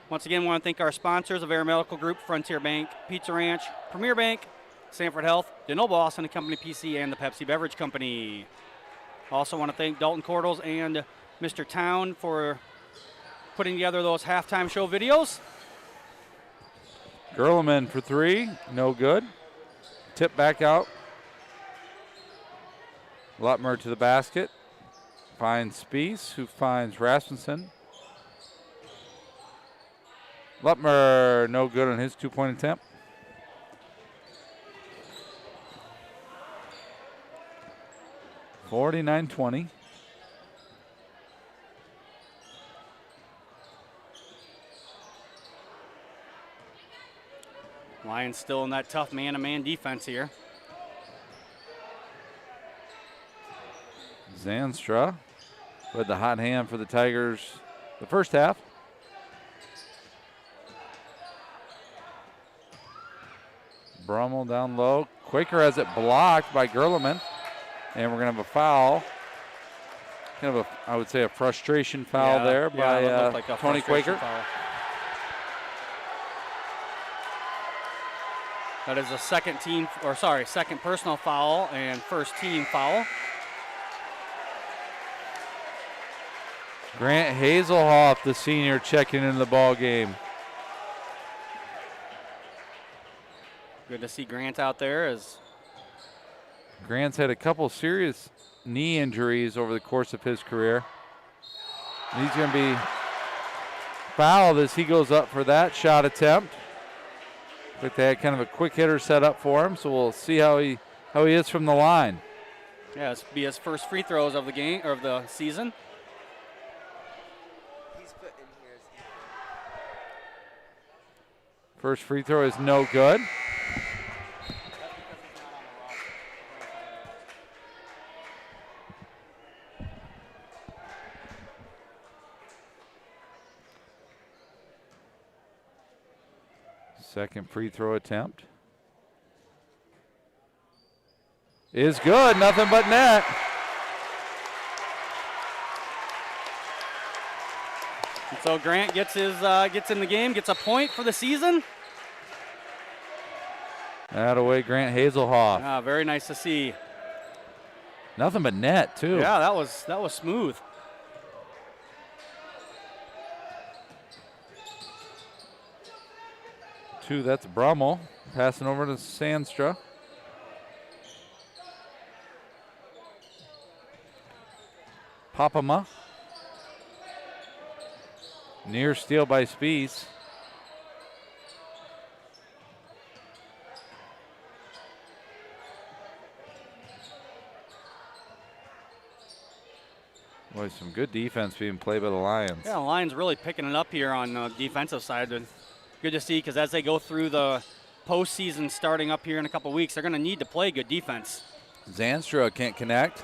Once again, we want to thank our sponsors, Avera Medical Group, Frontier Bank, Pizza Ranch, Premier Bank, Sanford Health, DeNoble Austin and Company PC, and the Pepsi Beverage Company. Also want to thank Dalton Cordles and Mr. Town for putting together those halftime show videos. Gerleman for three, no good. Tip back out. Lutmer to the basket. Finds Spies, who finds Rasmussen. Lutmer, no good on his 2-point attempt. (49-20). Lions still in that tough man-to-man defense here. Zanstra with the hot hand for the Tigers the first half. Brummel down low. Quaker has it blocked by Gerleman. And we're going to have a foul. Kind of I would say a frustration foul there by like Tony Quaker. Foul. That is a second personal foul and first team foul. Grant Hazelhoff, the senior, checking into the ball game. Good to see Grant out there. As Grant's had a couple serious knee injuries over the course of his career. And he's going to be fouled as he goes up for that shot attempt. But they had kind of a quick hitter set up for him, so we'll see how he is from the line. Yeah, this will be his first free throws of the game or of the season. First free throw is no good. Second free throw attempt is good, nothing but net. And so Grant gets in the game, gets a point for the season. That-a-way Grant Hazelhoff. Very nice to see. Nothing but net too. Yeah, that was smooth. That's Brummel passing over to Sandstra. Papama. Near steal by Spies. Boy, some good defense being played by the Lions. Yeah, the Lions really picking it up here on the defensive side. Good to see, because as they go through the postseason starting up here in a couple weeks, they're going to need to play good defense. Zanstra can't connect.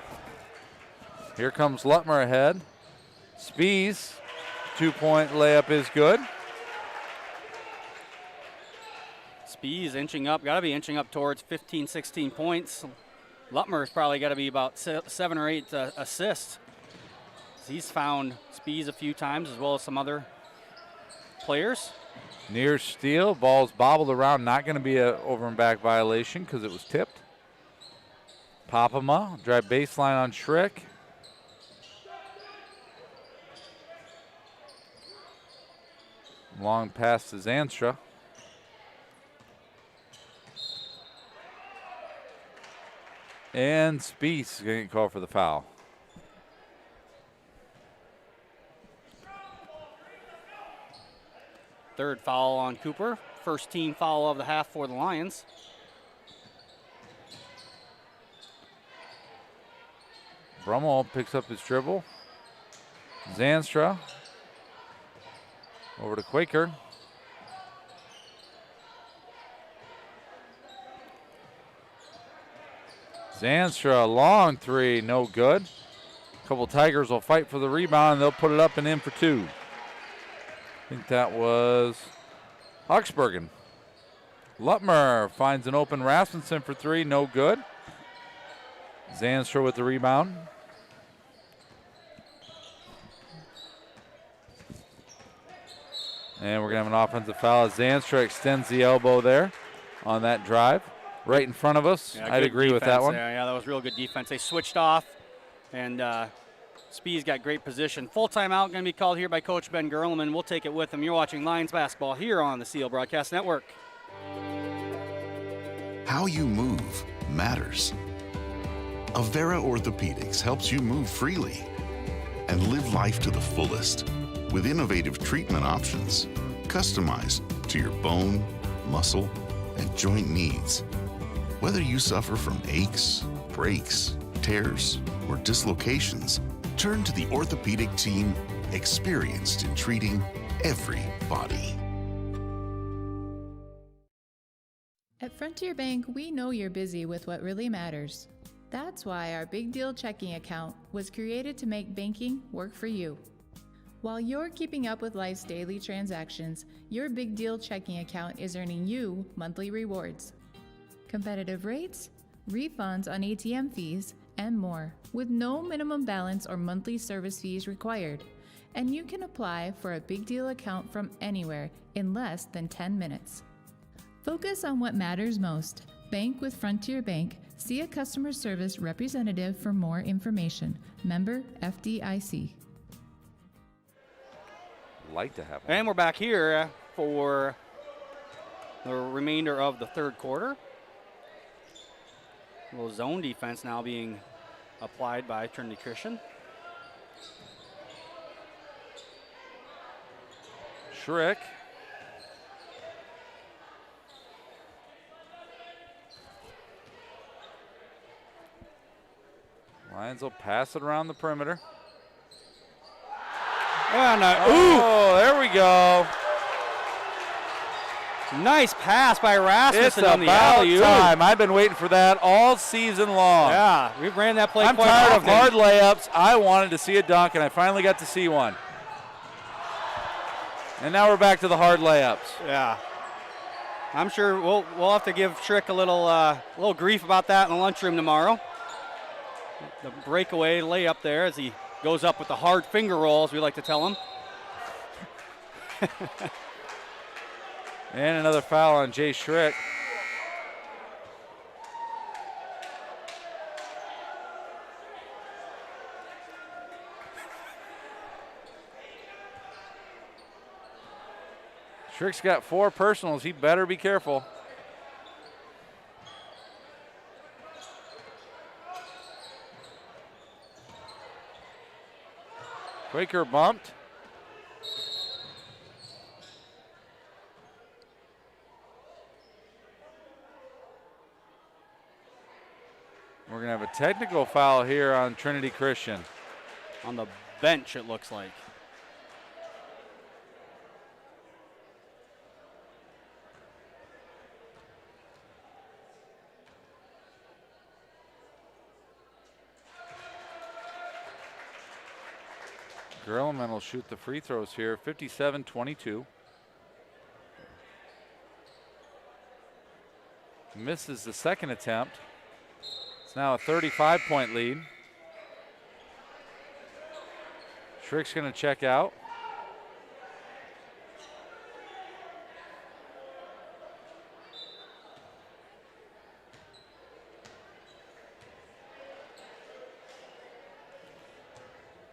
Here comes Lutmer ahead. Spies, 2-point layup is good. Spies inching up, got to be inching up towards 15, 16 points. Lutmer's probably got to be about 7 or 8 assists. He's found Spies a few times, as well as some other players. Near steal, ball's bobbled around, not going to be an over and back violation because it was tipped. Papama, drive baseline on Schrick. Long pass to Zanstra. And Spies is going to get called for the foul. Third foul on Cooper. First team foul of the half for the Lions. Brummel picks up his dribble. Zanstra over to Quaker. Zanstra, long three, no good. A couple Tigers will fight for the rebound, and they'll put it up and in for two. I think that was Huxbergen. Lutmer finds an open Rasmussen for three, no good. Zanstra with the rebound. And we're going to have an offensive foul as Zanstra extends the elbow there on that drive. Right in front of us. Yeah, I'd agree with that one. There. Yeah, that was real good defense. They switched off, and Spee's got great position. Full timeout going to be called here by Coach Ben Gerleman. We'll take it with him. You're watching Lions basketball here on the Seal Broadcast Network. How you move matters. Avera Orthopedics helps you move freely and live life to the fullest with innovative treatment options customized to your bone, muscle, and joint needs. Whether you suffer from aches, breaks, tears, or dislocations, turn to the orthopedic team experienced in treating every body. At Frontier Bank, we know you're busy with what really matters. That's why our Big Deal checking account was created to make banking work for you. While you're keeping up with life's daily transactions, your Big Deal checking account is earning you monthly rewards. Competitive rates, refunds on ATM fees, and more, with no minimum balance or monthly service fees required. And you can apply for a Big Deal account from anywhere in less than 10 minutes. Focus on what matters most. Bank with Frontier Bank. See a customer service representative for more information. Member FDIC. Like to have one. And we're back here for the remainder of the third quarter. A little zone defense now being applied by Trinity Christian. Schrick. Lions will pass it around the perimeter. And oh, there we go. Nice pass by Rasmussen It's on the about alley-oop. time. I've been waiting for that all season long. Yeah, we've ran that play I'm quite tired often. of hard layups. I wanted to see a dunk, and I finally got to see one. And now we're back to the hard layups. Yeah. I'm sure we'll have to give Schrick a little grief about that in the lunchroom tomorrow. The breakaway layup there as he goes up with the hard finger roll, as we like to tell him. And another foul on Jay Schrick. Schrick's got 4 personals. He better be careful. Quaker bumped. We're going to have a technical foul here on Trinity Christian. On the bench, it looks like. Gerleman will shoot the free throws here, 57-22. Misses the second attempt. It's now a 35-point lead. Schrick's going to check out.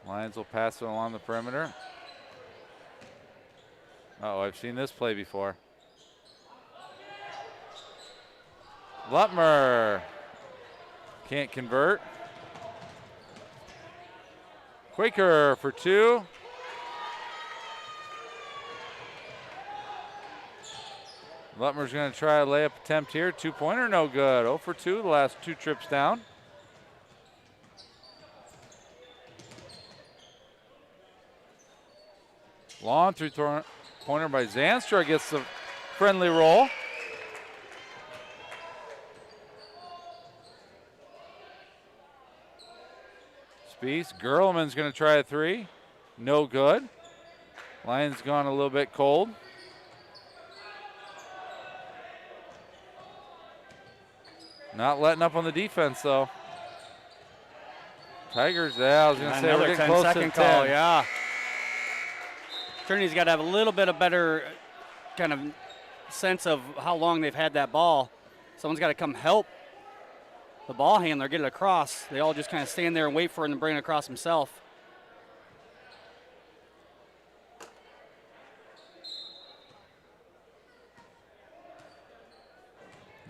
Lions will pass it along the perimeter. Uh-oh, I've seen this play before. Lutmer can't convert. Quaker for 2. Lutmer's going to try a layup attempt here. 2-pointer, no good. 0 for 2, the last 2 trips down. Long three-pointer by Zanstra gets the friendly roll. Spieth, Gerleman's going to try a 3. No good. Lions gone a little bit cold. Not letting up on the defense, though. Tigers, yeah, I was going to say we're getting close to 10. Call, yeah. Trinity's got to have a little bit of better kind of sense of how long they've had that ball. Someone's got to come help the ball handler get it across. They all just kind of stand there and wait for him to bring it across himself.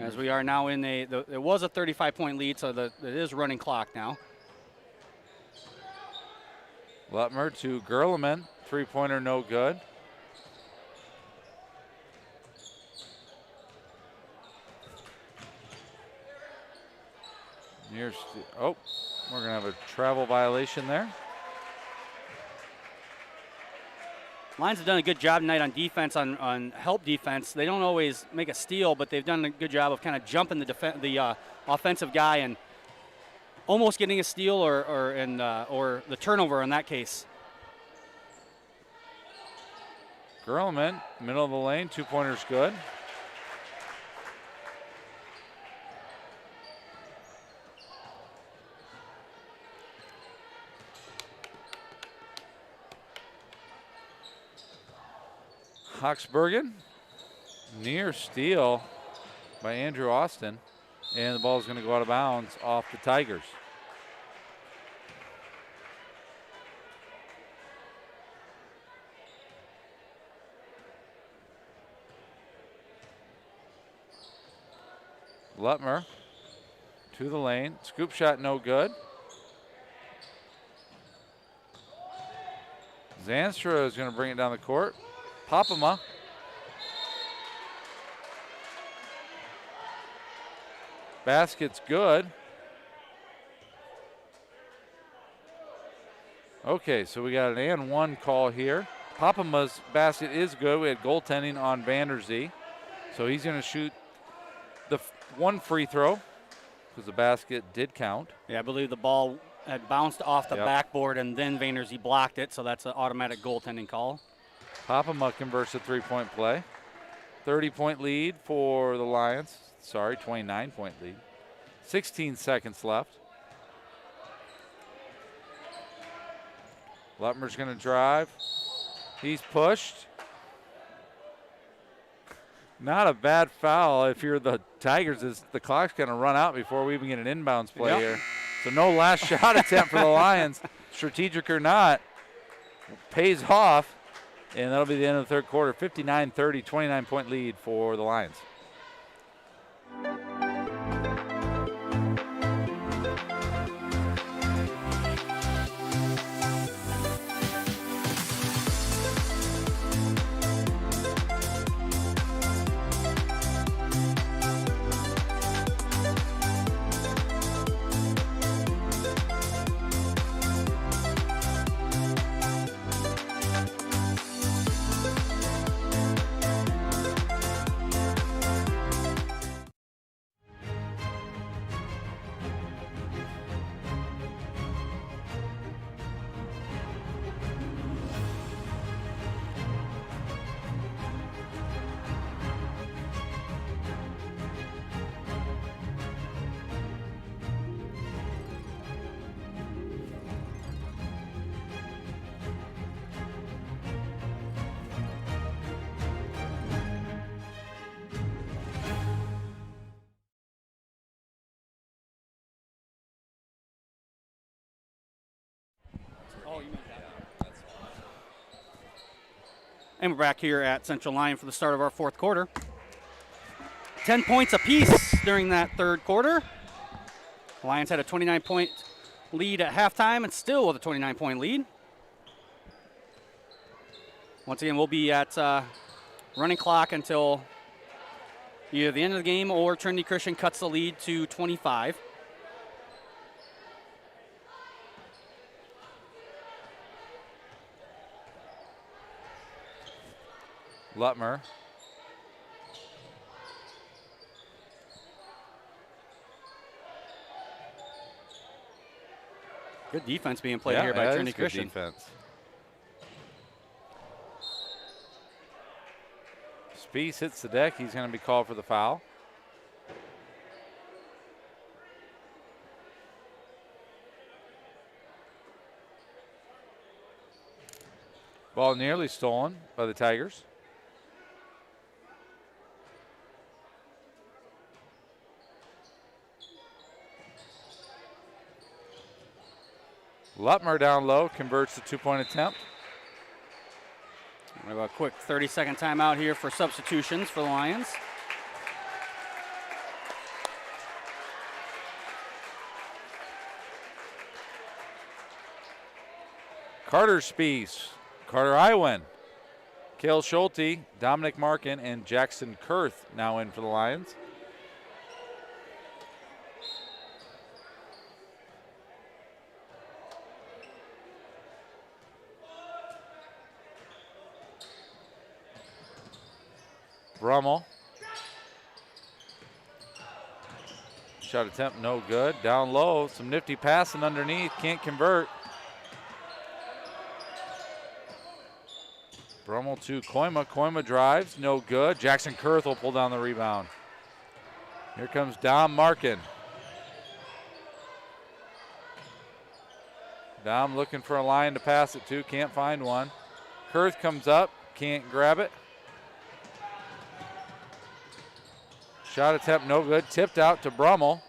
As we are now in it was a 35-point lead, so it is running clock now. Lutmer to Gerleman, three-pointer no good. Oh, we're going to have a travel violation there. Lions have done a good job tonight on defense, on help defense. They don't always make a steal, but they've done a good job of kind of jumping the offensive guy and almost getting a steal or the turnover in that case. Gerleman, middle of the lane, two-pointer's good. Hoxbergen, near steal by Andrew Austin, and the ball is going to go out of bounds off the Tigers. Lutmer to the lane, scoop shot no good. Zanstra is going to bring it down the court. Papama. Basket's good. Okay, so we got an and one call here. Papama's basket is good. We had goaltending on Vanderzee. So he's going to shoot the one free throw because the basket did count. Yeah, I believe the ball had bounced off the backboard and then Vanderzee blocked it, so that's an automatic goaltending call. Papama converts a three-point play. 30-point lead for the Lions. Sorry, 29-point lead. 16 seconds left. Lutmer's going to drive. He's pushed. Not a bad foul if you're the Tigers. The clock's going to run out before we even get an inbounds play here. So no last shot attempt for the Lions. Strategic or not, pays off. And that'll be the end of the third quarter. 59-30, 29-point lead for the Lions. And we're back here at Central Lyon for the start of our fourth quarter. 10 points apiece during that third quarter. The Lions had a 29-point lead at halftime and still with a 29-point lead. Once again, we'll be at running clock until either the end of the game or Trinity Christian cuts the lead to 25. Lutmer. Good defense being played here by Trinity Christian. Defense. Spies hits the deck. He's going to be called for the foul. Ball nearly stolen by the Tigers. Lutmer down low, converts the two-point attempt. We have a quick 30-second timeout here for substitutions for the Lions. Carter Spies, Carter Iwin, Cale Schulte, Dominic Markin, and Jackson Kurth now in for the Lions. Brummel. Shot attempt no good. Down low, some nifty passing underneath, can't convert. Brummel to Koima. Koima drives, no good. Jackson Kurth will pull down the rebound. Here comes Dom Markin. Dom looking for a line to pass it to, can't find one. Kurth comes up, can't grab it. Shot attempt no good, tipped out to Brummel.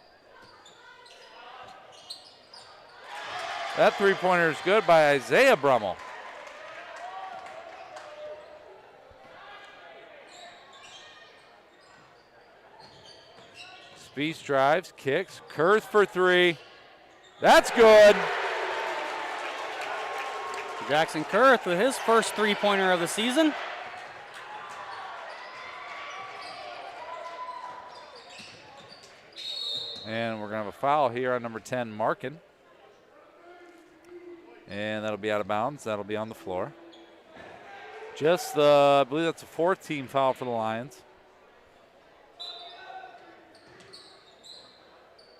That three-pointer is good by Isaiah Brummel. Spies drives, kicks, Kurth for three. That's good. Jackson Kurth with his first three-pointer of the season. And we're going to have a foul here on number 10, Markin. And that'll be out of bounds. That'll be on the floor. Just I believe that's a fourth team foul for the Lions.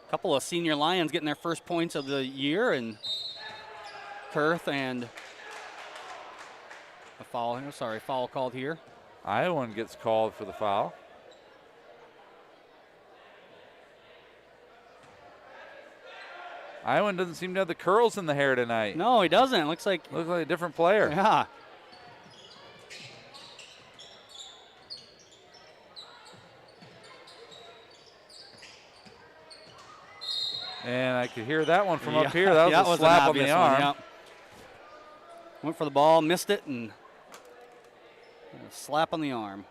A couple of senior Lions getting their first points of the year, and Kurth and a foul. Foul called here. Iowan gets called for the foul. Iowan doesn't seem to have the curls in the hair tonight. No, he doesn't. Looks like a different player. Yeah. And I could hear that one from up here. That was a slap on the arm. One, went for the ball, missed it, and a slap on the arm.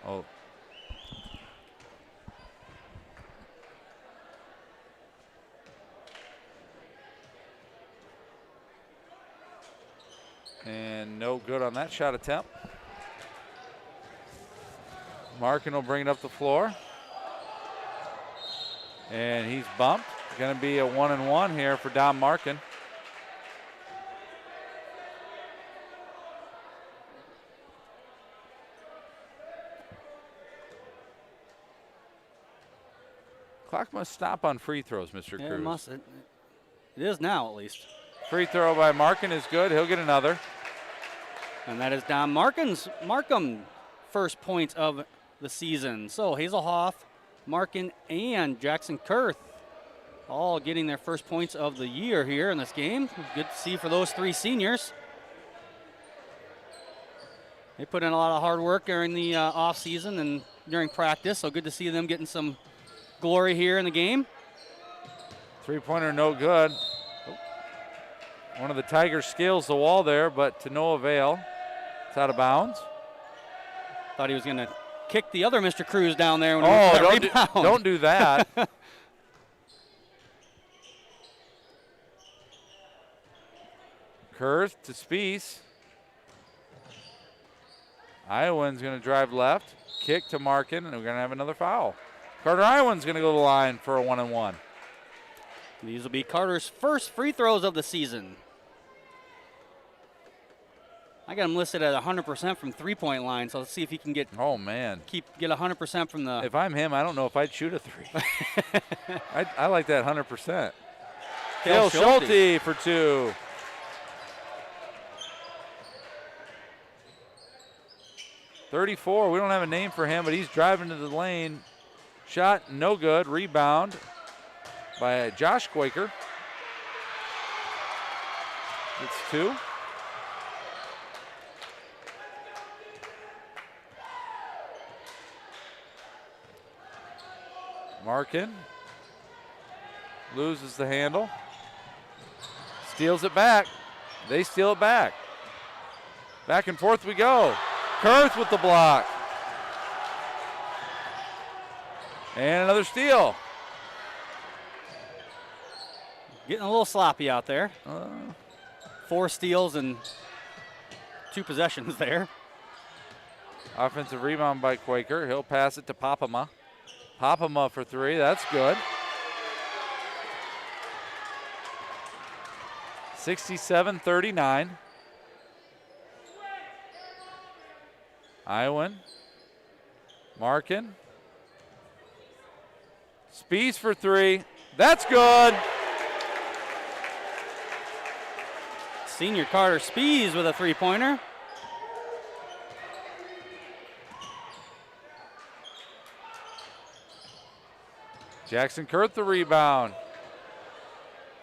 Oh. And no good on that shot attempt. Markin will bring it up the floor. And he's bumped. Going to be a 1-and-1 here for Dom Markin. Clock must stop on free throws, Mr. Yeah, Cruz. it must. It is now, at least. Free throw by Markin is good. He'll get another. And that is Dom Markham first point of the season. So Hazelhoff, Markin, and Jackson Kurth all getting their first points of the year here in this game. Good to see for those three seniors. They put in a lot of hard work during the off season and during practice, so good to see them getting some glory here in the game. Three-pointer no good. One of the Tigers scales the wall there, but to no avail. It's out of bounds. Thought he was going to kick the other Mr. Cruz down there. When Don't do that. Kurth to Spies. Iowan's going to drive left, kick to Markin, and we're going to have another foul. Carter Iowan's going to go to the line for a 1-and-1. These will be Carter's first free throws of the season. I got him listed at 100% from three-point line, so let's see if he can get. Oh man, get 100% from the. If I'm him, I don't know if I'd shoot a three. I like that 100%. Cale Schulte for two. 34, we don't have a name for him, but he's driving to the lane. Shot, no good. Rebound by Josh Quaker. It's 2. Markin loses the handle. Steals it back. They steal it back. Back and forth we go. Kurth with the block. And another steal. Getting a little sloppy out there. 4 steals and 2 possessions there. Offensive rebound by Quaker. He'll pass it to Papama. Papama for 3. That's good. 67-39. Iowan. Markin. Spies for 3. That's good. Senior Carter Spies with a 3-pointer. Jackson Kurth the rebound.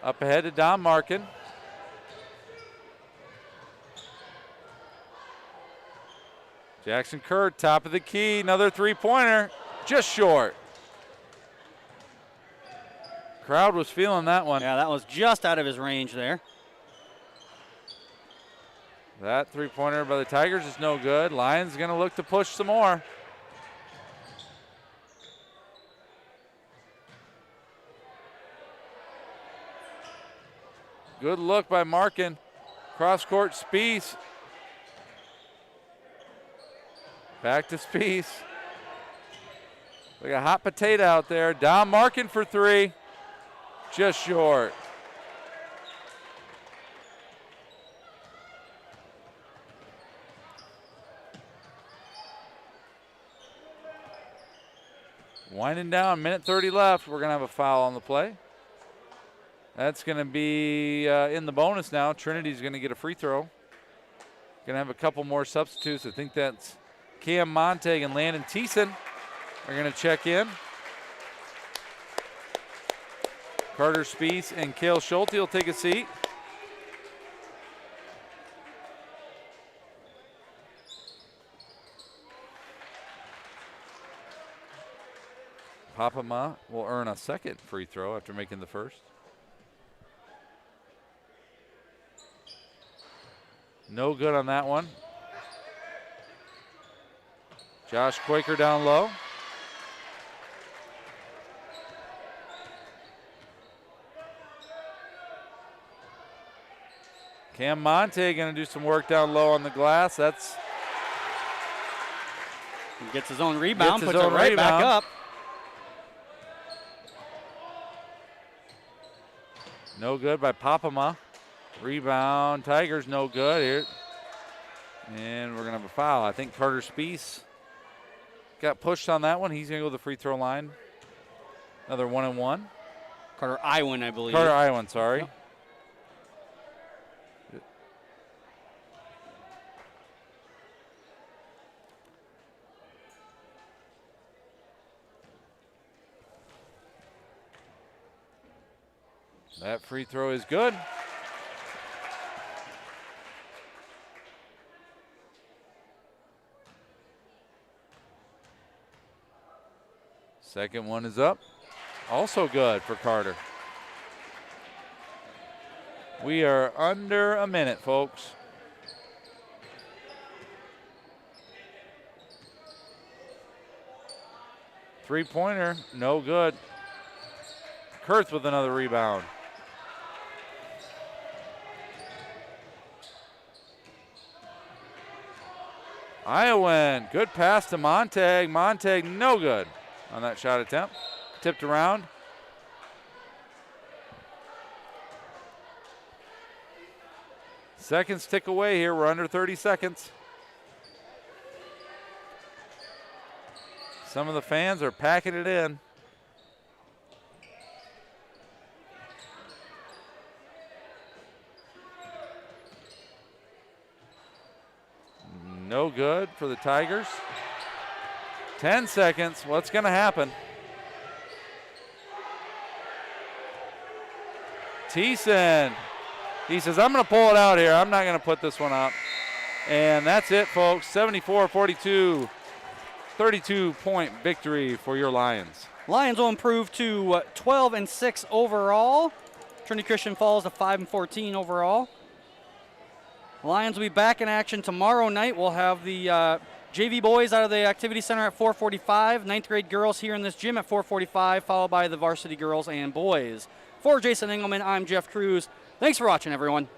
Up ahead to Don Markin. Jackson Kurth, top of the key, another 3-pointer, just short. Crowd was feeling that one. Yeah, that was just out of his range there. That 3-pointer by the Tigers is no good. Lions gonna look to push some more. Good look by Markin. Cross court, Spies. Back to Spies. Like a hot potato out there. Dom Markin for 3. Just short. Winding down, minute 30 left. We're going to have a foul on the play. That's going to be in the bonus now. Trinity's going to get a free throw. Going to have a couple more substitutes. I think that's Cam Montag and Landon Thiessen are going to check in. Carter Spies and Cale Schulte will take a seat. Papama will earn a second free throw after making the first. No good on that one. Josh Quaker down low. Cam Monte going to do some work down low on the glass. That's he gets his own rebound, puts it right back up. No good by Papama. Rebound, Tigers no good here. And we're going to have a foul. I think Carter Spies got pushed on that one. He's going to go to the free throw line. Another 1-and-1. Carter Iwan, I believe. Carter Iwan, sorry. Yep. That free throw is good. Second one is up. Also good for Carter. We are under a minute, folks. Three-pointer, no good. Kurth with another rebound. Iowan, good pass to Montag. Montag, no good on that shot attempt. Tipped around. Seconds tick away here. We're under 30 seconds. Some of the fans are packing it in. No no good for the Tigers. 10 seconds. What's going to happen? Thiessen. He says, I'm going to pull it out here. I'm not going to put this one up. And that's it, folks. 74-42. 32-point victory for your Lions. Lions will improve to 12-6 overall. Trinity Christian falls to 5-14 overall. Lions will be back in action tomorrow night. We'll have the JV boys out of the activity center at 4:45. 9th grade girls here in this gym at 4:45, followed by the varsity girls and boys. For Jason Engelman, I'm Jeff Cruz. Thanks for watching, everyone.